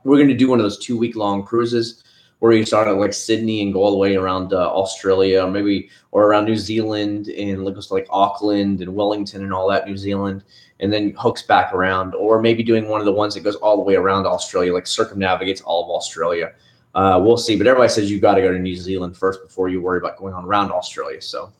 we're going to do one of those 2-week-long cruises where you start at like Sydney and go all the way around Australia, or around New Zealand and goes to like Auckland and Wellington and all that, New Zealand, and then hooks back around, or maybe doing one of the ones that goes all the way around Australia, like circumnavigates all of Australia. We'll see, but everybody says you got to go to New Zealand first before you worry about going on around Australia. So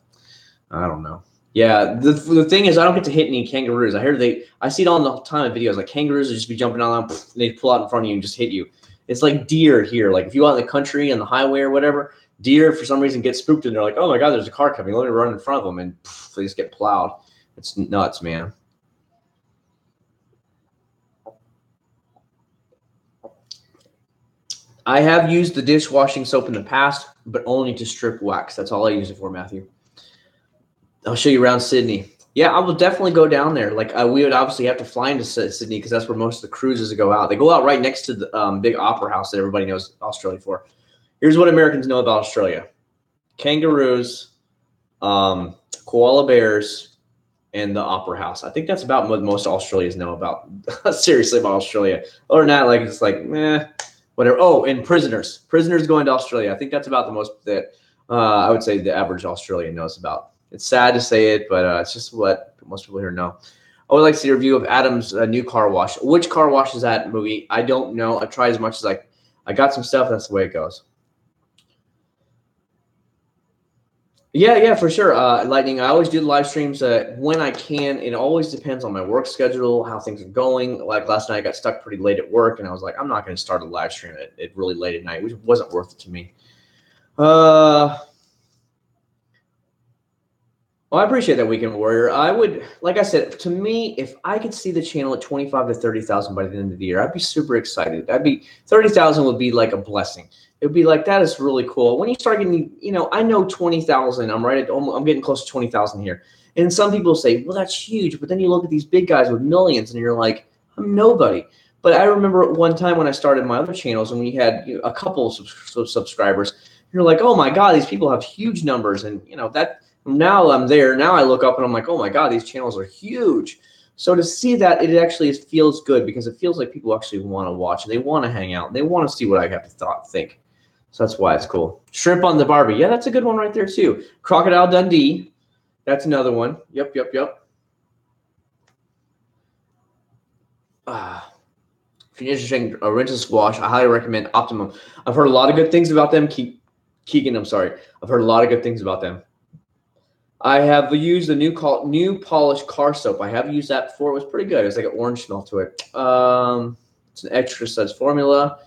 I don't know. Yeah, the thing is, I don't get to hit any kangaroos. I see it all the time in videos. Like kangaroos will just be jumping on them, and they pull out in front of you and just hit you. It's like deer here. Like if you out in the country on the highway or whatever, deer for some reason get spooked and they're like, "Oh my God, there's a car coming. Let me run in front of them," and they just get plowed. It's nuts, man. I have used the dishwashing soap in the past, but only to strip wax. That's all I use it for, Matthew. I'll show you around Sydney. Yeah, I will definitely go down there. Like we would obviously have to fly into Sydney because that's where most of the cruises go out. They go out right next to the big opera house that everybody knows Australia for. Here's what Americans know about Australia: kangaroos, koala bears, and the opera house. I think that's about what most Australians know about. Seriously, about Australia. Other than that, like it's like whatever. Oh, and prisoners going to Australia. I think that's about the most that I would say the average Australian knows about. It's sad to say it, but it's just what most people here know. I would like to see a review of Adam's new car wash. Which car wash is that movie? I don't know. I tried as much as I got some stuff. That's the way it goes. Yeah, for sure. Lightning. I always do the live streams when I can. It always depends on my work schedule, how things are going. Like last night, I got stuck pretty late at work, and I was like, I'm not going to start a live stream at really late at night, which wasn't worth it to me. Well, I appreciate that, Weekend Warrior. I would, like I said, to me, if I could see the channel at 25 to 30,000 by the end of the year, I'd be super excited. 30,000 would be like a blessing. It would be like, that is really cool. When you start getting, I know 20,000, I'm getting close to 20,000 here. And some people say, well, that's huge. But then you look at these big guys with millions and you're like, I'm nobody. But I remember at one time when I started my other channels and we had a couple of subscribers, you're like, oh my God, these people have huge numbers. And that. Now I'm there. Now I look up and I'm like, oh my God, these channels are huge. So to see that, it actually feels good because it feels like people actually want to watch and they want to hang out and they want to see what I have to think. So that's why it's cool. Shrimp on the Barbie. Yeah, that's a good one right there too. Crocodile Dundee. That's another one. Yep. If you're interested in rinse and squash, I highly recommend Optimum. I've heard a lot of good things about them. Keegan, I'm sorry. I've heard a lot of good things about them. I have used the new polished car soap. I have used that before. It was pretty good. It's like an orange smell to it. It's an extra suds formula.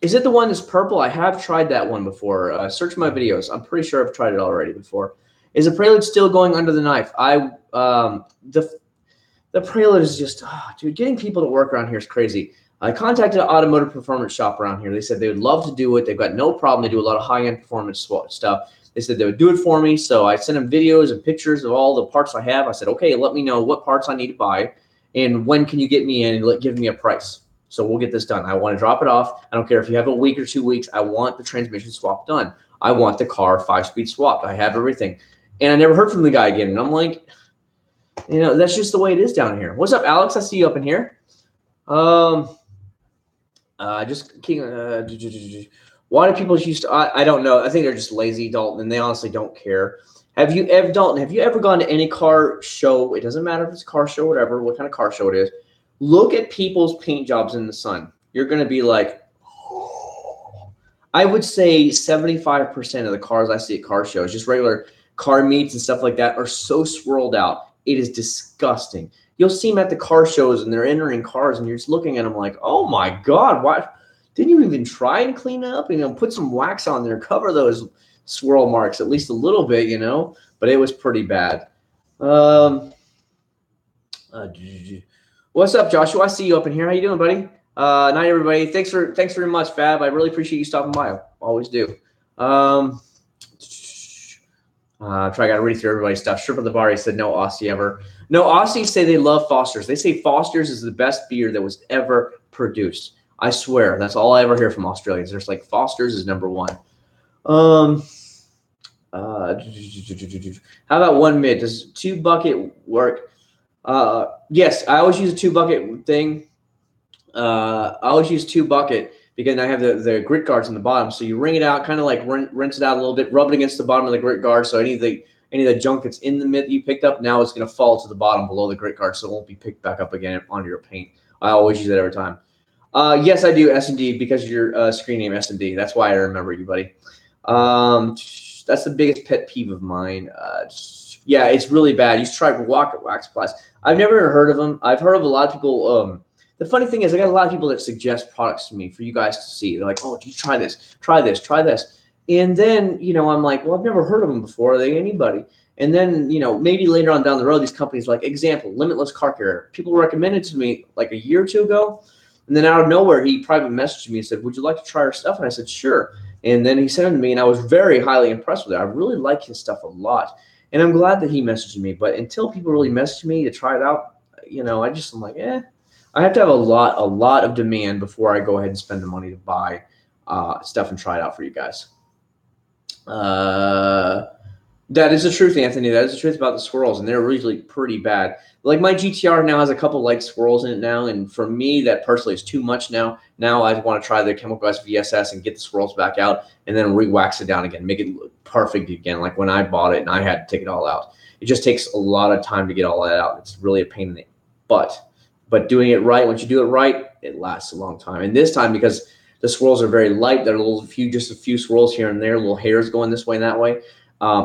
Is it the one that's purple? I have tried that one before. Search my videos. I'm pretty sure I've tried it already before. Is the Prelude still going under the knife? The Prelude is just, dude, getting people to work around here is crazy. I contacted an automotive performance shop around here. They said they would love to do it. They've got no problem. They do a lot of high-end performance stuff. They said they would do it for me. So I sent them videos and pictures of all the parts I have. I said, okay, let me know what parts I need to buy and when can you get me in and give me a price. So we'll get this done. I want to drop it off. I don't care if you have a week or 2 weeks. I want the transmission swap done. I want the car 5-speed swapped. I have everything. And I never heard from the guy again. And I'm like, you know, that's just the way it is down here. What's up, Alex? I see you up in here. Why do people use to, I don't know. I think they're just lazy, Dalton, and they honestly don't care. Dalton, have you ever gone to any car show? It doesn't matter if it's a car show, whatever, what kind of car show it is. Look at people's paint jobs in the sun. You're going to be like, I would say 75% of the cars I see at car shows, just regular car meets and stuff like that, are so swirled out. It is disgusting. You'll see them at the car shows and they're entering cars and you're just looking at them like, oh my God, why didn't you even try and clean up? You know, put some wax on there, cover those swirl marks at least a little bit, you know, but it was pretty bad. What's up, Joshua? I see you up in here. How you doing, buddy? Night, everybody. Thanks very much, Fab. I really appreciate you stopping by. I always do. I got to read through everybody's stuff. Strip of the Bar, he said no Aussie ever. No, Aussies say they love Foster's. They say Foster's is the best beer that was ever produced. I swear. That's all I ever hear from Australians. There's like Foster's is number one. How about one mid? Does 2-bucket work? Yes, I always use a 2-bucket thing. I always use 2-bucket because I have the grit guards in the bottom. So you wring it out, kind of like rinse it out a little bit, rub it against the bottom of the grit guard. So any of the junk that's in the mid that you picked up, now it's going to fall to the bottom below the grit guard, so it won't be picked back up again onto your paint. I always use that every time. Yes, I do S&D because of your screen name S&D. That's why I remember you, buddy. That's the biggest pet peeve of mine. Yeah, it's really bad. You should try Rocket Wax Plus. I've never heard of them. I've heard of a lot of people. The funny thing is I got a lot of people that suggest products to me for you guys to see. They're like, oh, you try this, try this, try this. And then, you know, I'm like, well, I've never heard of them before. Are they anybody? And then, you know, maybe later on down the road, these companies, like example, Limitless Car Care. People recommended to me like a year or two ago. And then out of nowhere, he private messaged me and said, would you like to try our stuff? And I said, sure. And then he sent it to me, and I was very highly impressed with it. I really like his stuff a lot. And I'm glad that he messaged me. But until people really message me to try it out, you know, I'm like, I have to have a lot of demand before I go ahead and spend the money to buy stuff and try it out for you guys. That is the truth, Anthony. That is the truth about the swirls, and they're usually pretty bad. Like my GTR now has a couple light swirls in it now, and for me, that personally is too much now. Now I want to try the Chemical Ice VSS and get the swirls back out, and then re-wax it down again, make it look perfect again, like when I bought it and I had to take it all out. It just takes a lot of time to get all that out. It's really a pain in the butt. But doing it right, once you do it right, it lasts a long time. And this time, because the swirls are very light, there are just a few swirls here and there, little hairs going this way and that way.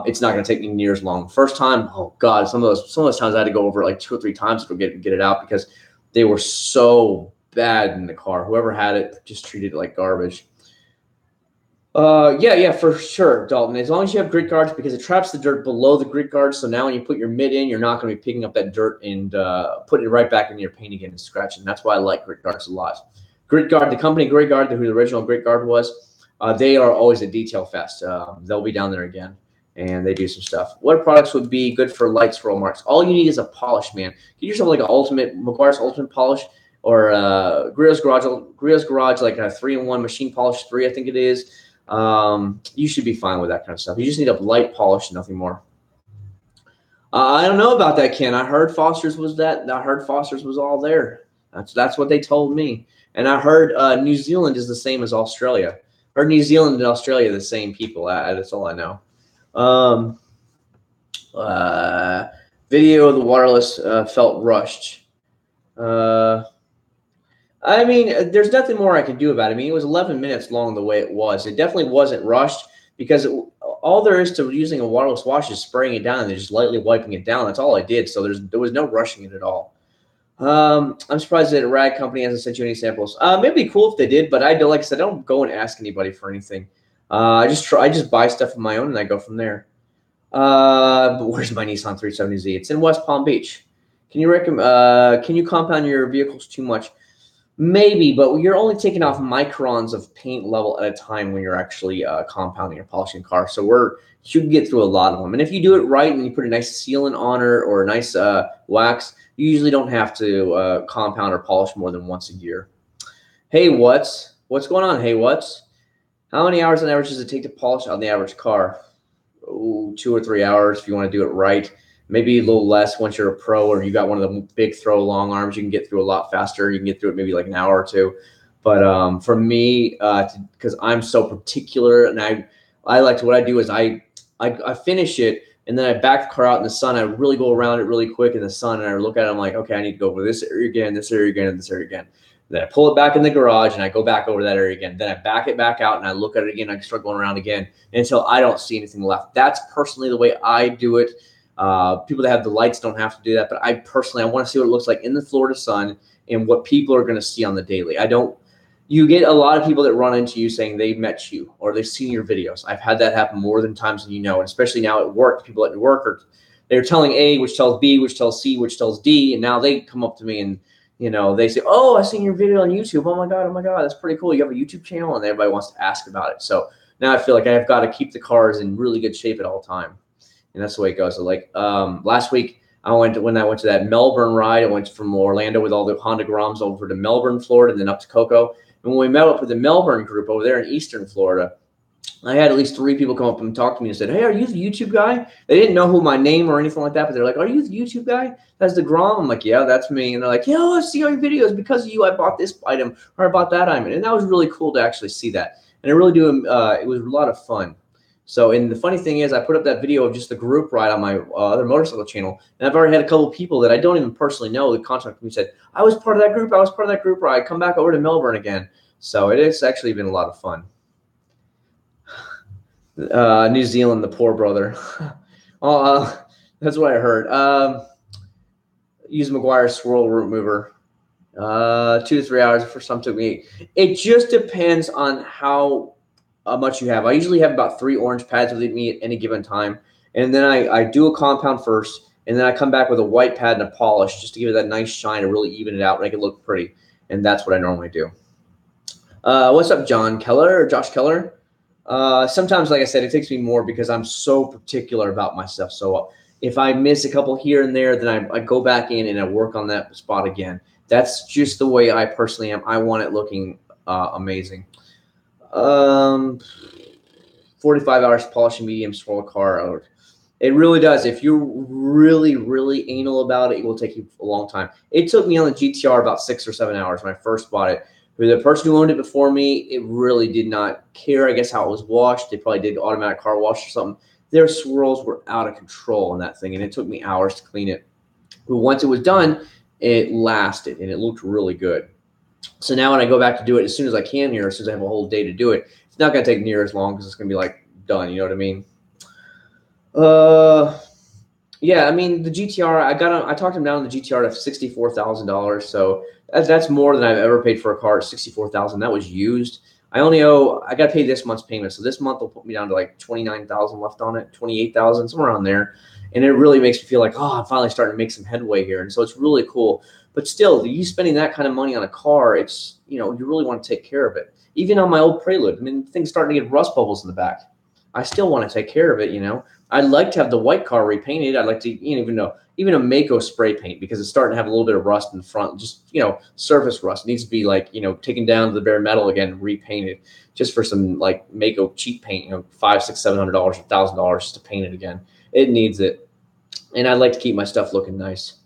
It's not going to take me near as long. First time, oh God, some of those times I had to go over it like 2 or 3 times to get it out because they were so bad in the car. Whoever had it just treated it like garbage. Yeah, for sure, Dalton. As long as you have grit guards, because it traps the dirt below the grit guards. So now when you put your mid in, you're not going to be picking up that dirt and putting it right back into your paint again and scratching. That's why I like grit guards a lot. Grit Guard, the company Grit Guard, who the original Grit Guard was, they are always a detail fest. They'll be down there again, and they do some stuff. What products would be good for light swirl marks? All you need is a polish, man. Get yourself like an McGuire's Ultimate Polish, or Griot's Garage, like a 3-in-1 machine polish 3, I think it is. You should be fine with that kind of stuff. You just need a light polish, nothing more. I don't know about that, Ken. I heard Foster's was that. I heard Foster's was all there. That's what they told me. And I heard New Zealand is the same as Australia. I heard New Zealand and Australia are the same people. That's all I know. Video of the Waterless felt rushed. I mean, there's nothing more I could do about it. I mean, it was 11 minutes long the way it was. It definitely wasn't rushed because all there is to using a waterless wash is spraying it down and then just lightly wiping it down. That's all I did. So there was no rushing it at all. I'm surprised that a rag company hasn't sent you any samples. Maybe it'd be cool if they did, but I don't, like I said, I don't go and ask anybody for anything. I just buy stuff of my own and I go from there. But where's my Nissan 370Z? It's in West Palm Beach. Can you compound your vehicles too much? Maybe, but you're only taking off microns of paint level at a time when you're actually compounding or polishing a car. So you can get through a lot of them. And if you do it right and you put a nice sealant on or a nice wax, you usually don't have to compound or polish more than once a year. Hey, what's going on? Hey, how many hours on average does it take to polish on the average car? Oh, 2 or 3 hours if you want to do it right. Maybe a little less once you're a pro or you got one of the big throw long arms. You can get through a lot faster. You can get through it maybe like an hour or two. But for me, because I'm so particular, and I like to, what I do is I finish it and then I back the car out in the sun. I really go around it really quick in the sun, and I look at it. I'm like, okay, I need to go over this area again, this area again, and this area again. Then I pull it back in the garage and I go back over that area again. Then I back it back out and I look at it again. I start going around again until I don't see anything left. That's personally the way I do it. People that have the lights don't have to do that, but I personally, I want to see what it looks like in the Florida sun and what people are going to see on the daily. You get a lot of people that run into you saying they've met you or they've seen your videos. I've had that happen more than times than you know, and especially now at work, people at work they're telling A, which tells B, which tells C, which tells D, and now they come up to me and they say, "Oh, I seen your video on YouTube. Oh my God, that's pretty cool. You have a YouTube channel," and everybody wants to ask about it. So now I feel like I've got to keep the cars in really good shape at all time. And that's the way it goes. So like last week, when I went to that Melbourne ride, I went from Orlando with all the Honda Groms over to Melbourne, Florida, and then up to Cocoa. And when we met up with the Melbourne group over there in Eastern Florida, I had at least 3 people come up and talk to me and said, "Hey, are you the YouTube guy?" They didn't know who my name or anything like that, but they're like, "Are you the YouTube guy? That's the Grom?" I'm like, "Yeah, that's me." And they're like, "Yeah, I see all your videos. Because of you, I bought this item or I bought that item." And that was really cool to actually see that. And I really do. It was a lot of fun. So, and the funny thing is, I put up that video of just the group ride on my other motorcycle channel, and I've already had a couple of people that I don't even personally know that contacted me and said, "I was part of that group. I was part of that group ride. Come back over to Melbourne again." So it has actually been a lot of fun. New Zealand, the poor brother. That's what I heard. Use McGuire's swirl root mover. 2 to 3 hours for some took me. It just depends on how much you have. I usually have about 3 orange pads with me at any given time. And then I do a compound first, and then I come back with a white pad and a polish just to give it that nice shine to really even it out, make it look pretty. And that's what I normally do. What's up, Josh Keller? Sometimes, like I said, it takes me more because I'm so particular about my stuff. So if I miss a couple here and there, then I go back in and I work on that spot again. That's just the way I personally am. I want it looking amazing. 45 hours polishing medium swirl car. It really does. If you're really, really anal about it, it will take you a long time. It took me on the GTR about 6 or 7 hours when I first bought it. The person who owned it before me, it really did not care, I guess, how it was washed. They probably did automatic car wash or something. Their swirls were out of control on that thing, and it took me hours to clean it. But once it was done, it lasted, and it looked really good. So now when I go back to do it as soon as I can here, as soon as I have a whole day to do it, it's not going to take near as long because it's going to be like done. You know what I mean? Yeah, I mean, the GTR, I talked him down to the GTR to $64,000. So that's more than I've ever paid for a car. $64,000. That was used. I got to pay this month's payment. So this month will put me down to like $29,000 left on it, $28,000, somewhere around there. And it really makes me feel like, oh, I'm finally starting to make some headway here. And so it's really cool. But still, you spending that kind of money on a car, it's, you really want to take care of it. Even on my old Prelude, I mean, things starting to get rust bubbles in the back. I still want to take care of it, I'd like to have the white car repainted. I'd like to, even a Mako spray paint because it's starting to have a little bit of rust in the front, just, surface rust. It needs to be like, taken down to the bare metal again and repainted just for some like Mako cheap paint, $500, $600, $700, $1,000 just to paint it again. It needs it. And I'd like to keep my stuff looking nice.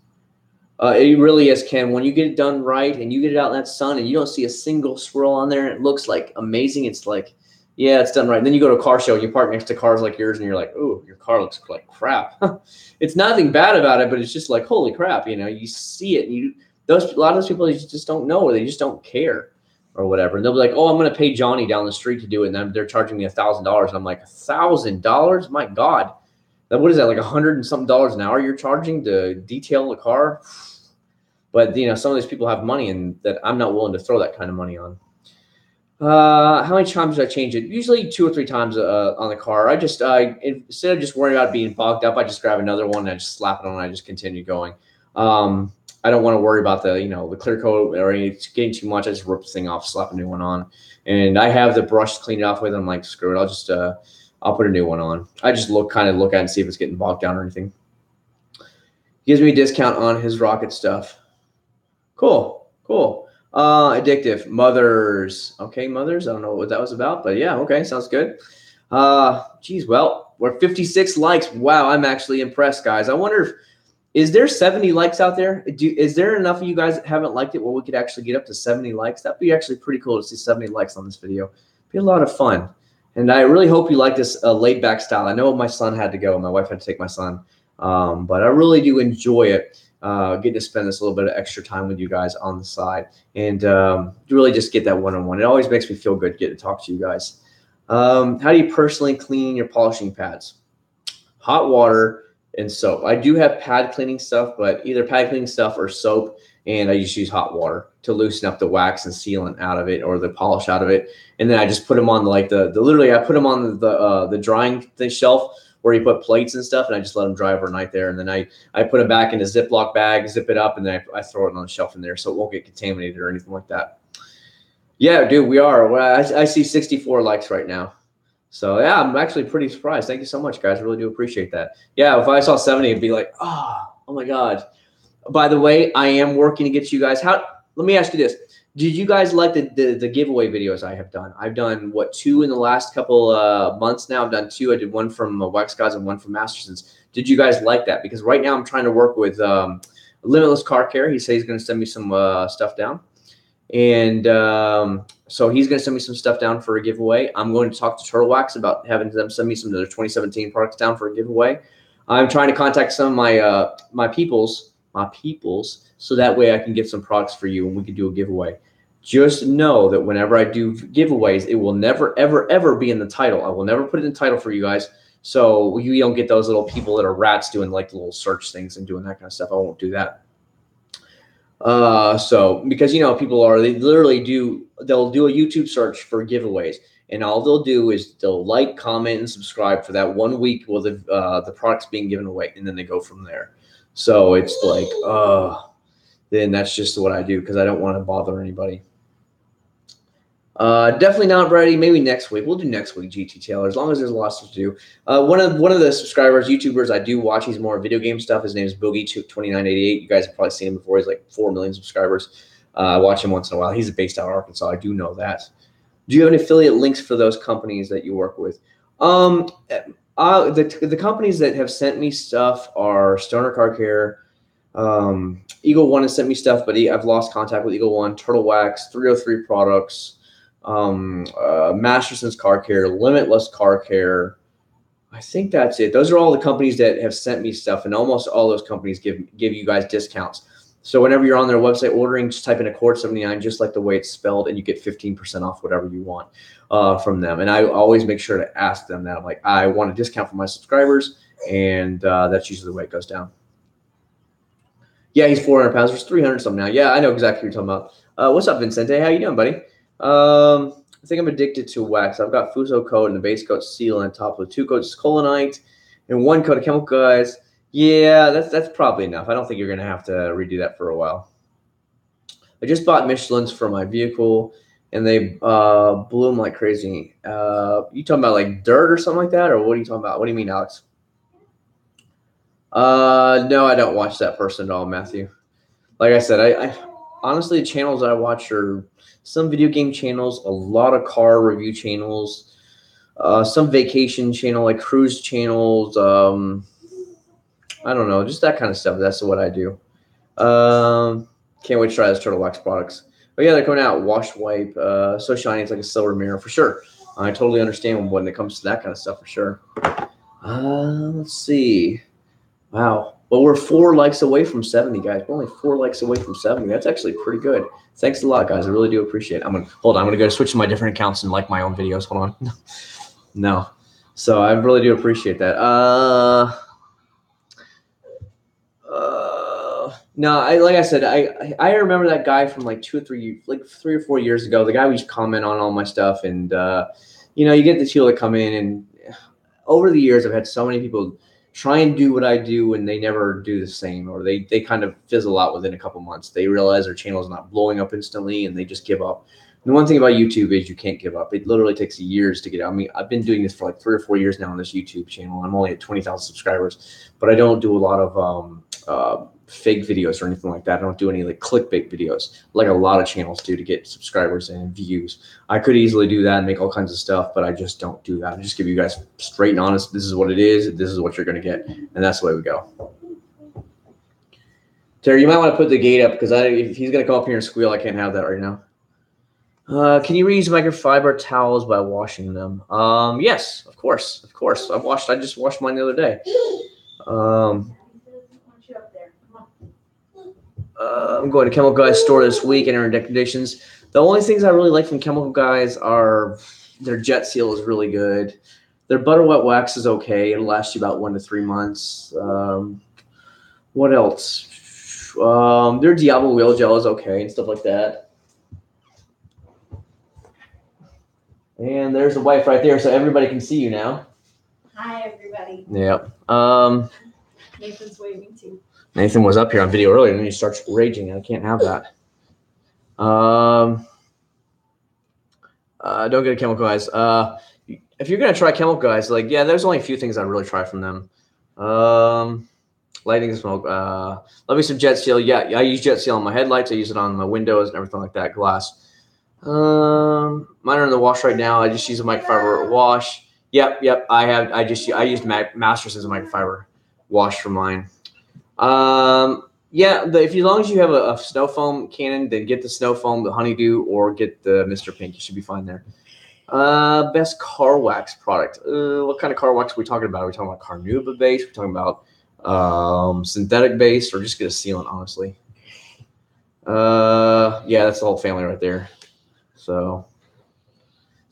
It really is, Ken. When you get it done right and you get it out in that sun and you don't see a single swirl on there and it looks like amazing, it's like, yeah, it's done right. And then you go to a car show and you park next to cars like yours and you're like, oh, your car looks like crap. It's nothing bad about it, but it's just like, holy crap, you see it. And a lot of those people, they just don't know, or they just don't care or whatever. And they'll be like, oh, I'm going to pay Johnny down the street to do it. And they're charging me $1,000. I'm like, $1,000? My God. What is that, like $100 and something an hour you're charging to detail the car? But, some of these people have money, and that I'm not willing to throw that kind of money on. How many times do I change it? Usually 2 or 3 times on the car. Instead of just worrying about being bogged up, I just grab another one and I just slap it on and I just continue going. I don't want to worry about the clear coat or it's getting too much. I just rip the thing off, slap a new one on. And I have the brush to clean it off with. I'm like, screw it. I'll put a new one on. I just look at it and see if it's getting bogged down or anything. Gives me a discount on his rocket stuff. Cool. Addictive. Mothers. Okay, mothers. I don't know what that was about, but yeah, okay, sounds good. Geez, well, we're 56 likes. Wow, I'm actually impressed, guys. I wonder is there 70 likes out there? Is there enough of you guys that haven't liked it where we could actually get up to 70 likes? That'd be actually pretty cool to see 70 likes on this video. Be a lot of fun. And I really hope you like this laid-back style. I know my son had to go. My wife had to take my son. But I really do enjoy it, getting to spend this little bit of extra time with you guys on the side. And really just get that one-on-one. It always makes me feel good getting to talk to you guys. How do you personally clean your polishing pads? Hot water and soap. I do have pad cleaning stuff, but either pad cleaning stuff or soap, and I just use hot water to loosen up the wax and sealant out of it or the polish out of it. And then I just put them on literally I put them on the drying shelf where you put plates and stuff, and I just let them dry overnight there. And then I put them back in a Ziploc bag, zip it up, and then I throw it on the shelf in there so it won't get contaminated or anything like that. Yeah, dude, we are. Well, I see 64 likes right now. So, yeah, I'm actually pretty surprised. Thank you so much, guys. I really do appreciate that. Yeah, if I saw 70, it'd be like, oh my God. By the way, I am working to get you guys. Let me ask you this. Did you guys like the giveaway videos I have done? I've done, 2 in the last couple months now. I've done 2. I did one from Wax Guys and one from Masterson's. Did you guys like that? Because right now I'm trying to work with Limitless Car Care. He said he's going to send me some stuff down. And so he's going to send me some stuff down for a giveaway. I'm going to talk to Turtle Wax about having them send me some of their 2017 products down for a giveaway. I'm trying to contact some of my peoples, so that way I can get some products for you and we can do a giveaway. Just know that whenever I do giveaways, it will never, ever, ever be in the title. I will never put it in the title for you guys. So you don't get those little people that are rats doing like the little search things and doing that kind of stuff. I won't do that. Because they literally they'll do a YouTube search for giveaways, and all they'll do is they'll like, comment, and subscribe for that 1 week while the product's being given away, and then they go from there. So it's like, then that's just what I do because I don't want to bother anybody. Definitely not ready. Maybe next week. We'll do next week, GT Taylor, as long as there's lots to do. One of the subscribers, YouTubers I do watch, he's more video game stuff. His name is Boogie2988. You guys have probably seen him before. He's like 4 million subscribers. I watch him once in a while. He's based out of Arkansas. I do know that. Do you have any affiliate links for those companies that you work with? The companies that have sent me stuff are Stoner Car Care. Eagle One has sent me stuff, but I've lost contact with Eagle One. Turtle Wax, 303 Products. Masterson's Car Care, Limitless Car Care. I think that's it. Those are all the companies that have sent me stuff, and almost all those companies give you guys discounts. So whenever you're on their website ordering, just type in Accord79, just like the way it's spelled, and you get 15% off whatever you want from them. And I always make sure to ask them that. I'm like, I want a discount for my subscribers, and that's usually the way it goes down. Yeah, he's 400 pounds. There's 300 something now. Yeah, I know exactly what you're talking about. What's up, Vincente? How you doing, buddy? I think I'm addicted to wax. I've got Fuso coat and the base coat sealant, top with 2 coats of Colinite and 1 coat of chemical guys. Yeah, that's probably enough. I don't think you're going to have to redo that for a while. I just bought Michelin's for my vehicle, and they blew them like crazy. You talking about like dirt or something like that, or what are you talking about? What do you mean, Alex? No, I don't watch that person at all, Matthew. Like I said, I honestly, the channels that I watch are some video game channels, a lot of car review channels, some vacation channel, like cruise channels. I don't know, just that kind of stuff. That's what I do. Can't wait to try those Turtle Wax products. But yeah, they're coming out. Wash wipe, so shiny, it's like a silver mirror for sure. I totally understand when it comes to that kind of stuff for sure. Let's see. Wow. Well, we're 4 likes away from 70, guys. We're only 4 likes away from 70. That's actually pretty good. Thanks a lot, guys. I really do appreciate it. I'm gonna go switch to my different accounts and like my own videos. Hold on. No. So I really do appreciate that. No, like I said, I remember that guy from like 3 or 4 years ago. The guy who used to comment on all my stuff, and you know, you get the people that come in, and over the years, I've had so many people try and do what I do, and they never do the same, or they kind of fizzle out within a couple months. They realize their channel is not blowing up instantly, and they just give up. And the one thing about YouTube is you can't give up. It literally takes years to get out. I mean, I've been doing this for like 3 or 4 years now on this YouTube channel. I'm only at 20,000 subscribers, but I don't do a lot of fake videos or anything like that. I don't do any like clickbait videos like a lot of channels do to get subscribers and views. I could easily do that and make all kinds of stuff, but I just don't do that. I just give you guys straight and honest. This is what it is. This is what you're going to get. And that's the way we go. Terry, you might want to put the gate up because if he's going to come up here and squeal, I can't have that right now. Can you reuse microfiber towels by washing them? Yes, of course. Of course. I just washed mine the other day. I'm going to Chemical Guys store this week, entering conditions. The only things I really like from Chemical Guys are their Jet Seal is really good. Their Butter Wet Wax is okay. It'll last you about 1 to 3 months. What else? Their Diablo Wheel Gel is okay and stuff like that. And there's the wife right there, so everybody can see you now. Hi, everybody. Yep. Nathan's waving too. Nathan was up here on video earlier, and then he starts raging. I can't have that. Don't get a Chemical Guys. If you're gonna try Chemical Guys, like there's only a few things I really try from them. Lighting and smoke. Love me some Jet Seal. Yeah, I use Jet Seal on my headlights. I use it on my windows and everything like that. Glass. Mine are in the wash right now. I just use a microfiber wash. Yep. I used Masterson's microfiber wash for mine. As long as you have a snow foam cannon, then get the snow foam, the honeydew, or get the Mr. Pink. You should be fine there. Best car wax product. What kind of car wax are we talking about? Are we talking about Carnauba base? Are we talking about synthetic base, or just get a sealant, honestly? That's the whole family right there. So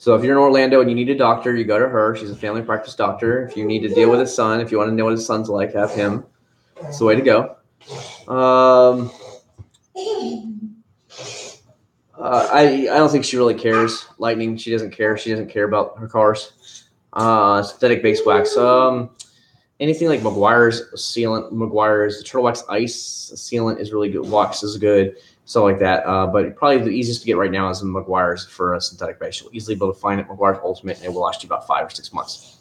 if you're in Orlando and you need a doctor, you go to her. She's a family practice doctor. If you need to deal with his son, if you want to know what his son's like, have him. That's the way to go. I don't think she really cares. Lightning, she doesn't care. She doesn't care about her cars. Synthetic base wax. Anything like Meguiar's sealant, Meguiar's Turtle Wax Ice sealant is really good. Wax is good. Stuff like that. But probably the easiest to get right now is the Meguiar's for a synthetic base. You'll easily be able to find it. Meguiar's Ultimate, and it will last you about 5 or 6 months.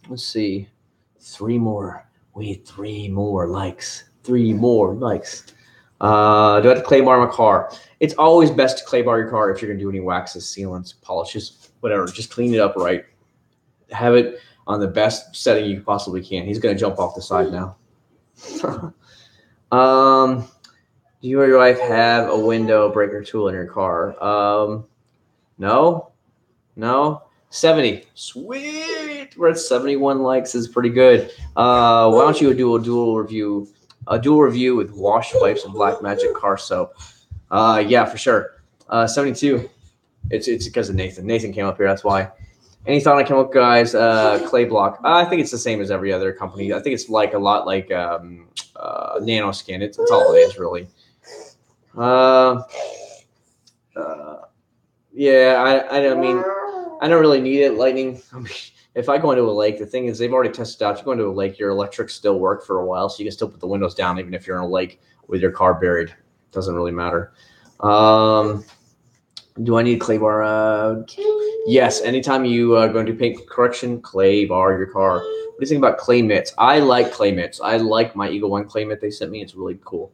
Let's see. 3 more. We need 3 more likes. 3 more likes. Do I have to clay bar my car? It's always best to clay bar your car if you're going to do any waxes, sealants, polishes, whatever. Just clean it up right. Have it on the best setting you possibly can. He's going to jump off the side now. Do you or your wife have a window breaker tool in your car? No. 70. Sweet. We're at 71 likes. Is pretty good. Why don't you do a dual review with wash wipes and Black Magic car soap? Yeah, for sure. 72. It's because of Nathan. Nathan came up here. That's why. Any thought on Chemical Guys? Clay block. I think it's the same as every other company. I think it's like a lot like Nanoskin. It's all it is, really. I don't really need it. Lightning. I mean, if I go into a lake, the thing is they've already tested out. If you go into a lake, your electrics still work for a while, so you can still put the windows down even if you're in a lake with your car buried. Doesn't really matter. Do I need a clay bar? Yes. Anytime you go into paint correction, clay bar your car. What do you think about clay mitts? I like clay mitts. I like my Eagle One clay mitt they sent me. It's really cool.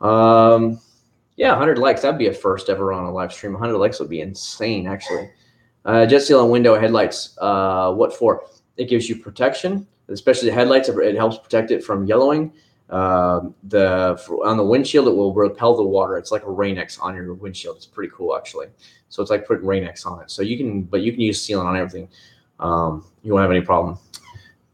100 likes. That'd be a first ever on a live stream. 100 likes would be insane, actually. Jet seal on window headlights. What for? It gives you protection, especially the headlights. It helps protect it from yellowing. On the windshield, it will repel the water. It's like a Rain-X on your windshield. It's pretty cool, actually. So it's like putting Rain-X on it. So you can use sealant on everything. You won't have any problem.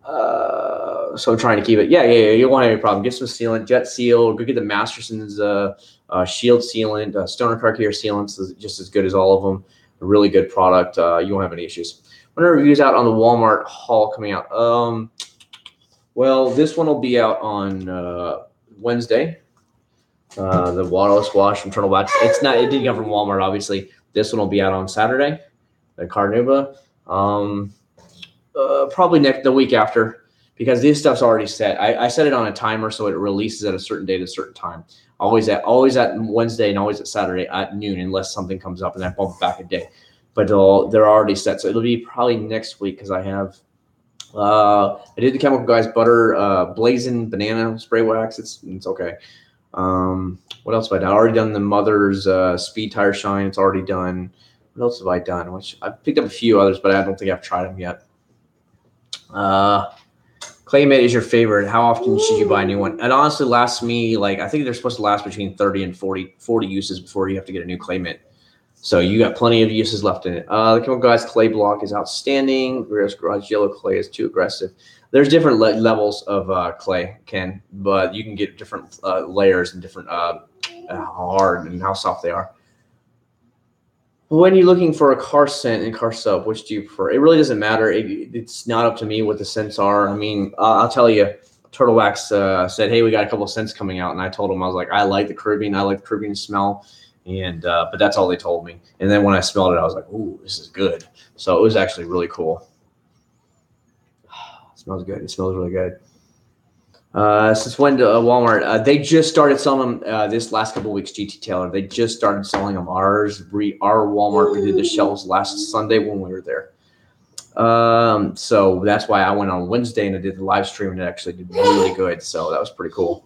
So I'm trying to keep it. Yeah. You won't have any problem. Get some sealant, Jet Seal. Go get the Masterson's Shield Sealant. Stoner Car Care Sealants is just as good as all of them. A really good product. You won't have any issues. When are reviews out on the Walmart haul coming out? Well, this one will be out on Wednesday. The Waterless Wash from Turtle Wax. It didn't come from Walmart, obviously. This one will be out on Saturday. The Carnauba. Probably the week after, because this stuff's already set. I set it on a timer so it releases at a certain date at a certain time. Always at Wednesday and always at Saturday at noon, unless something comes up and I bump it back a day. But they're already set, so it'll be probably next week because I have. I did the Chemical Guys butter blazing banana spray wax. It's okay. What else have I done? I already done the Mother's Speed Tire Shine. It's already done. What else have I done? Which I picked up a few others, but I don't think I've tried them yet. Claymate is your favorite. How often should you buy a new one? It honestly lasts me, like, I think they're supposed to last between 30 and 40 uses before you have to get a new Claymate. So you got plenty of uses left in it. The Chemical Guys clay block is outstanding. Whereas Garage Yellow clay is too aggressive. There's different levels of clay, Ken, but you can get different layers and different how hard and how soft they are. When you're looking for a car scent and car soap, which do you prefer? It really doesn't matter. It's not up to me what the scents are. I mean, I'll tell you, Turtle Wax said, hey, we got a couple of scents coming out. And I told them, I was like, I like the Caribbean. I like the Caribbean smell. And but that's all they told me. And then when I smelled it, I was like, ooh, this is good. So it was actually really cool. It smells good. It smells really good. Since when Walmart? They just started selling them this last couple of weeks, GT Taylor. They just started selling them. Our Walmart redid the shelves last Sunday when we were there. So that's why I went on Wednesday and I did the live stream and it actually did really good. So that was pretty cool.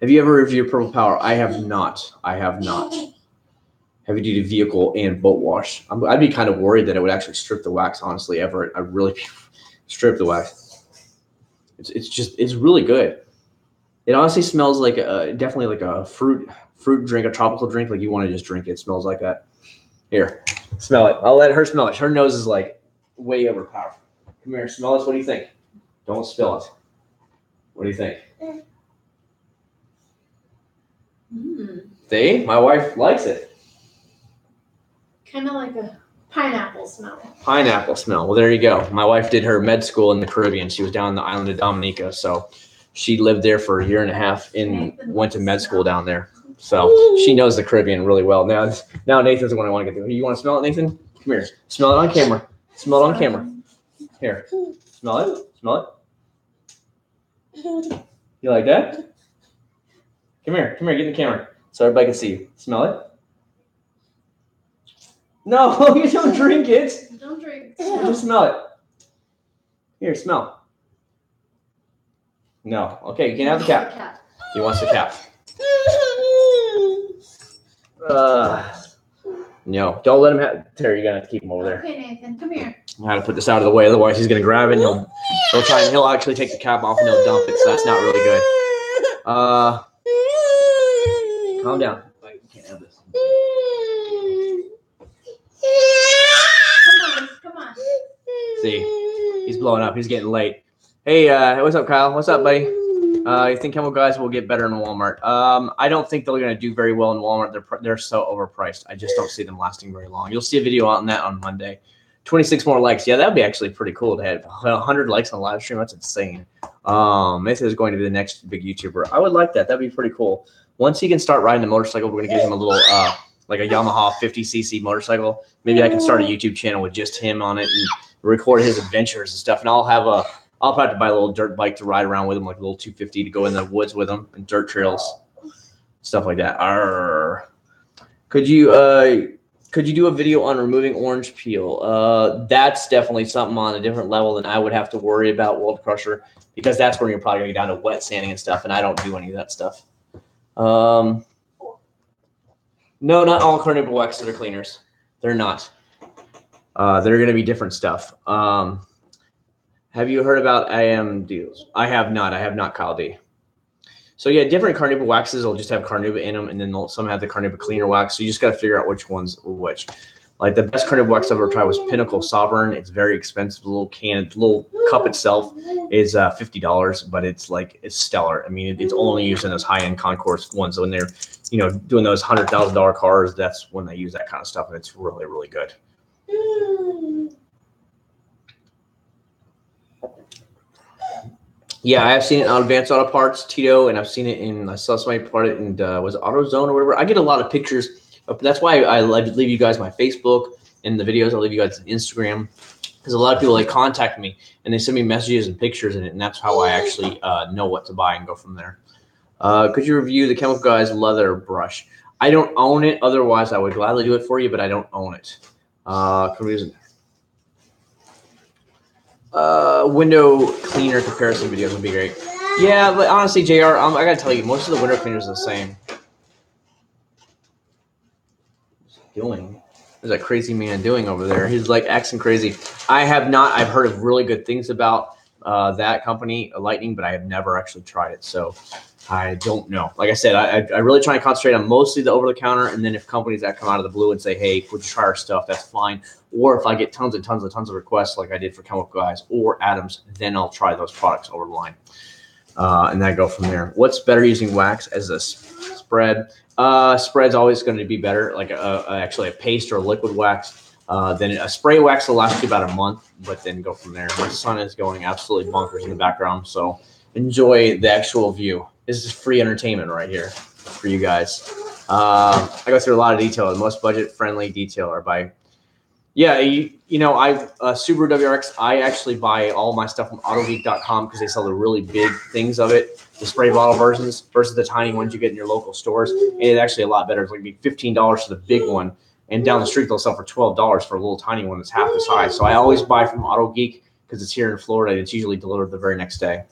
Have you ever reviewed Purple Power? I have not. Heavy duty vehicle and boat wash. I'd be kind of worried that it would actually strip the wax, honestly, Everett. I'd really strip the wax. It's really good. It honestly smells like definitely like a fruit drink, a tropical drink. Like you want to just drink it. It smells like that. Here, smell it. I'll let her smell it. Her nose is like way overpowered. Come here, smell this. What do you think? Don't spill it. What do you think? See, my wife likes it. Kind of like a pineapple smell. Pineapple smell. Well, there you go. My wife did her med school in the Caribbean. She was down on the island of Dominica. So she lived there for a year and a half and went to med school down there. So she knows the Caribbean really well. Now Nathan's going to want to get there. You want to smell it, Nathan? Come here. Smell it on camera. Smell it on camera. Here. Smell it. Smell it. You like that? Come here. Come here. Get in the camera so everybody can see you. Smell it. No, you don't drink it. Don't drink. Just smell it. Here, smell. No. Okay, you can have the cap. He wants the cap. No, don't let him have. Terry, you're gonna have to keep him over there. Okay, Nathan, come here. I gotta put this out of the way, otherwise he's gonna grab it. And he'll actually take the cap off and he'll dump it. So that's not really good. Calm down. You can't have this. Come on. See, he's blowing up. He's getting late. Hey, what's up, Kyle? What's up, buddy? You think Chemical Guys will get better in Walmart? I don't think they're going to do very well in Walmart. They're so overpriced. I just don't see them lasting very long. You'll see a video on that on Monday. 26 more likes. Yeah, that'd be actually pretty cool to have 100 likes on a live stream. That's insane. This is going to be the next big YouTuber. I would like that. That'd be pretty cool. Once he can start riding the motorcycle, we're going to give him a little like a Yamaha 50cc motorcycle. Maybe I can start a YouTube channel with just him on it and record his adventures and stuff. And I'll probably have to buy a little dirt bike to ride around with him, like a little 250 to go in the woods with him and dirt trails, stuff like that. Arr. Could you do a video on removing orange peel? That's definitely something on a different level than I would have to worry about, World Crusher, because that's where you're probably going to get down to wet sanding and stuff, and I don't do any of that stuff. No, not all carnauba waxes are cleaners. They're not. They're going to be different stuff. Have you heard about IM deals? I have not, Kyle D. So yeah, different carnauba waxes will just have carnauba in them, and then some have the carnauba cleaner wax. So you just got to figure out which ones are which. Like the best carnival wax I've ever tried was Pinnacle Sovereign. It's very expensive. The little can, the little cup itself is $50, but it's stellar. I mean, it's only used in those high-end concourse ones. So when they're, doing those $100,000 cars, that's when they use that kind of stuff, and it's really, really good. Yeah, I have seen it on Advanced Auto Parts, Tito, and I've seen it I saw somebody put it in, was it AutoZone or whatever? I get a lot of pictures. That's why I leave you guys my Facebook and the videos. I leave you guys Instagram, because a lot of people contact me and they send me messages and pictures in it, and that's how I actually know what to buy and go from there. Could you review the Chemical Guys leather brush? I don't own it. Otherwise, I would gladly do it for you, but I don't own it. Window cleaner comparison videos would be great. Yeah, but honestly, JR, I gotta tell you, most of the window cleaners are the same. Doing? There's that crazy man doing over there. He's acting crazy. I've heard of really good things about that company, Lightning, but I have never actually tried it. So I don't know. Like I said, I really try and concentrate on mostly the over-the-counter, and then if companies that come out of the blue and say, hey, would you try our stuff, that's fine. Or if I get tons of requests like I did for Chemical Guys or Adams, then I'll try those products over the line. And then I go from there. What's better, using wax as a spread? Spread's always going to be better, like actually a paste or a liquid wax. Then a spray wax will last you about a month, but then go from there. My son is going absolutely bonkers in the background, so enjoy the actual view. This is free entertainment right here for you guys. I go through a lot of detail. The most budget-friendly detailer by, Subaru WRX. I actually buy all my stuff from AutoGeek.com because they sell the really big things of it, the spray bottle versions versus the tiny ones you get in your local stores. And it's actually a lot better. It's be $15 for the big one, and down the street they'll sell for $12 for a little tiny one that's half the size. So I always buy from AutoGeek because it's here in Florida and it's usually delivered the very next day.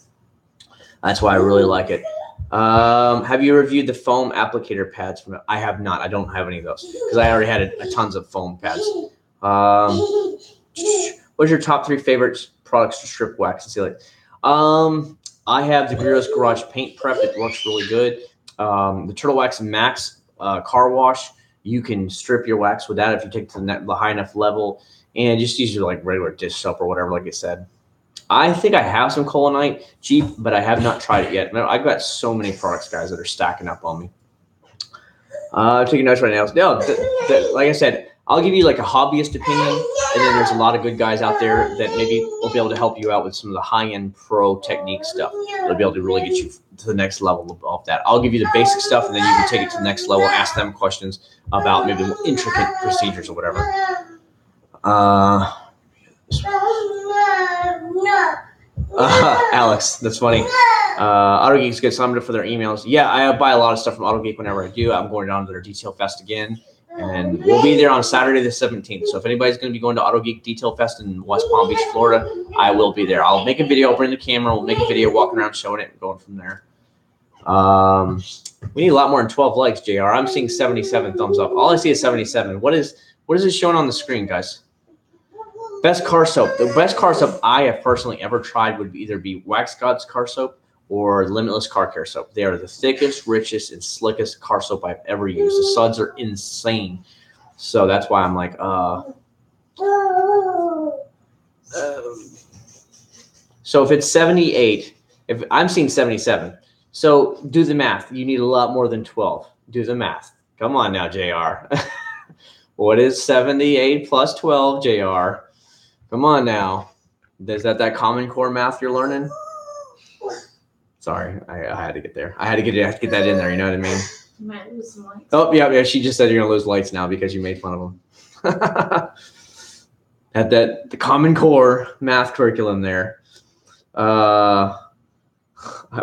That's why I really like it. Have you reviewed the foam applicator pads from it? I have not. I don't have any of those because I already had a tons of foam pads. What's your top 3 favorite products to strip wax and seal it? I have the Guerrero's Garage Paint Prep. It works really good. The Turtle Wax Max car wash. You can strip your wax with that if you take it to the high enough level, and just use your regular dish soap or whatever, like I said. I think I have some Colonite cheap, but I have not tried it yet. I've got so many products, guys, that are stacking up on me. Taking notes right now. No, like I said, I'll give you a hobbyist opinion, and then there's a lot of good guys out there that maybe will be able to help you out with some of the high-end pro technique stuff. They'll be able to really get you to the next level of that. I'll give you the basic stuff, and then you can take it to the next level, ask them questions about maybe more intricate procedures or whatever. Alex, that's funny. AutoGeek's good. Summoned for their emails. Yeah, I buy a lot of stuff from AutoGeek whenever I do. I'm going down to their Detail Fest again, and we'll be there on Saturday the 17th. So if anybody's going to be going to AutoGeek Detail Fest in West Palm Beach, Florida, I will be there. I'll make a video. I'll bring the camera. We'll make a video walking around showing it and going from there. We need a lot more than 12 likes, JR. I'm seeing 77 thumbs up. All I see is 77. What is it showing on the screen, guys? Best car soap. The best car soap I have personally ever tried would either be Wax God's car soap or Limitless Car Care soap. They are the thickest, richest, and slickest car soap I've ever used. The suds are insane. So that's why I'm like, so if it's 78, if I'm seeing 77, so do the math. You need a lot more than 12. Do the math. Come on now, JR. What is 78 plus 12, JR? Come on now. Is that Common Core math you're learning? Sorry, I had to get there. I had to get that in there. You know what I mean? You might lose some lights. Oh, yeah. She just said you're going to lose lights now because you made fun of them. At the Common Core math curriculum there. I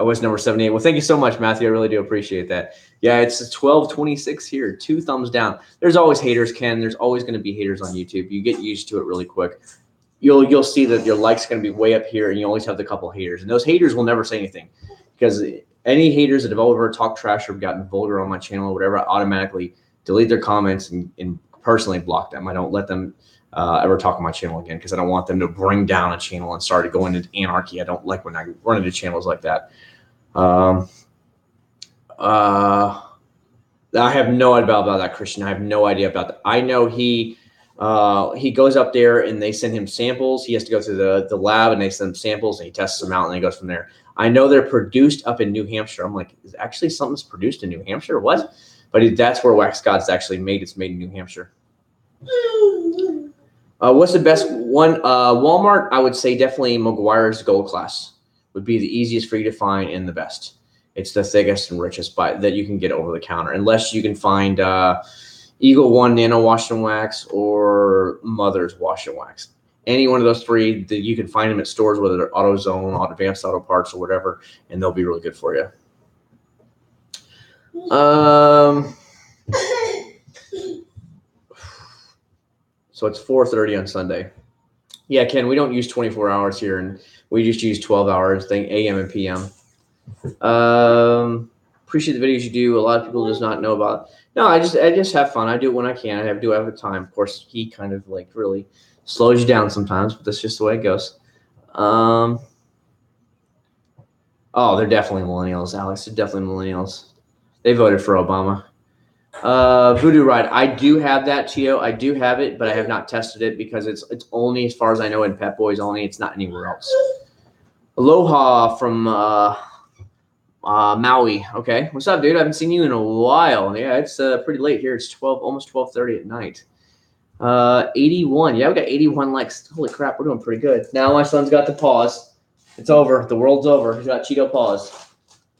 was number 78. Well, thank you so much, Matthew. I really do appreciate that. Yeah, it's 12:26 here. 2 thumbs down. There's always haters, Ken. There's always going to be haters on YouTube. You get used to it really quick. You'll see that your likes going to be way up here, and you always have the couple haters. And those haters will never say anything, because any haters that have ever talked trash or gotten vulgar on my channel or whatever, I automatically delete their comments and personally block them. I don't let them ever talk on my channel again, because I don't want them to bring down a channel and start going into anarchy. I don't like when I run into channels like that. I have no idea about that, Christian. I have no idea about that. I know he He goes up there and they send him samples. He has to go through the lab and they send him samples and he tests them out and he goes from there. I know they're produced up in New Hampshire. I'm like, is actually something's produced in New Hampshire? What? But that's where Wax God's actually made. It's made in New Hampshire. What's the best one? Walmart, I would say definitely McGuire's Gold Class would be the easiest for you to find and the best. It's the thickest and richest that you can get over the counter, unless you can find Eagle One Nano Wash and Wax or Mother's Wash and Wax. Any one of those three, that you can find them at stores, whether they're AutoZone, Advanced Auto Parts, or whatever, and they'll be really good for you. So it's 4:30 on Sunday. Yeah, Ken, we don't use 24 hours here, and we just use 12 hours, AM and PM. Appreciate the videos you do. A lot of people does not know about. No, I just have fun. I do it when I can. I do have the time. Of course, he kind of like really slows you down sometimes, but that's just the way it goes. Oh, they're definitely millennials, Alex. They're definitely millennials. They voted for Obama. Voodoo Ride. I do have that, Chio. I do have it, but I have not tested it because it's only, as far as I know, in Pep Boys only. It's not anywhere else. Aloha from Maui. Okay, what's up, dude? I haven't seen you in a while. Yeah, it's pretty late here. It's almost 12:30 at night. 81. Yeah, we got 81 likes. Holy crap, we're doing pretty good. Now my son's got the pause. It's over. The world's over. He's got Cheeto paws.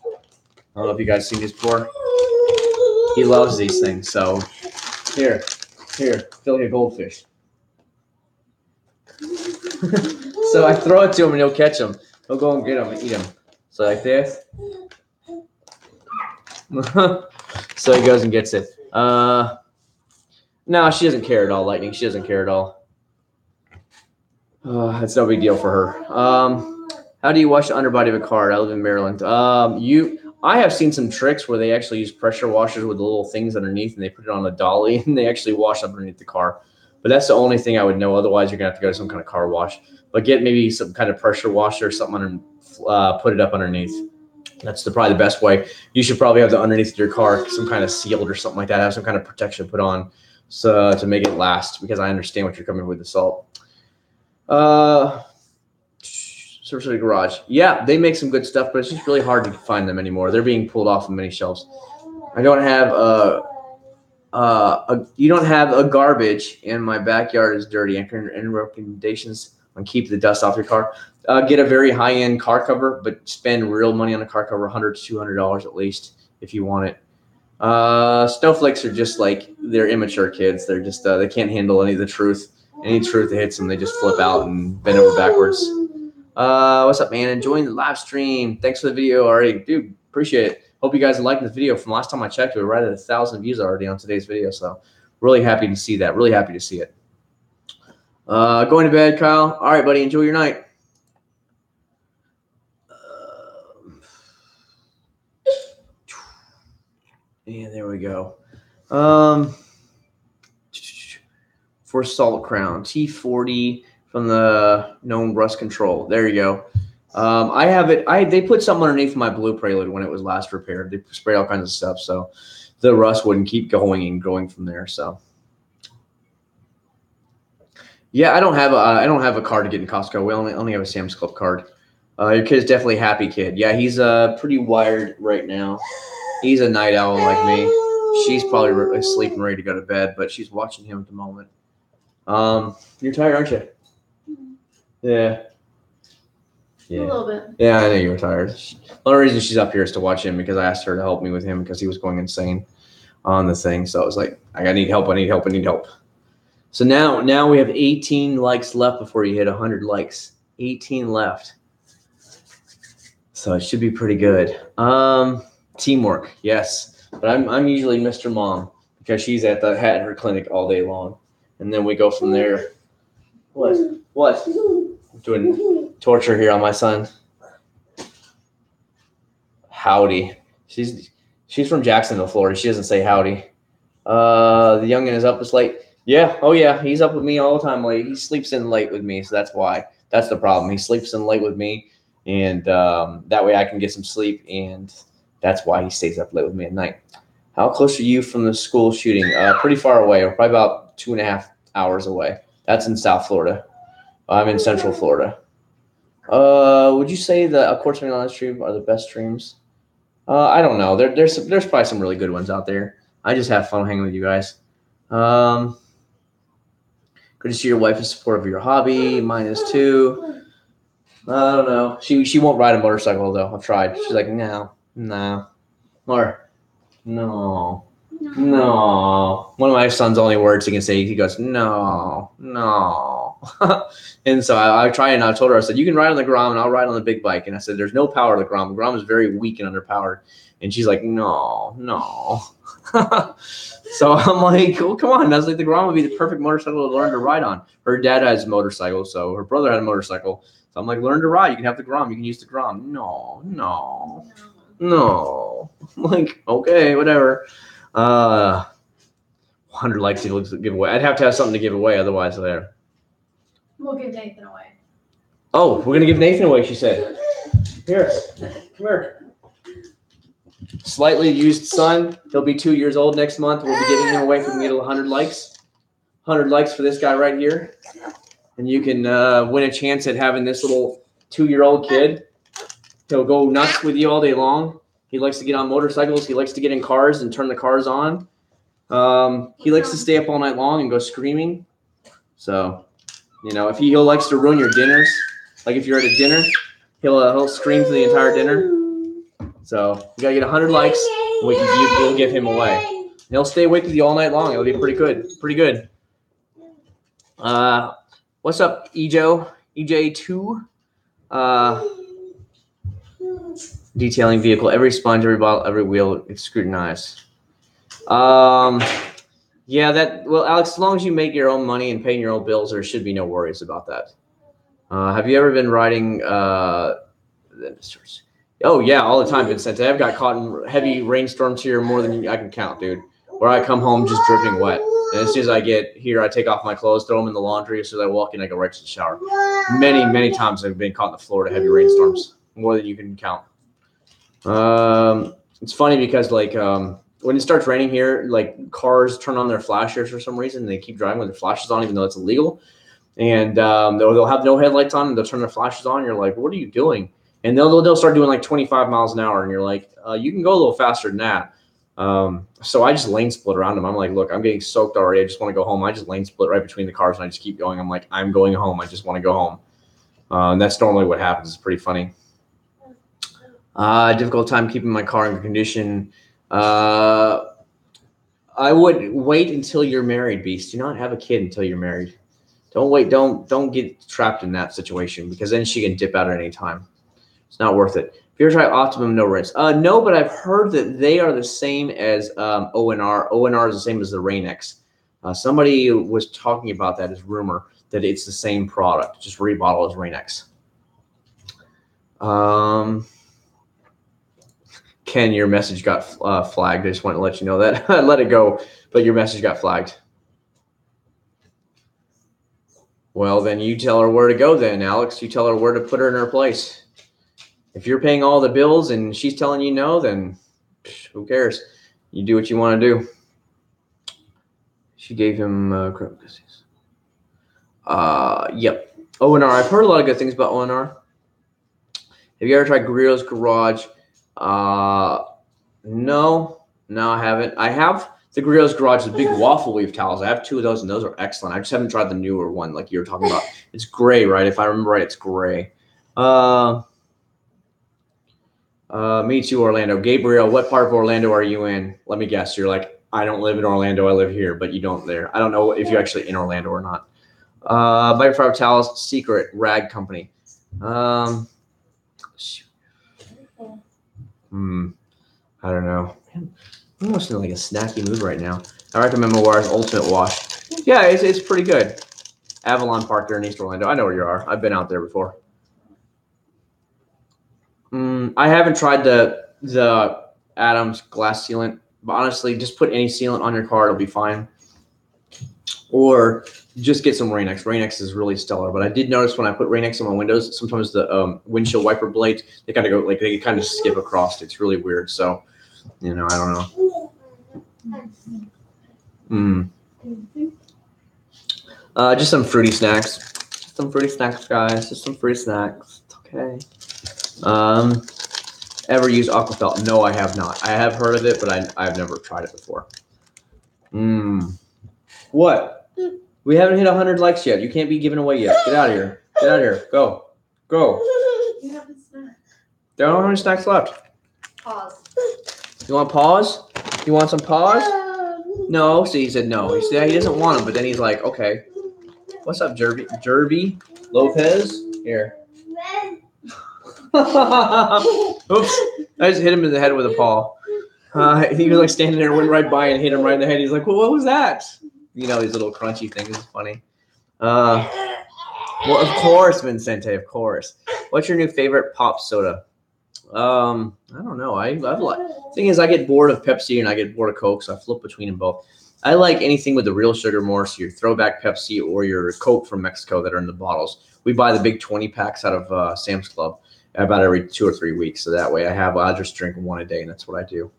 I don't know if you guys seen these before. He loves these things. So here, feel like a goldfish. So I throw it to him and he'll catch them. He'll go and get them and eat them. So like this. So he goes and gets it. No, she doesn't care at all, Lightning. She doesn't care at all. That's no big deal for her. How do you wash the underbody of a car? I live in Maryland. I have seen some tricks where they actually use pressure washers with the little things underneath, and they put it on a dolly, and they actually wash up underneath the car. But that's the only thing I would know. Otherwise, you're gonna have to go to some kind of car wash. But get maybe some kind of pressure washer or something and put it up underneath. That's probably the best way. You should probably have the underneath of your car some kind of sealed or something like that. Have some kind of protection put on, so to make it last. Because I understand what you're coming with the salt. Search the garage. Yeah, they make some good stuff, but it's just really hard to find them anymore. They're being pulled off of many shelves. I don't have you don't have a garbage, and my backyard is dirty. Any recommendations on keep the dust off your car? Get a very high-end car cover, but spend real money on a car cover, $100 to $200 at least if you want it. Snowflakes are just like, they're immature kids. They're just they can't handle any of the truth. Any truth that hits them, they just flip out and bend over backwards. What's up, man? Enjoying the live stream. Thanks for the video already. Dude, appreciate it. Hope you guys are liking this video. From last time I checked, we were right at 1,000 views already on today's video. So really happy to see that. Really happy to see it. Going to bed, Kyle. All right, buddy. Enjoy your night. Yeah, there we go. For Salt Crown, T40 from the known rust control. There you go. I have it. They put something underneath my blue Prelude when it was last repaired. They sprayed all kinds of stuff, so the rust wouldn't keep going and going from there. So yeah, I don't have a card to get in Costco. We only have a Sam's Club card. Your kid's definitely a happy kid. Yeah, he's pretty wired right now. He's a night owl like me. She's probably asleep and ready to go to bed, but she's watching him at the moment. You're tired, aren't you? Yeah. A little bit. Yeah, I know you were tired. The only reason she's up here is to watch him because I asked her to help me with him because he was going insane on the thing. So I was like, I need help. So now we have 18 likes left before you hit 100 likes. 18 left. So it should be pretty good. Teamwork, yes. But I'm usually Mr. Mom because she's at her clinic all day long. And then we go from there. What? I'm doing torture here on my son. Howdy. She's from Jacksonville, Florida. She doesn't say howdy. The youngin is up this late. Yeah. Oh yeah. He's up with me all the time late. He sleeps in late with me, so that's why. That's the problem. He sleeps in late with me, and that way I can get some sleep, and that's why he stays up late with me at night. How close are you from the school shooting? Pretty far away. We're probably about 2.5, hours away. That's in South Florida. I'm in Central Florida. Would you say the Quartz Main stream are the best streams? I don't know. There's probably some really good ones out there. I just have fun hanging with you guys. Good to see your wife is supportive of your hobby. Mine is too. I don't know. She won't ride a motorcycle though. I've tried. She's like, no, or no. One of my son's only words he can say, he goes, no. And so I tried, and I told her, I said, you can ride on the Grom and I'll ride on the big bike. And I said, there's no power to the Grom. The Grom is very weak and underpowered. And she's like, no. So I'm like, oh, come on. I was like, the Grom would be the perfect motorcycle to learn to ride on. Her dad has a motorcycle, so her brother had a motorcycle. So I'm like, learn to ride. You can have the Grom. You can use the Grom. No. I'm like, okay, whatever. 100 likes to give away. I'd have to have something to give away, otherwise there. We'll give Nathan away. Oh, we're gonna give Nathan away, she said. Here, come here. Slightly used son. He'll be 2 years old next month. We'll be giving him away from me to 100 likes. 100 likes for this guy right here. And you can win a chance at having this little 2-year-old kid. He'll go nuts with you all day long. He likes to get on motorcycles. He likes to get in cars and turn the cars on. He likes to stay up all night long and go screaming. So, you know, if he likes to ruin your dinners, like if you're at a dinner, he'll scream for the entire dinner. So you gotta get 100 likes, and we'll give him away. And he'll stay awake with you all night long. It'll be pretty good. What's up, EJ2? Detailing vehicle, every sponge, every bottle, every wheel, it's scrutinized. Yeah, well, Alex, as long as you make your own money and paying your own bills, there should be no worries about that. Have you ever been riding? Oh yeah, all the time, Vincent. I've got caught in heavy rainstorms here more than I can count, dude. Where I come home just dripping wet, and as soon as I get here, I take off my clothes, throw them in the laundry. As soon as I walk in, I go right to the shower. Many times I've been caught in the Florida heavy rainstorms, more than you can count. It's funny because like when it starts raining here, like cars turn on their flashers for some reason. They keep driving with their flashes on, even though it's illegal. And they'll have no headlights on, and they'll turn their flashes on. You're like, what are you doing? And they'll start doing like 25 miles an hour, and you're like, you can go a little faster than that. So I just lane split around them. I'm like, look, I'm getting soaked already. I just want to go home. I just lane split right between the cars, and I just keep going. I'm like, I'm going home. I just want to go home. And that's normally what happens. It's pretty funny. Difficult time keeping my car in good condition. I would wait until you're married, Beast. Do not have a kid until you're married. Don't wait. Don't get trapped in that situation, because then she can dip out at any time. It's not worth it. Have you ever tried Optimum no rinse? No, but I've heard that they are the same as ONR. ONR is the same as the Rain-X. Somebody was talking about that as rumor that it's the same product, just rebottle as Rain-X. Ken, your message got flagged. I just wanted to let you know that. Let it go, but your message got flagged. Well, then you tell her where to go then, Alex. You tell her where to put her in her place. If you're paying all the bills and she's telling you no, then who cares? You do what you want to do. She gave him yep. ONR. I've heard a lot of good things about ONR. Have you ever tried Guerrero's Garage? No, I haven't. I have the Guerrero's Garage, the big waffle weave towels. I have 2 of those, and those are excellent. I just haven't tried the newer one like you were talking about. It's gray, right? If I remember right, it's gray. Me too, Orlando. Gabriel, what part of Orlando are you in? Let me guess. You're like, I don't live in Orlando. I live here, but you don't there. I don't know if you're actually in Orlando or not. Microfiber towels, Secret, Rag Company. I don't know. I'm almost in like a snacky mood right now. I recommend Memoir's Ultimate Wash. Yeah, it's pretty good. Avalon Park there in East Orlando. I know where you are. I've been out there before. I haven't tried the Adams glass sealant, but honestly, just put any sealant on your car. It'll be fine. Or just get some Rain-X. Rain-X is really stellar. But I did notice when I put Rain-X on my windows, sometimes the windshield wiper blades, they kind of go like they kind of skip across. It's really weird. So, you know, I don't know. Just some fruity snacks. Just some fruity snacks, guys. Just some fruity snacks. It's okay. Ever used Aquafelt? No, I have not. I have heard of it, but I've never tried it before. What? We haven't hit 100 likes yet. You can't be giving away yet. Get out of here. Get out of here. Go. Go. You have a snack. There aren't any snacks left. Pause. You want pause? You want some pause? No. See, he said no. He said he doesn't want them, but then he's like, okay. What's up, Jerby Lopez? Here. Oops. I just hit him in the head with a paw. He was like standing there, went right by and hit him right in the head. He's like, well, what was that? You know, these little crunchy things. It's funny. Well, of course, Vincente, of course. What's your new favorite pop soda? I don't know. Thing is, I get bored of Pepsi and I get bored of Coke, so I flip between them both. I like anything with the real sugar more, so your throwback Pepsi or your Coke from Mexico that are in the bottles. We buy the big 20 packs out of Sam's Club about every 2 or 3 weeks, so that way I just drink one a day, and that's what I do.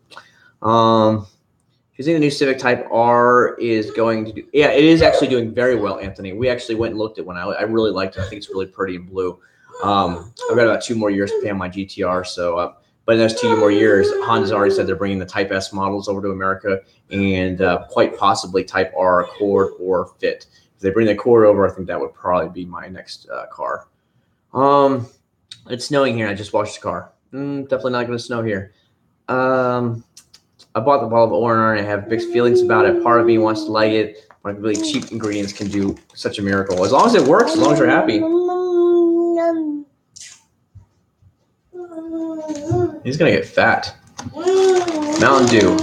Do you think the new Civic Type R is going to do? Yeah, it is actually doing very well, Anthony. We actually went and looked at one. I really liked it. I think it's really pretty and blue. I've got about 2 more years to pay on my GTR. So, but in those 2 more years, Honda's already said they're bringing the Type S models over to America and quite possibly Type R, Accord, or Fit. If they bring the Accord over, I think that would probably be my next car. It's snowing here. I just washed the car. Definitely not going to snow here. I bought the bottle of O&R and I have mixed feelings about it. Part of me wants to like it, but really cheap ingredients can do such a miracle. As long as it works, as long as you're happy. He's going to get fat. Mountain Dew.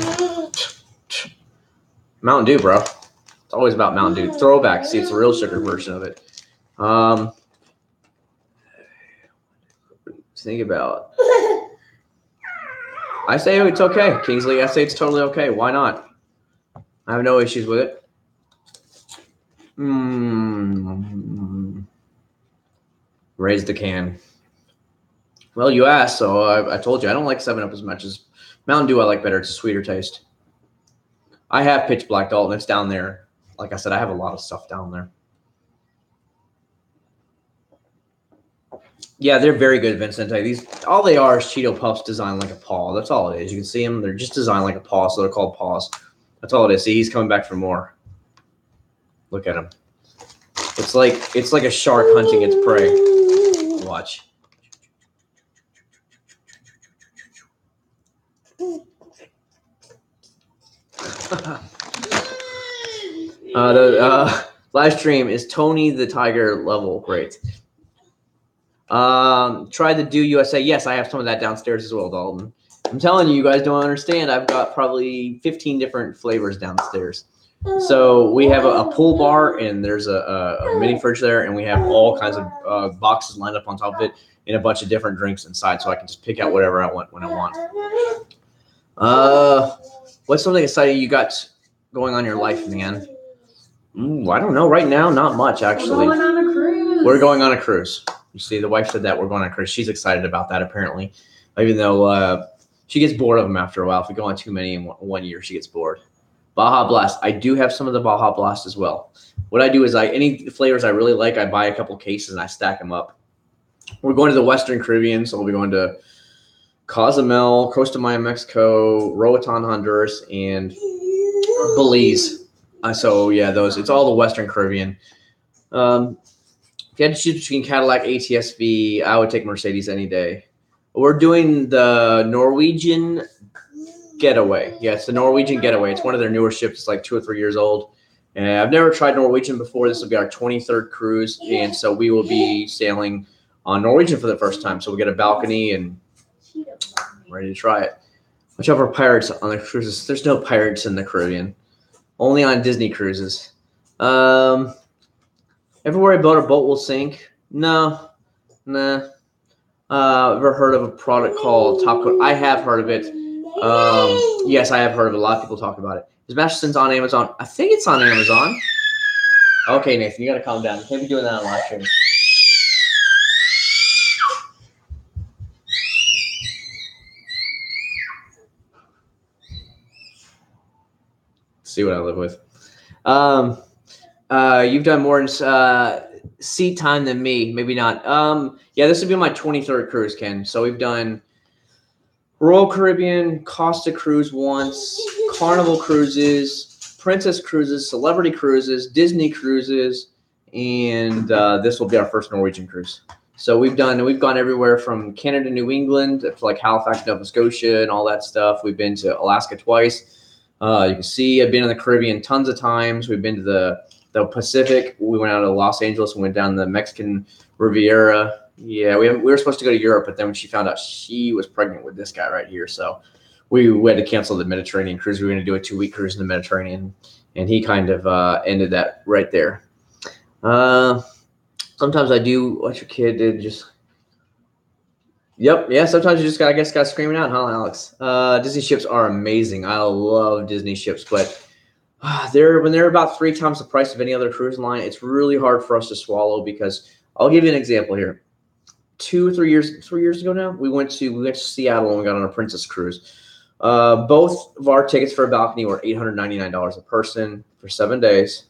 Mountain Dew, bro. It's always about Mountain Dew. Throwback. See, it's a real sugar version of it. Think about. I say it's okay, Kingsley. I say it's totally okay. Why not? I have no issues with it. Raise the can. Well, you asked, so I told you. I don't like 7-Up as much as Mountain Dew. I like better. It's a sweeter taste. I have Pitch Black Dalton. It's down there. Like I said, I have a lot of stuff down there. Yeah, they're very good, Vincente. These all they are is Cheeto Puffs designed like a paw. That's all it is. You can see them. They're just designed like a paw, so they're called paws. That's all it is. See, he's coming back for more. Look at him. It's like a shark hunting its prey. Watch. The live stream is Tony the Tiger level. Great. Try the Dew USA. Yes, I have some of that downstairs as well, Dalton. I'm telling you, you guys don't understand. I've got probably 15 different flavors downstairs. So we have a pool bar, and there's a mini fridge there, and we have all kinds of boxes lined up on top of it and a bunch of different drinks inside, so I can just pick out whatever I want when I want. What's something exciting you got going on in your life, man? I don't know. Right now, not much, actually. We're going on a cruise. We're going on a cruise. You see, the wife said that we're going on a cruise. She's excited about that, apparently, even though she gets bored of them after a while. If we go on too many in 1 year, she gets bored. Baja Blast. I do have some of the Baja Blast as well. What I do is any flavors I really like, I buy a couple cases and I stack them up. We're going to the Western Caribbean, so we'll be going to Cozumel, Costa Maya, Mexico, Roatan, Honduras, and Belize. So, yeah, those. It's all the Western Caribbean. If you had to choose between Cadillac, ATS-V, I would take Mercedes any day. We're doing the Norwegian Getaway. Yeah, it's the Norwegian Getaway. It's one of their newer ships. It's like 2 or 3 years old. And I've never tried Norwegian before. This will be our 23rd cruise. And so we will be sailing on Norwegian for the first time. So we'll get a balcony and ready to try it. Watch out for pirates on the cruises. There's no pirates in the Caribbean. Only on Disney cruises. Ever worry about a boat will sink? No. Nah. Ever heard of a product called Top Coat? I have heard of it. Yes, I have heard of it. A lot of people talk about it. Is Masterson's on Amazon? I think it's on Amazon. Okay, Nathan, you got to calm down. You can't be doing that on live stream. See what I live with. You've done more seat time than me. Maybe not. Yeah, this would be my 23rd cruise, Ken. So we've done Royal Caribbean, Costa Cruise once, Carnival Cruises, Princess Cruises, Celebrity Cruises, Disney Cruises, and this will be our first Norwegian cruise. So we've gone everywhere from Canada, New England, to like Halifax, Nova Scotia, and all that stuff. We've been to Alaska twice. You can see I've been in the Caribbean tons of times. We've been to the Pacific. We went out to Los Angeles and went down the Mexican Riviera. Yeah, we were supposed to go to Europe, but then when she found out she was pregnant with this guy right here, so we had to cancel the Mediterranean cruise. We were going to do a 2-week cruise in the Mediterranean, and he kind of ended that right there. Sometimes I do what your kid did. Just yeah. Sometimes you just got screaming out, huh, Alex? Disney ships are amazing. I love Disney ships, but when they're about 3 times the price of any other cruise line, it's really hard for us to swallow. Because I'll give you an example here. 2 or 3 years ago now, we went to Seattle and we got on a Princess cruise. Both of our tickets for a balcony were $899 a person for 7 days.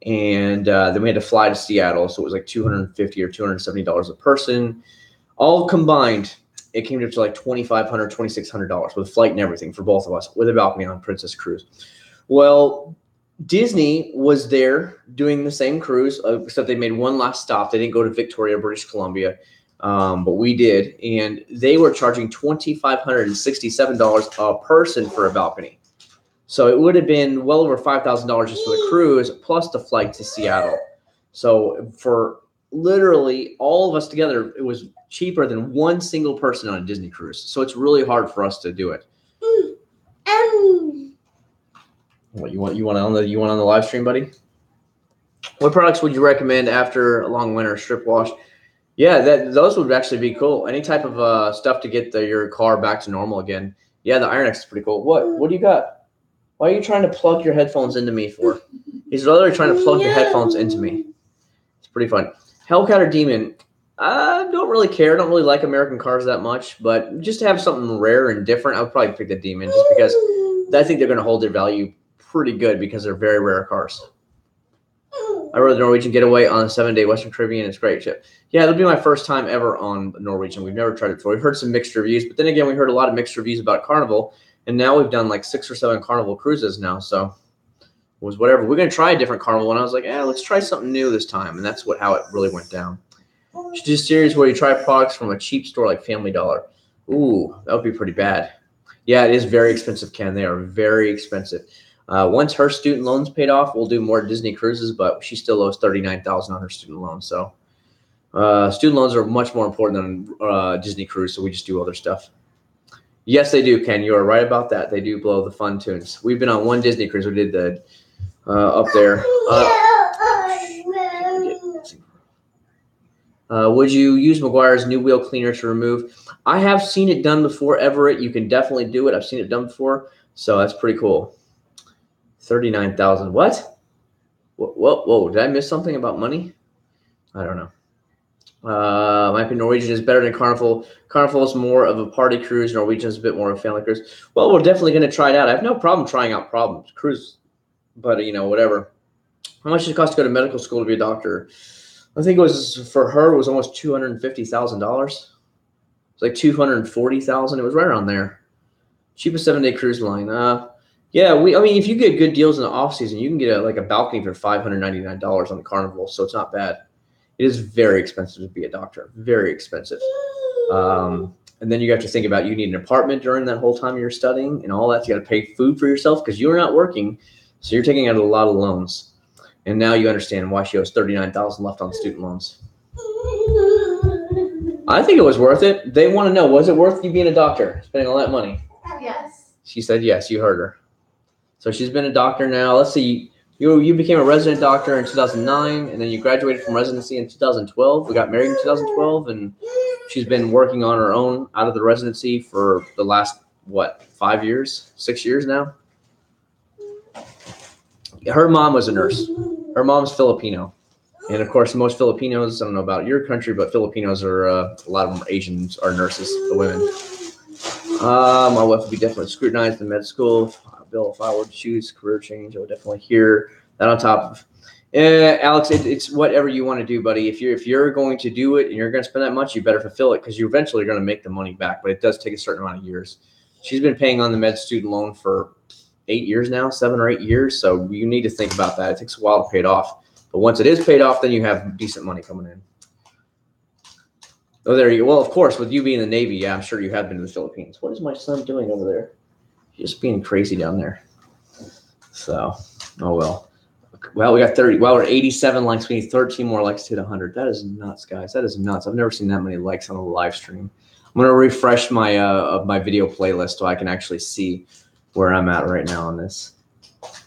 And then we had to fly to Seattle, so it was like $250 or $270 a person. All combined, it came to like $2,500, $2,600 with flight and everything for both of us with a balcony on Princess Cruise. Well, Disney was there doing the same cruise, except they made one last stop. They didn't go to Victoria, British Columbia, but we did. And they were charging $2,567 a person for a balcony. So it would have been well over $5,000 just for the cruise, plus the flight to Seattle. So for literally all of us together, it was cheaper than one single person on a Disney cruise. So it's really hard for us to do it. What you want on the live stream, buddy? What products would you recommend after a long winter? Strip wash? Yeah, those would actually be cool. Any type of stuff to get your car back to normal again. Yeah, the Iron X is pretty cool. What do you got? Why are you trying to plug your headphones into me for? He's literally trying to plug the headphones into me. It's pretty fun. Hellcat or Demon? I don't really care. I don't really like American cars that much, but just to have something rare and different, I would probably pick the Demon just because I think they're going to hold their value pretty good because they're very rare cars. I rode the Norwegian Getaway on a 7-day Western Caribbean. It's a great ship. Yeah, it'll be my first time ever on Norwegian. We've never tried it before. We've heard some mixed reviews, but then again, we heard a lot of mixed reviews about Carnival. And now we've done like 6 or 7 Carnival cruises now. So it was whatever. We're going to try a different Carnival. And I was like, let's try something new this time. And that's how it really went down. Should do a series where you try products from a cheap store like Family Dollar. Ooh, that would be pretty bad. Yeah, it is very expensive, Ken. They are very expensive. Once her student loans paid off, we'll do more Disney cruises, but she still owes $39,000 on her student loan. So student loans are much more important than Disney cruise. So we just do other stuff. Yes, they do, Ken. You are right about that. They do blow the fun tunes. We've been on one Disney cruise. We did the up there. Would you use McGuire's new wheel cleaner to remove? I have seen it done before, Everett. You can definitely do it. I've seen it done before, so that's pretty cool. 39,000. What? Whoa! Did I miss something about money? I don't know. My opinion, Norwegian is better than Carnival. Carnival is more of a party cruise. Norwegian is a bit more of a family cruise. Well, we're definitely going to try it out. I have no problem trying out cruise, but whatever. How much does it cost to go to medical school to be a doctor? I think for her it was almost $250,000. It's like $240,000. It was right around there. Cheapest 7-day cruise line. Yeah, if you get good deals in the off season, you can get a balcony for $599 on the Carnival, so it's not bad. It is very expensive to be a doctor. Very expensive. And then you have to think about you need an apartment during that whole time you're studying and all that. You got to pay food for yourself because you're not working, so you're taking out a lot of loans. And now you understand why she owes $39,000 left on student loans. I think it was worth it. They want to know, was it worth you being a doctor, spending all that money? Yes. She said yes. You heard her. So she's been a doctor now. Let's see. You became a resident doctor in 2009, and then you graduated from residency in 2012. We got married in 2012, and she's been working on her own out of the residency for the last, 5 years, 6 years now? Her mom was a nurse. Her mom's Filipino. And, of course, most Filipinos, I don't know about your country, but Filipinos are, a lot of them are Asians, are nurses, the women. My wife would be definitely scrutinized in med school. Bill, if I were to choose career change, I would definitely hear that on top of. Alex, it's whatever you want to do, buddy. If you're going to do it and you're going to spend that much, you better fulfill it because you eventually are going to make the money back. But it does take a certain amount of years. She's been paying on the med student loan for 8 years now, 7 or 8 years. So you need to think about that. It takes a while to pay it off. But once it is paid off, then you have decent money coming in. Oh, there you go. Well, of course, with you being in the Navy, yeah, I'm sure you have been to the Philippines. What is my son doing over there? He's just being crazy down there. So, oh well. Well, we got 30. Well, we're 87 likes. We need 13 more likes to hit 100. That is nuts, guys. That is nuts. I've never seen that many likes on a live stream. I'm going to refresh my my video playlist so I can actually see where I'm at right now on this.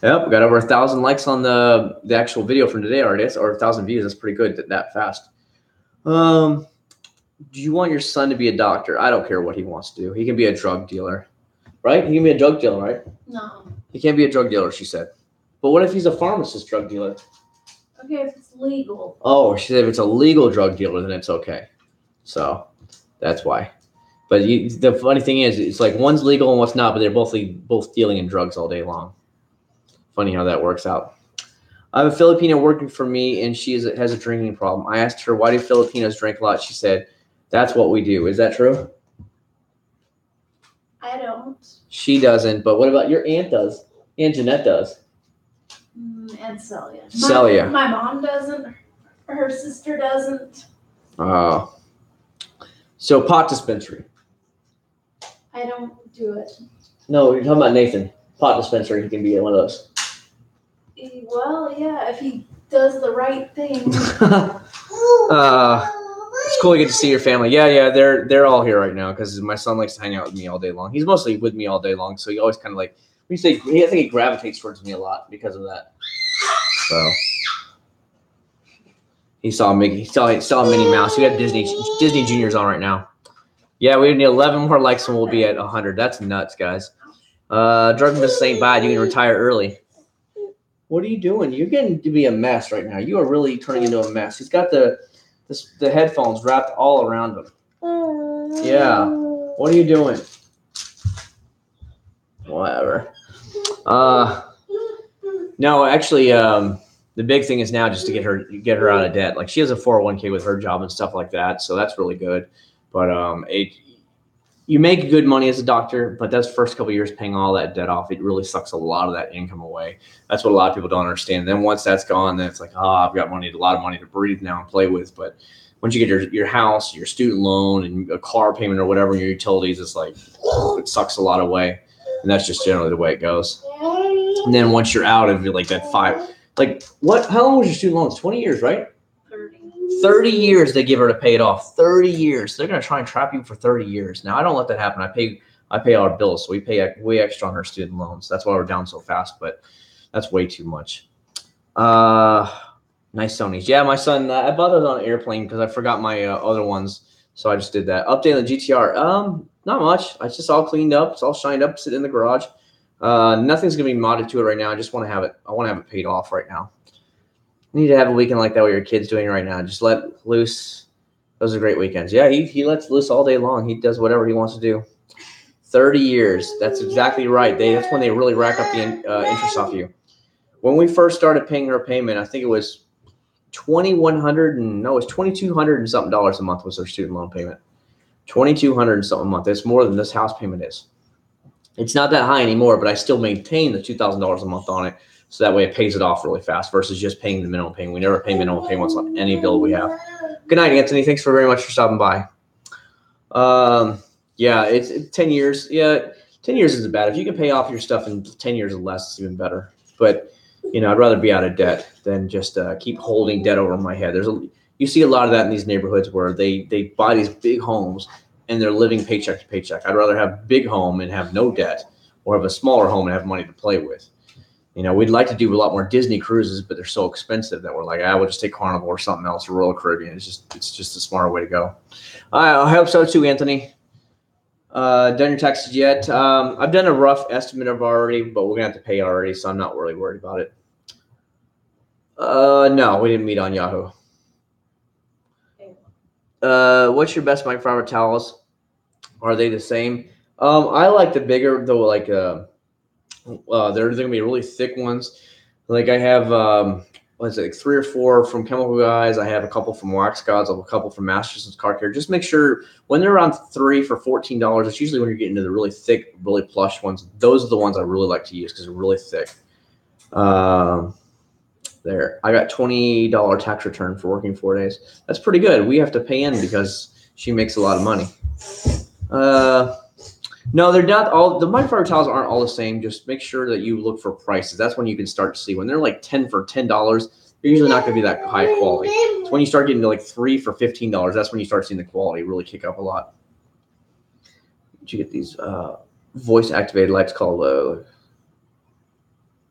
Yep, we got over 1,000 likes on the actual video from today already, or 1,000 views. That's pretty good that fast. Do you want your son to be a doctor? I don't care what he wants to do. He can be a drug dealer, right? He can be a drug dealer, right? No. He can't be a drug dealer, she said. But what if he's a pharmacist drug dealer? Okay, if it's legal. Oh, she said if it's a legal drug dealer, then it's okay. So that's why. But the funny thing is, it's like one's legal and one's not, but they're both dealing in drugs all day long. Funny how that works out. I have a Filipino working for me, and she has a drinking problem. I asked her, why do Filipinos drink a lot? She said, that's what we do. Is that true? I don't. She doesn't, but what about your aunt does? Aunt Jeanette does. And Celia. Celia. My mom doesn't. Her sister doesn't. Oh. So pot dispensary. I don't do it. No, you're talking about Nathan. Pot dispensary. He can be one of those. Well, yeah, if he does the right thing. It's cool to get to see your family. Yeah, they're all here right now because my son likes to hang out with me all day long. He's mostly with me all day long, so he always kind of like when you say I think he gravitates towards me a lot because of that. So he saw Minnie Mouse. We got Disney Juniors on right now. Yeah, we need 11 more likes and we'll be at 100. That's nuts, guys. Drug business ain't bad. You can retire early. What are you doing? You're getting to be a mess right now. You are really turning into a mess. He's got the headphones wrapped all around him. Yeah. What are you doing? Whatever. No, actually, the big thing is now just to get her out of debt. Like she has a 401k with her job and stuff like that, so that's really good. But you make good money as a doctor, but those first couple of years paying all that debt off, it really sucks a lot of that income away. That's what a lot of people don't understand. Then once that's gone, then it's like, I've got a lot of money to breathe now and play with. But once you get your house, your student loan, and a car payment or whatever, and your utilities, it's like it sucks a lot away. And that's just generally the way it goes. And then once you're out of like that how long was your student loans? 20 years, right? 30 years they give her to pay it off. 30 years. They're going to try and trap you for 30 years. Now, I don't let that happen. I pay our bills, so we pay way extra on our student loans. That's why we're down so fast, but that's way too much. Nice Sonys. Yeah, my son, I bought those on an airplane because I forgot my other ones, so I just did that. Update on the GTR. Not much. It's just all cleaned up. It's all shined up, sitting in the garage. Nothing's going to be modded to it right now. I just want to have it. I want to have it paid off right now. You need to have a weekend like that what your kid's doing right now. Just let loose. Those are great weekends. Yeah, he lets loose all day long. He does whatever he wants to do. 30 years. That's exactly right. That's when they really rack up the interest off you. When we first started paying her payment, I think it was $2,200 and something dollars a month was her student loan payment. $2,200 and something a month. That's more than this house payment is. It's not that high anymore, but I still maintain the $2,000 a month on it. So that way it pays it off really fast versus just paying the minimum payment. We never pay minimum payments on any bill we have. Good night, Anthony. Thanks very much for stopping by. Yeah, it's 10 years. Yeah, 10 years isn't bad. If you can pay off your stuff in 10 years or less, it's even better. But, I'd rather be out of debt than just keep holding debt over my head. You see a lot of that in these neighborhoods where they buy these big homes and they're living paycheck to paycheck. I'd rather have a big home and have no debt or have a smaller home and have money to play with. We'd like to do a lot more Disney cruises, but they're so expensive that we're like, we'll just take Carnival or something else, or Royal Caribbean. It's just a smarter way to go. I hope so too, Anthony. Done your taxes yet? I've done a rough estimate of already, but we're gonna have to pay already, so I'm not really worried about it. No, we didn't meet on Yahoo. What's your best microfiber towels? Are they the same? I like the bigger, though. They're going to be really thick ones. Like I have what is it, like 3 or 4 from Chemical Guys. I have a couple from Wax Gods. I have a couple from Masterson's Car Care. Just make sure when they're around 3 for $14, it's usually when you're getting into the really thick, really plush ones. Those are the ones I really like to use because they're really thick. There, I got $20 tax return for working 4 days. That's pretty good. We have to pay in because she makes a lot of money. No, they're not all. The microfiber towels aren't all the same. Just make sure that you look for prices. That's when you can start to see. When they're like 10 for $10, they're usually not going to be that high quality. It's when you start getting to like 3 for $15. That's when you start seeing the quality really kick up a lot. Did you get these voice activated lights called?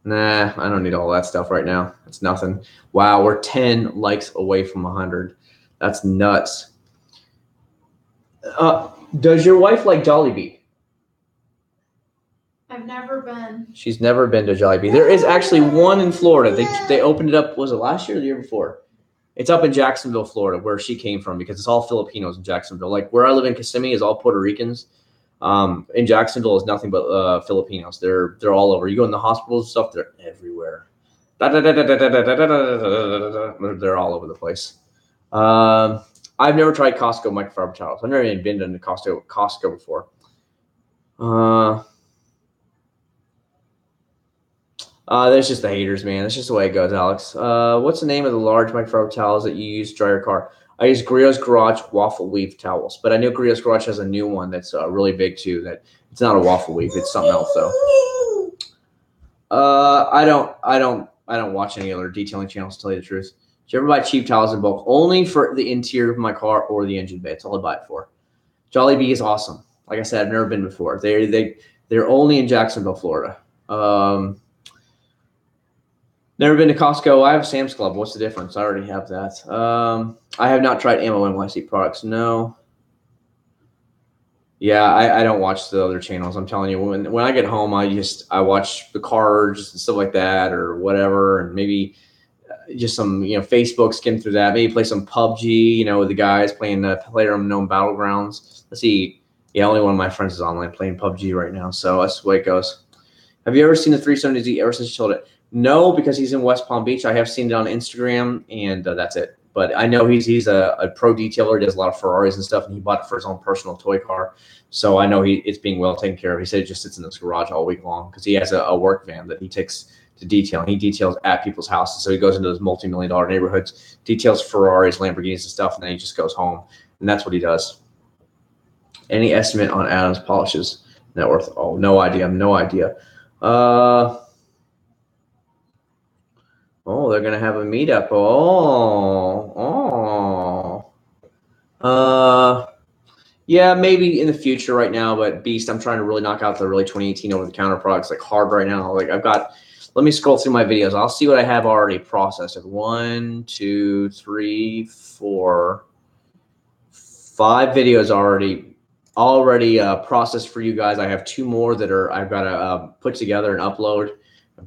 Nah, I don't need all that stuff right now. It's nothing. Wow, we're 10 likes away from 100. That's nuts. Does your wife like Jollibee? I've never been. She's never been to Jollibee. There is actually one in Florida. They opened it up, was it last year or the year before? It's up in Jacksonville, Florida, where she came from, because it's all Filipinos in Jacksonville. Like where I live in Kissimmee is all Puerto Ricans. In Jacksonville is nothing but Filipinos. They're all over. You go in the hospitals and stuff, they're everywhere. They're all over the place. I've never tried Costco microfiber towels. I've never even been to Costco before. There's just the haters, man. That's just the way it goes, Alex. What's the name of the large microfiber towels that you use to dry your car? I use Griot's Garage waffle weave towels, but I know Griot's Garage has a new one that's really big too. That it's not a waffle weave; it's something else though. I don't watch any other detailing channels, to tell you the truth. Do you ever buy cheap towels in bulk? Only for the interior of my car or the engine bay. That's all I buy it for. Jollibee is awesome. Like I said, I've never been before. They're only in Jacksonville, Florida. Never been to Costco. I have Sam's Club. What's the difference? I already have that. I have not tried Ammo NYC products. No. Yeah, I don't watch the other channels. I'm telling you, when I get home, I watch the cards and stuff like that, or whatever, and maybe just some Facebook, skim through that. Maybe play some PUBG. With the guys playing PlayerUnknown Battlegrounds. Let's see. Yeah, only one of my friends is online playing PUBG right now, so that's the way it goes. Have you ever seen the 370Z ever since you told it? No, because he's in West Palm Beach. I have seen it on Instagram, and that's it. But I know he's a pro detailer. He does a lot of Ferraris and stuff, and he bought it for his own personal toy car. So I know it's being well taken care of. He said it just sits in his garage all week long because he has a work van that he takes to detail. And he details at people's houses. So he goes into those multi-million-dollar neighborhoods, details Ferraris, Lamborghinis, and stuff, and then he just goes home. And that's what he does. Any estimate on Adam's polishes net worth? Oh, no idea. No idea. Oh, they're gonna have a meetup. Yeah, maybe in the future. Right now, but Beast, I'm trying to really knock out the really 2018 over-the-counter products like hard right now. Like I've got. Let me scroll through my videos. I'll see what I have already processed. 1, 2, 3, 4, 5 videos already processed for you guys. I have 2 more that I've got to put together and upload.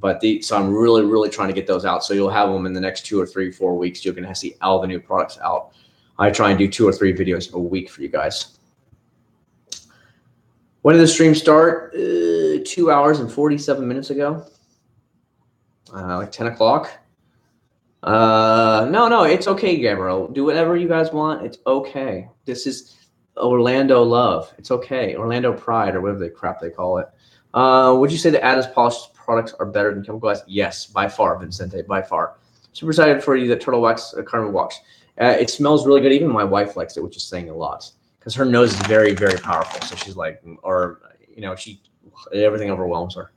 But so I'm really trying to get those out. So you'll have them in the next 2 or 3, 4 weeks. You're going to see all the new products out. I try and do 2 or 3 videos a week for you guys. When did the stream start? 2 hours and 47 minutes ago. Like 10 o'clock. No, it's okay, Gabriel. Do whatever you guys want. It's okay. This is Orlando love. It's okay. Orlando pride, or whatever the crap they call it. Would you say that Adam's polished products are better than chemical glass? Yes, by far, Vincente, by far. Super excited for you that Turtle Wax Carnival Wax. It smells really good. Even my wife likes it, which is saying a lot because her nose is very powerful. So she's like, everything overwhelms her.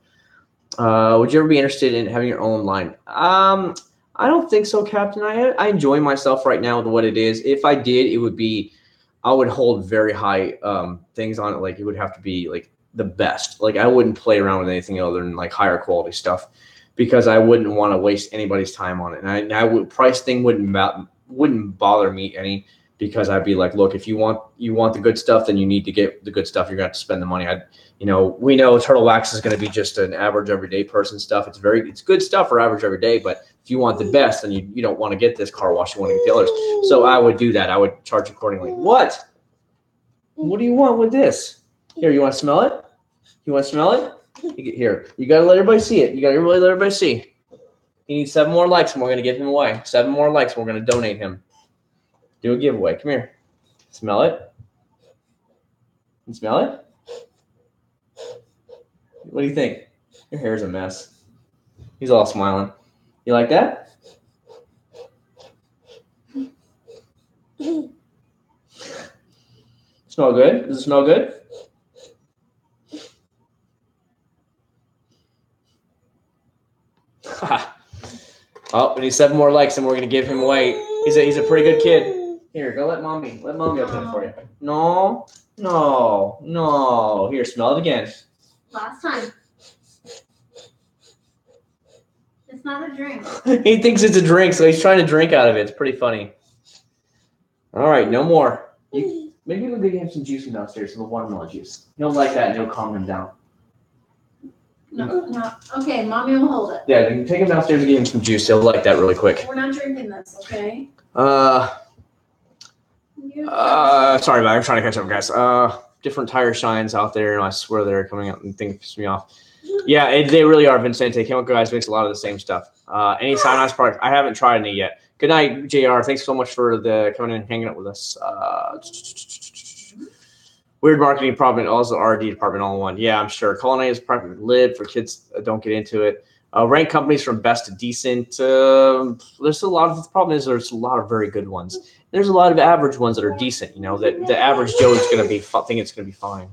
Would you ever be interested in having your own line? I don't think so, Captain. I enjoy myself right now with what it is. If I did, it would be, I would hold very high things on it. Like it would have to be like the best. Like I wouldn't play around with anything other than like higher quality stuff because I wouldn't want to waste anybody's time on it. And I would, price thing wouldn't bother me any, because I'd be like, look, if you want the good stuff, then you need to get the good stuff. You're going to have to spend the money. We know Turtle Wax is going to be just an average everyday person stuff. It's good stuff for average everyday, but if you want the best, then you don't want to get this car wash. You want to get the others. So I would do that. I would charge accordingly. What do you want with this? Here, you want to smell it? You want to smell it? Here, you got to let everybody see it. You got to really let everybody see. He needs 7 more likes, and we're going to give him away. 7 more likes, and we're going to donate him. Do a giveaway. Come here. Smell it. You smell it? What do you think? Your hair's a mess. He's all smiling. You like that? Smell good? Does it smell good? Oh, we need 7 more likes, and we're gonna give him away. He's a pretty good kid. Here, go let mommy open it for you. No. Here, smell it again. Last time. It's not a drink. He thinks it's a drink, so he's trying to drink out of it. It's pretty funny. All right, no more. Maybe we'll give him some juice from downstairs, some watermelon juice. He'll like that, and it'll calm him down. No. Okay, mommy will hold it. Yeah, you can take him downstairs and give him some juice. He'll like that really quick. We're not drinking this, okay? Sorry, but I'm trying to catch up, guys. Different tire shines out there, and I swear they're coming out and things piss me off. Yeah, they really are. Vincente Chemical Guys makes a lot of the same stuff. Any Cyanide product, I haven't tried any yet. Good night, JR. Thanks so much for coming in and hanging out with us. Weird marketing department, also R&D department, all in one. Yeah, I'm sure. Culinary is private lib for kids that don't get into it. Rank companies from best to decent. There's a lot of the problem is there's a lot of very good ones. There's a lot of average ones that are decent. You know that the average Joe is going to be think it's going to be fine.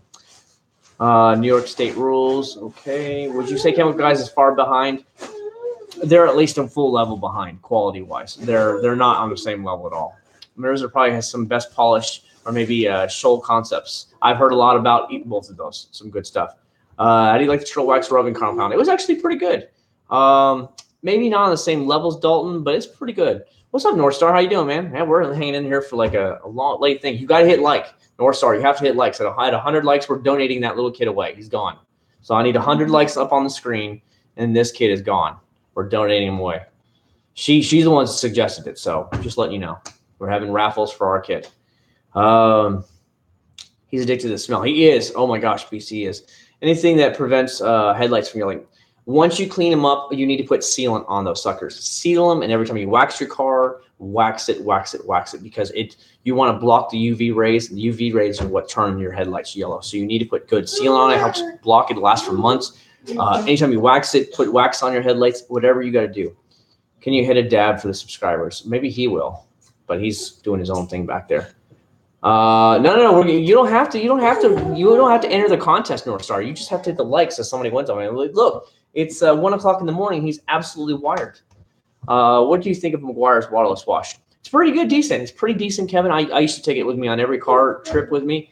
New York State rules. Okay, would you say Chemical Guys is far behind? They're at least a full level behind quality wise. They're not on the same level at all. Mirrors probably has some best polished or maybe Shoal Concepts. I've heard a lot about both of those. Some good stuff. How do you like the Trill Wax rubbing compound? It was actually pretty good. Maybe not on the same level as Dalton, but it's pretty good. What's up, North Star? How you doing, man? Yeah, we're hanging in here for like a long late thing. You got to hit like. North Star, you have to hit likes. At 100 likes, we're donating that little kid away. He's gone. So I need 100 likes up on the screen, and this kid is gone. We're donating him away. She's the one that suggested it, so just letting you know. We're having raffles for our kid. He's addicted to the smell. He is. Oh my gosh, BC is. Anything that prevents headlights from yelling. Once you clean them up, you need to put sealant on those suckers. Seal them, and every time you wax your car, wax it, because you want to block the UV rays, and the UV rays are what turn your headlights yellow. So you need to put good sealant on it. It helps block it. It lasts for months. Anytime you wax it, put wax on your headlights, whatever you got to do. Can you hit a dab for the subscribers? Maybe he will, but he's doing his own thing back there. No. You don't have to enter the contest, North Star. You just have to hit the likes so somebody wins on it. Look, it's 1 o'clock in the morning. He's absolutely wired. What do you think of McGuire's Waterless Wash? It's pretty good, decent. It's pretty decent, Kevin. I used to take it with me on every car trip with me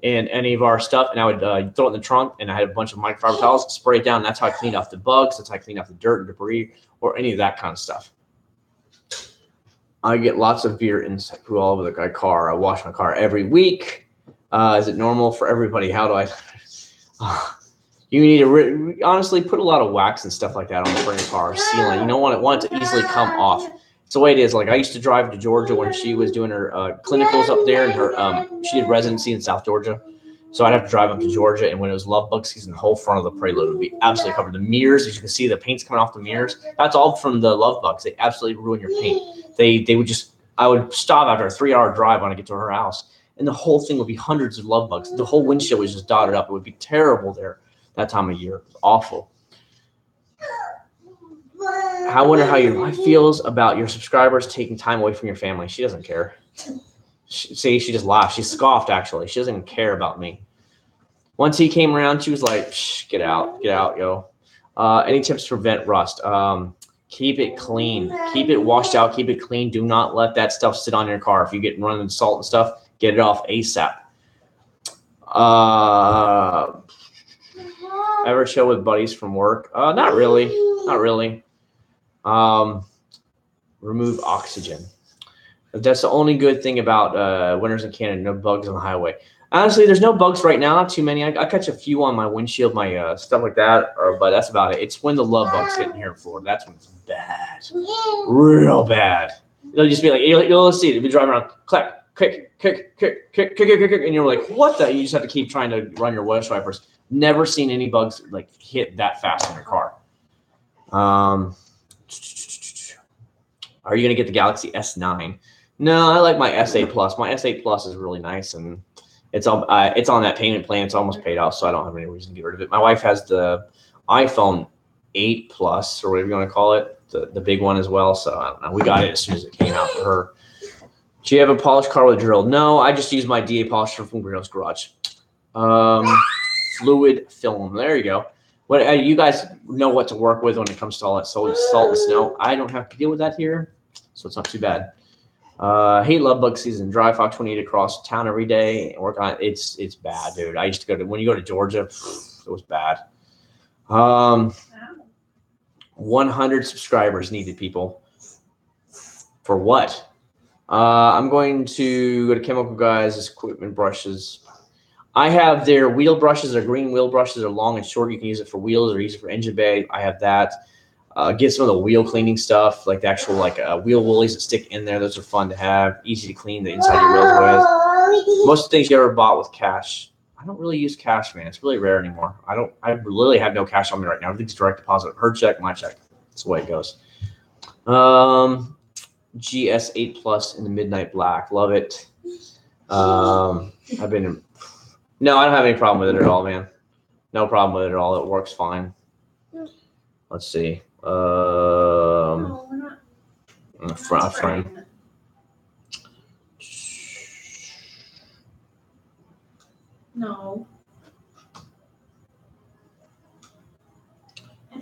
and any of our stuff, and I would throw it in the trunk, and I had a bunch of microfiber towels, spray it down. That's how I cleaned off the bugs. That's how I cleaned off the dirt and debris or any of that kind of stuff. I get lots of beer insect poo all over the car. I wash my car every week. Is it normal for everybody? How do I? You need to honestly put a lot of wax and stuff like that on the front of your car. Sealant. You don't want it to easily come off. It's the way it is. Like I used to drive to Georgia when she was doing her clinicals up there, and her she did residency in South Georgia. So I'd have to drive up to Georgia, and when it was love bug season, the whole front of the Prelude would be absolutely covered. The mirrors, as you can see, the paint's coming off the mirrors. That's all from the love bugs. They absolutely ruin your paint. They would just. I would stop after a 3-hour drive when I get to her house, and the whole thing would be hundreds of love bugs. The whole windshield was just dotted up. It would be terrible there that time of year. It was awful. I wonder how your wife feels about your subscribers taking time away from your family. She doesn't care. She just laughed. She scoffed, actually. She doesn't even care about me. Once he came around, she was like, shh, get out, yo. Any tips to prevent rust? Keep it clean. Keep it washed out. Keep it clean. Do not let that stuff sit on your car. If you get running salt and stuff, get it off ASAP. Ever chill with buddies from work? Not really. Remove oxygen. That's the only good thing about winters in Canada. No bugs on the highway. Honestly, there's no bugs right now. Not too many. I catch a few on my windshield, my stuff like that, but that's about it. It's when the love bugs hit in here in Florida. That's when it's bad, real bad. They'll just be like, let's see. They'll be driving around, click, and you're like, what the? You just have to keep trying to run your windshield wipers. Never seen any bugs like hit that fast in your car. Are you going to get the Galaxy S9? No, I like my S8 Plus. My S8 Plus is really nice, and it's on that payment plan. It's almost paid off, so I don't have any reason to get rid of it. My wife has the iPhone 8 Plus, or whatever you want to call it, the big one as well. So I don't know. We got it as soon as it came out for her. Do you have a polished car with a drill? No, I just use my DA polisher from Greenhouse Garage. Fluid film. There you go. What you guys know what to work with when it comes to all that salt and snow. I don't have to deal with that here, so it's not too bad. Hate love bug season. Drive 528 across town every day and work on it. It's bad, dude. I used to go to when you go to Georgia, it was bad. 100 subscribers needed, people. For what? I'm going to go to Chemical Guys, equipment brushes. I have their wheel brushes. They're green wheel brushes. They're long and short. You can use it for wheels or use it for engine bay. I have that. Get some of the wheel cleaning stuff, like the actual wheel woolies that stick in there. Those are fun to have. Easy to clean the inside of your wheels with. Most of the things you ever bought with cash. I don't really use cash, man. It's really rare anymore. I literally have no cash on me right now. Everything's direct deposit. Her check, my check. That's the way it goes. GS8 Plus in the midnight black. Love it. No, I don't have any problem with it at all, man. No problem with it at all. It works fine. Let's see. No, we're not. Frame. No.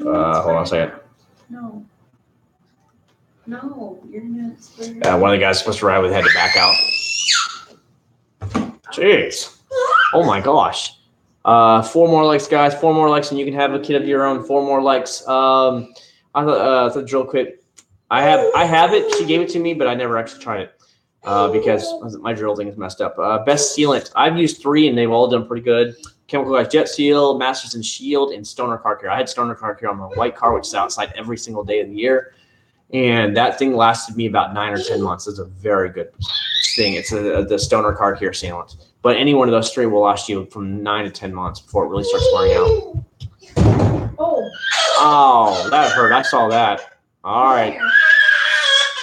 Hold on a second. No. No, you're gonna spray. One of the guys supposed to ride with had to back out. Jeez. Oh my gosh. 4 more likes, guys. 4 more likes, and you can have a kid of your own. 4 more likes. I thought the drill quit. I have it. She gave it to me, but I never actually tried it because my drill thing is messed up. Best sealant. I've used 3, and they've all done pretty good. Chemical Guys Jet Seal, Masterson Shield, and Stoner Car Care. I had Stoner Car Care on my white car, which is outside every single day of the year. And that thing lasted me about 9 or 10 months. It's a very good thing. It's the Stoner Car Care sealant. But any one of those 3 will last you from 9 to 10 months before it really starts wearing out. Oh, that hurt. I saw that. All right.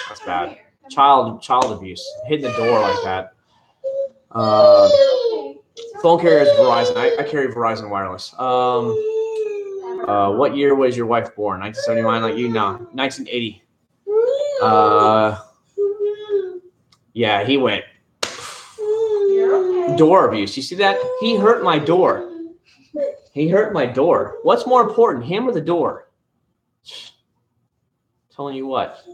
That's bad. Child abuse. Hitting the door like that. Phone carrier is Verizon. I carry Verizon Wireless. What year was your wife born? 1979, like you? No. 1980. Yeah, he went. Door abuse. You see that? He hurt my door. He hurt my door. What's more important, him or the door? Telling you what.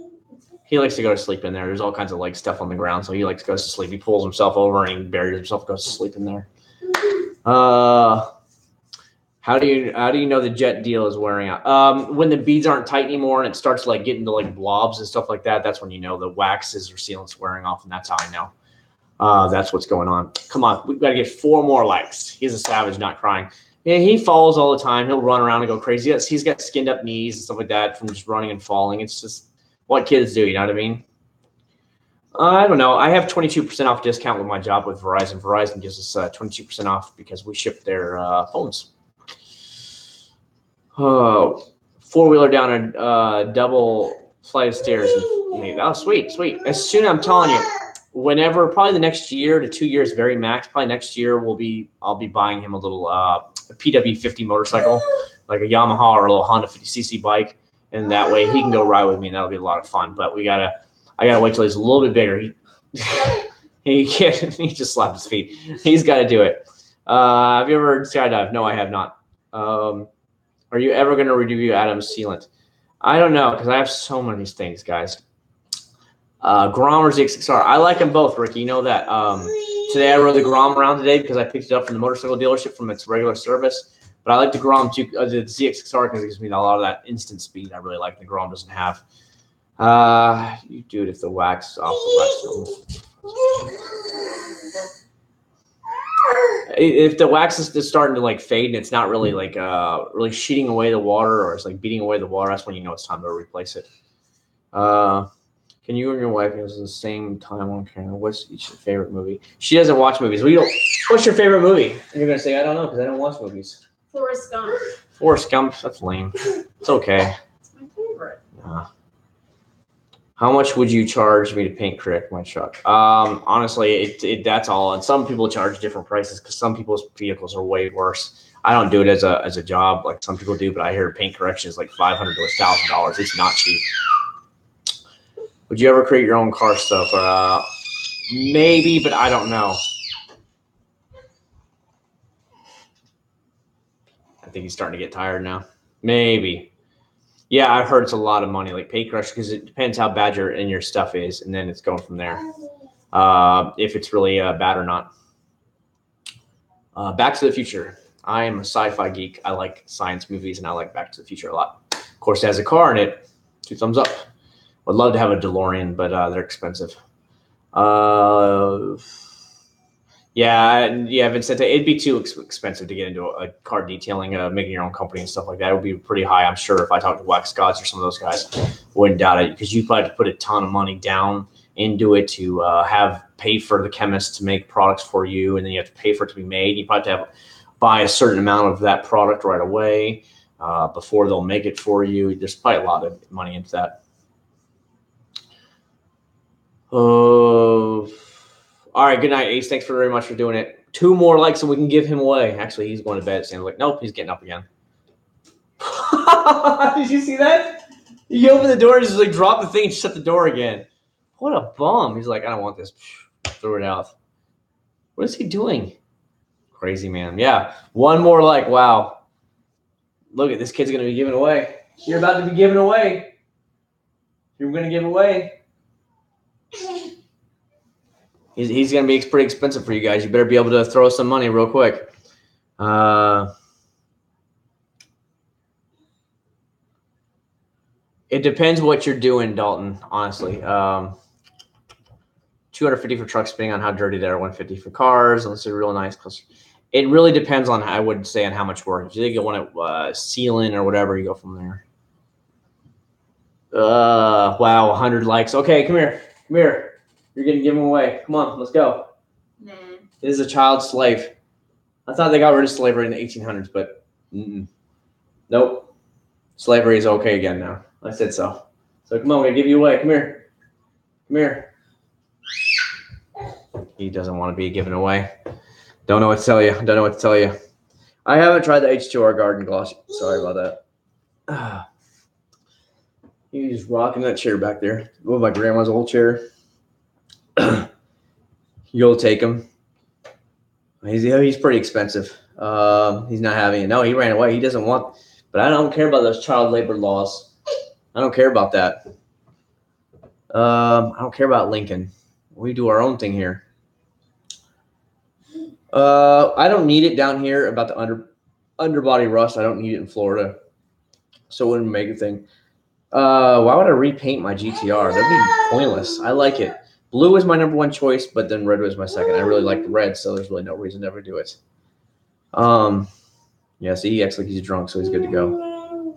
He likes to go to sleep in there. There's all kinds of stuff on the ground, so he likes to go to sleep. He pulls himself over and he buries himself, goes to sleep in there. How do you know the jet deal is wearing out? When the beads aren't tight anymore and it starts getting to blobs and stuff like that, that's when you know the waxes or sealants wearing off, and that's how I know. That's what's going on. Come on, we've got to get 4 more likes. He's a savage, not crying. Yeah, he falls all the time. He'll run around and go crazy. Yes, he's got skinned up knees and stuff like that from just running and falling. It's just what kids do, you know what I mean? I don't know. I have 22% off discount with my job with Verizon. Verizon gives us 22% off because we ship their phones. Oh, 4-wheeler down a double flight of stairs. Oh, sweet. As soon as I'm telling you, whenever, probably the next year to 2 years, very max. Probably next year I'll be buying him a little PW50 motorcycle, like a Yamaha or a little Honda 50cc bike, and that way he can go ride with me, and that'll be a lot of fun. But I gotta wait till he's a little bit bigger. He can't. He just slapped his feet. He's got to do it. Have you ever skydived? No, I have not. Are you ever going to review Adam's sealant? I don't know because I have so many things, guys. Grom or ZX6R? I like them both, Ricky. You know that. Today I rode the Grom around today because I picked it up from the motorcycle dealership from its regular service. But I like the Grom too, the ZX6R, because it gives me a lot of that instant speed I really like. The Grom doesn't have. You do it if the wax off the wax. If the wax is just starting to fade and it's not really really sheeting away the water, or it's beating away the water, that's when you know it's time to replace it. Can you and your wife use the same time on camera? What's each favorite movie? She doesn't watch movies. What's your favorite movie? And you're gonna say I don't know because I don't watch movies. Forrest Gump. Forrest Gump. That's lame. It's okay. It's my favorite. Nah. How much would you charge me to paint correct my truck? Honestly, that's all. And some people charge different prices because some people's vehicles are way worse. I don't do it as a job like some people do, but I hear paint correction is like $500 to $1,000. It's not cheap. Would you ever create your own car stuff? Maybe, but I don't know. I think he's starting to get tired now. Maybe. Yeah, I've heard it's a lot of money, like paint correction, because it depends how bad your stuff is, and then it's going from there. If it's really bad or not. Back to the Future. I am a sci-fi geek. I like science movies, and I like Back to the Future a lot. Of course, it has a car in it. 2 thumbs up. Would love to have a DeLorean, but they're expensive. Yeah, Vincente, it'd be too expensive to get into a car detailing, making your own company and stuff like that. It would be pretty high, I'm sure, if I talked to Wax Gods or some of those guys. Wouldn't doubt it, because you probably have to put a ton of money down into it to have pay for the chemists to make products for you, and then you have to pay for it to be made. You probably have to buy a certain amount of that product right away before they'll make it for you. There's probably a lot of money into that. All right, good night, Ace. Thanks very much for doing it. 2 more likes and we can give him away. Actually, he's going to bed. Sam's like, nope, he's getting up again. Did you see that? He opened the door and just like dropped the thing and shut the door again. What a bum. He's like, I don't want this. Threw it out. What is he doing? Crazy man. Yeah, 1 more like. Wow. Look at this kid's going to be given away. You're about to be given away. You're going to give away. He's going to be pretty expensive for you guys. You better be able to throw some money real quick. It depends what you're doing, Dalton, honestly. 250 for trucks, depending on how dirty they are. 150 for cars, unless they're real nice. It really depends on, I would say, on how much work. If you want to Sealant or whatever, you go from there. Wow, 100 likes. Okay, come here. Come here. You're getting given away. Come on, let's go. Nah. This is a child slave. I thought they got rid of slavery in the 1800s, but nope. Slavery is okay again now. I said so. So come on, I'm going to give you away. Come here. Come here. He doesn't want to be given away. Don't know what to tell you. Don't know what to tell you. I haven't tried the H2R Garden Gloss. Sorry about that. He's rocking that chair back there. Oh, my grandma's old chair. You'll take him. He's pretty expensive. He's not having it. No, he ran away. He doesn't want. But I don't care about those child labor laws. I don't care about that. I don't care about Lincoln. We do our own thing here. I don't need it down here about the underbody rust. I don't need it in Florida, so it wouldn't make a thing. Why would I repaint my GTR? That'd be pointless. I like it. Blue is my #1 choice, but then red was my second. I really like red, so there's really no reason to ever do it. Yeah, see, he acts like he's drunk, so he's good to go.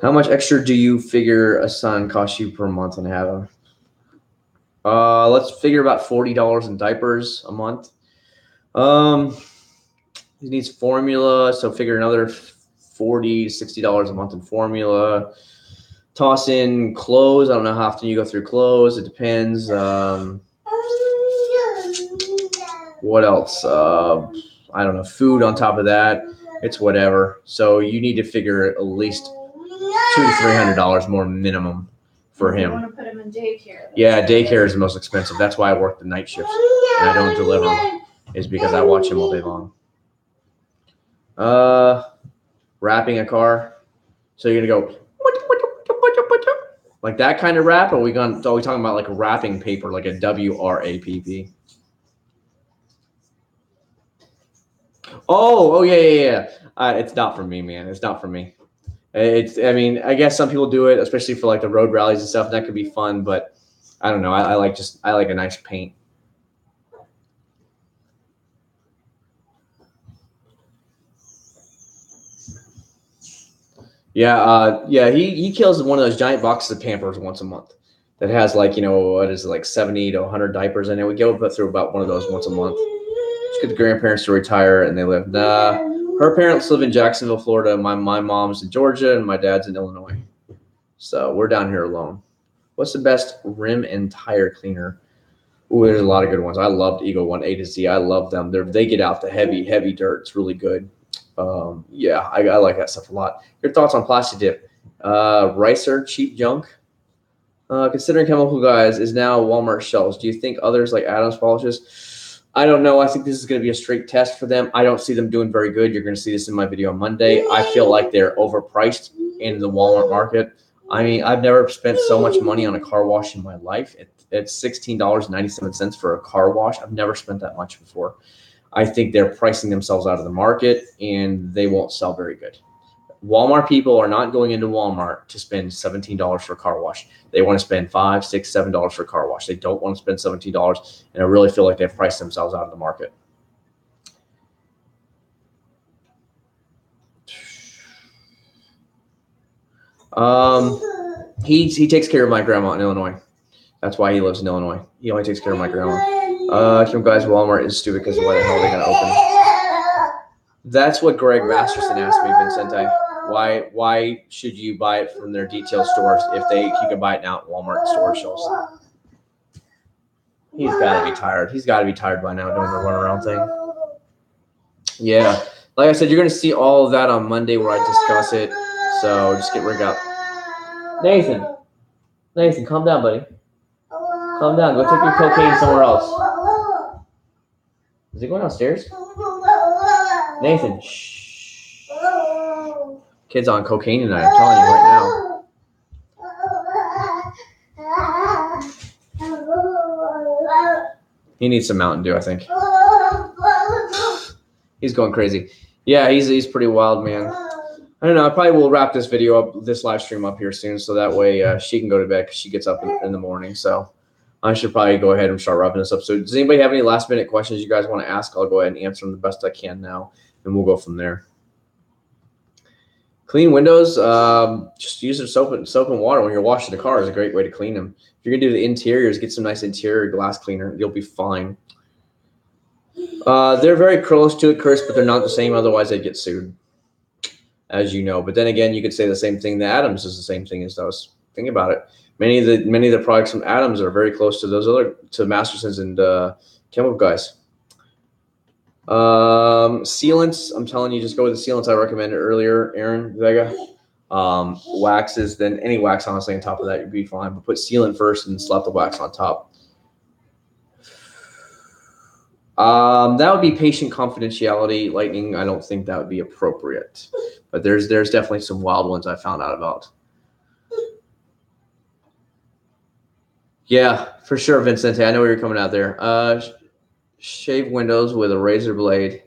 How much extra do you figure a son costs you per month on having? Let's figure about $40 in diapers a month. He needs formula, so figure another $40, $60 a month in formula. Toss in clothes. I don't know how often you go through clothes. It depends. What else? I don't know. Food on top of that. It's whatever. So you need to figure at least $200 to $300 more minimum for him. You want to put him in daycare. Yeah, daycare is the most expensive. That's why I work the night shifts and I don't deliver them. Is because I watch him all day long. Wrapping a car. So you're gonna go like that kind of wrap, or are we talking about like wrapping paper, like a WRAPP? Oh yeah. It's not for me, man. It's not for me. I mean, I guess some people do it, especially for like the road rallies and stuff. That could be fun, but I don't know. I like a nice paint. Yeah, he kills one of those giant boxes of Pampers once a month that has like, what is it, like 70 to 100 diapers in it. We go through about one of those once a month. Just get the grandparents to retire and they live. Her parents live in Jacksonville, Florida. My mom's in Georgia and my dad's in Illinois. So we're down here alone. What's the best rim and tire cleaner? Ooh, there's a lot of good ones. I loved Eagle 1 A to Z. I love them. They get out the heavy dirt. It's really good. Yeah, I like that stuff a lot. Your thoughts on Plasti Dip? Ricer, cheap junk. Considering Chemical Guys is now Walmart shelves, do you think others like Adams polishes? I don't know. I think this is going to be a straight test for them. I don't see them doing very good. You're going to see this in my video on Monday. I feel like they're overpriced in the Walmart market. I mean, I've never spent so much money on a car wash in my life. It's $16.97 for a car wash. I've never spent that much before. I think they're pricing themselves out of the market, and they won't sell very good. Walmart people are not going into Walmart to spend $17 for a car wash. They want to spend $5, $6, $7 for a car wash. They don't want to spend $17, and I really feel like they've priced themselves out of the market. He takes care of my grandma in Illinois. That's why he lives in Illinois. He only takes care of my grandma. Kim Guys, Walmart is stupid because why the hell are they going to open? That's what Greg Masterson asked me, Vincente. Why should you buy it from their detail stores if you can buy it now at Walmart store shelves? He's got to be tired. He's got to be tired by now doing the runaround thing. Yeah. Like I said, you're going to see all of that on Monday where I discuss it. So just get rigged up. Nathan, calm down, buddy. Calm down. Go take your cocaine somewhere else. Is he going downstairs? Nathan, shh. Kid's on cocaine tonight, I'm telling you right now. He needs some Mountain Dew, I think. He's going crazy. Yeah, he's pretty wild, man. I don't know. I probably will wrap this video up, this live stream up here soon, so that way she can go to bed because she gets up in the morning. So I should probably go ahead and start wrapping this up. So does anybody have any last minute questions you guys want to ask? I'll go ahead and answer them the best I can now, and we'll go from there. Clean windows, just use soap and water when you're washing the car is a great way to clean them. If you're gonna do the interiors, get some nice interior glass cleaner. You'll be fine. They're very close to it, Chris, but they're not the same. Otherwise, they'd get sued, as you know. But then again, you could say the same thing. The Adams is the same thing as those. Think about it. Many of the products from Adams are very close to those to Mastersons and Chemical Guys. Sealants, I'm telling you, just go with the sealants I recommended earlier, Aaron Vega. Waxes, then any wax honestly on top of that you'd be fine, but put sealant first and slap the wax on top. That would be patient confidentiality. Lightning, I don't think that would be appropriate, but there's definitely some wild ones I found out about. Yeah, for sure, Vincente. I know where you're coming out there. Shave windows with a razor blade.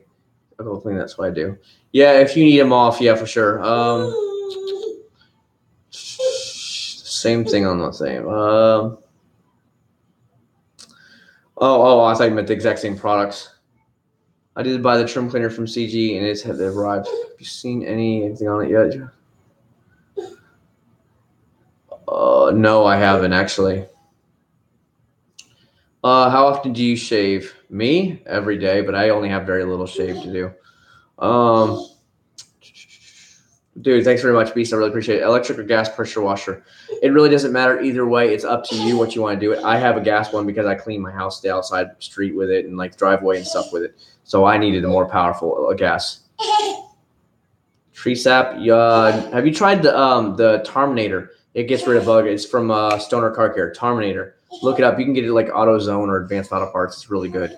I think that's what I do. Yeah, if you need them off, yeah, for sure. Same thing on the same. Oh, I thought you meant the exact same products. I did buy the trim cleaner from CG, and it's arrived. Have you seen anything on it yet? No, I haven't actually. How often do you shave? Me? Every day, but I only have very little shave to do. Dude, thanks very much, Beast. I really appreciate it. Electric or gas pressure washer. It really doesn't matter either way. It's up to you what you want to do. I have a gas one because I clean my house, the outside street with it, and like driveway and stuff with it. So I needed a more powerful gas. Tree sap. Have you tried the Terminator? It gets rid of bug. It's from Stoner Car Care. Terminator. Look it up. You can get it like AutoZone or Advanced Auto Parts. It's really good.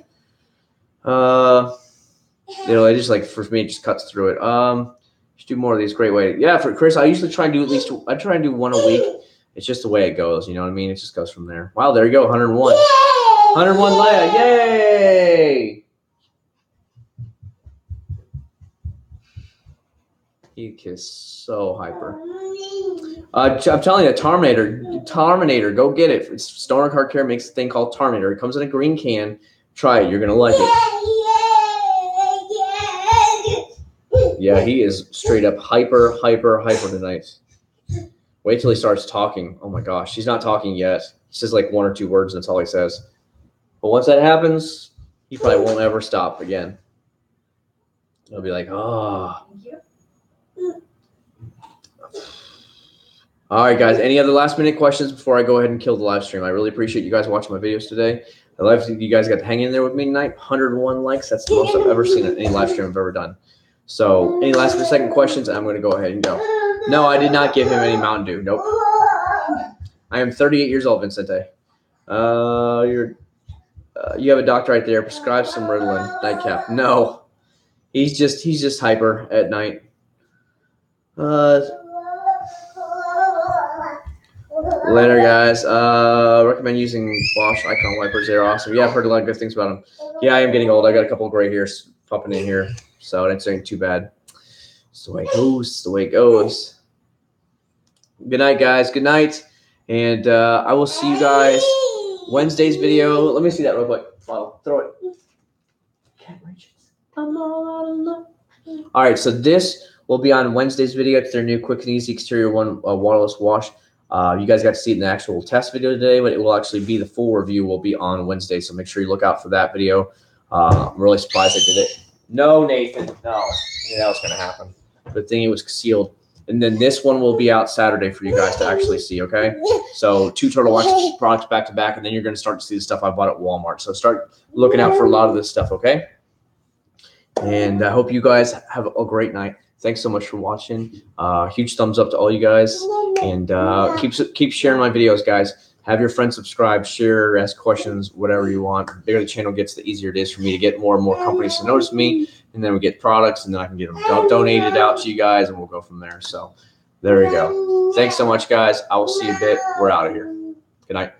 It just like for me, it just cuts through it. Just do more of these. Great way. Yeah, for Chris, I usually try and do I try and do one a week. It's just the way it goes. You know what I mean? It just goes from there. Wow, there you go. 101. 101 Leia. Yay! He is so hyper. I'm telling you, Terminator, go get it. It's Stoner Car Care makes a thing called Terminator. It comes in a green can. Try it. You're gonna like it. Yeah, he is straight up hyper tonight. Wait till he starts talking. Oh my gosh, he's not talking yet. He says like one or two words, and that's all he says. But once that happens, he probably won't ever stop again. He'll be like, oh. All right, guys. Any other last minute questions before I go ahead and kill the live stream? I really appreciate you guys watching my videos today. I love that you guys got to hang in there with me tonight. 101 likes. That's the most I've ever seen in any live stream I've ever done. So any last second questions? I'm going to go ahead and go. No, I did not give him any Mountain Dew. Nope. I am 38 years old, Vincente. You have a doctor right there. Prescribe some Ritalin nightcap. No, he's just hyper at night. Later, guys. Recommend using Wash Icon wipers. They're awesome. Yeah, I've heard a lot of good things about them. Yeah, I am getting old. I got a couple of gray hairs popping in here, so it ain't too bad. It's the way it goes. It's the way it goes. Good night, guys. Good night. And I will see you guys Wednesday's video. Let me see that real quick. Wow, throw it. Can't reach it. I'm all out of love. All right, so this will be on Wednesday's video. It's their new quick and easy exterior waterless wash. You guys got to see it in the actual test video today, but it will actually be the full review will be on Wednesday. So make sure you look out for that video. I'm really surprised I did it. No, Nathan, no. Yeah, that was going to happen. Good thing it was sealed. And then this one will be out Saturday for you guys to actually see, okay? So 2 Turtle Wax products back to back, and then you're going to start to see the stuff I bought at Walmart. So start looking out for a lot of this stuff, okay? And I hope you guys have a great night. Thanks so much for watching. Huge thumbs up to all you guys. And keep sharing my videos, guys. Have your friends subscribe, share, ask questions, whatever you want. The bigger the channel gets, the easier it is for me to get more and more companies to notice me. And then we get products, and then I can get them donated out to you guys, and we'll go from there. So there we go. Thanks so much, guys. I will see you a bit. We're out of here. Good night.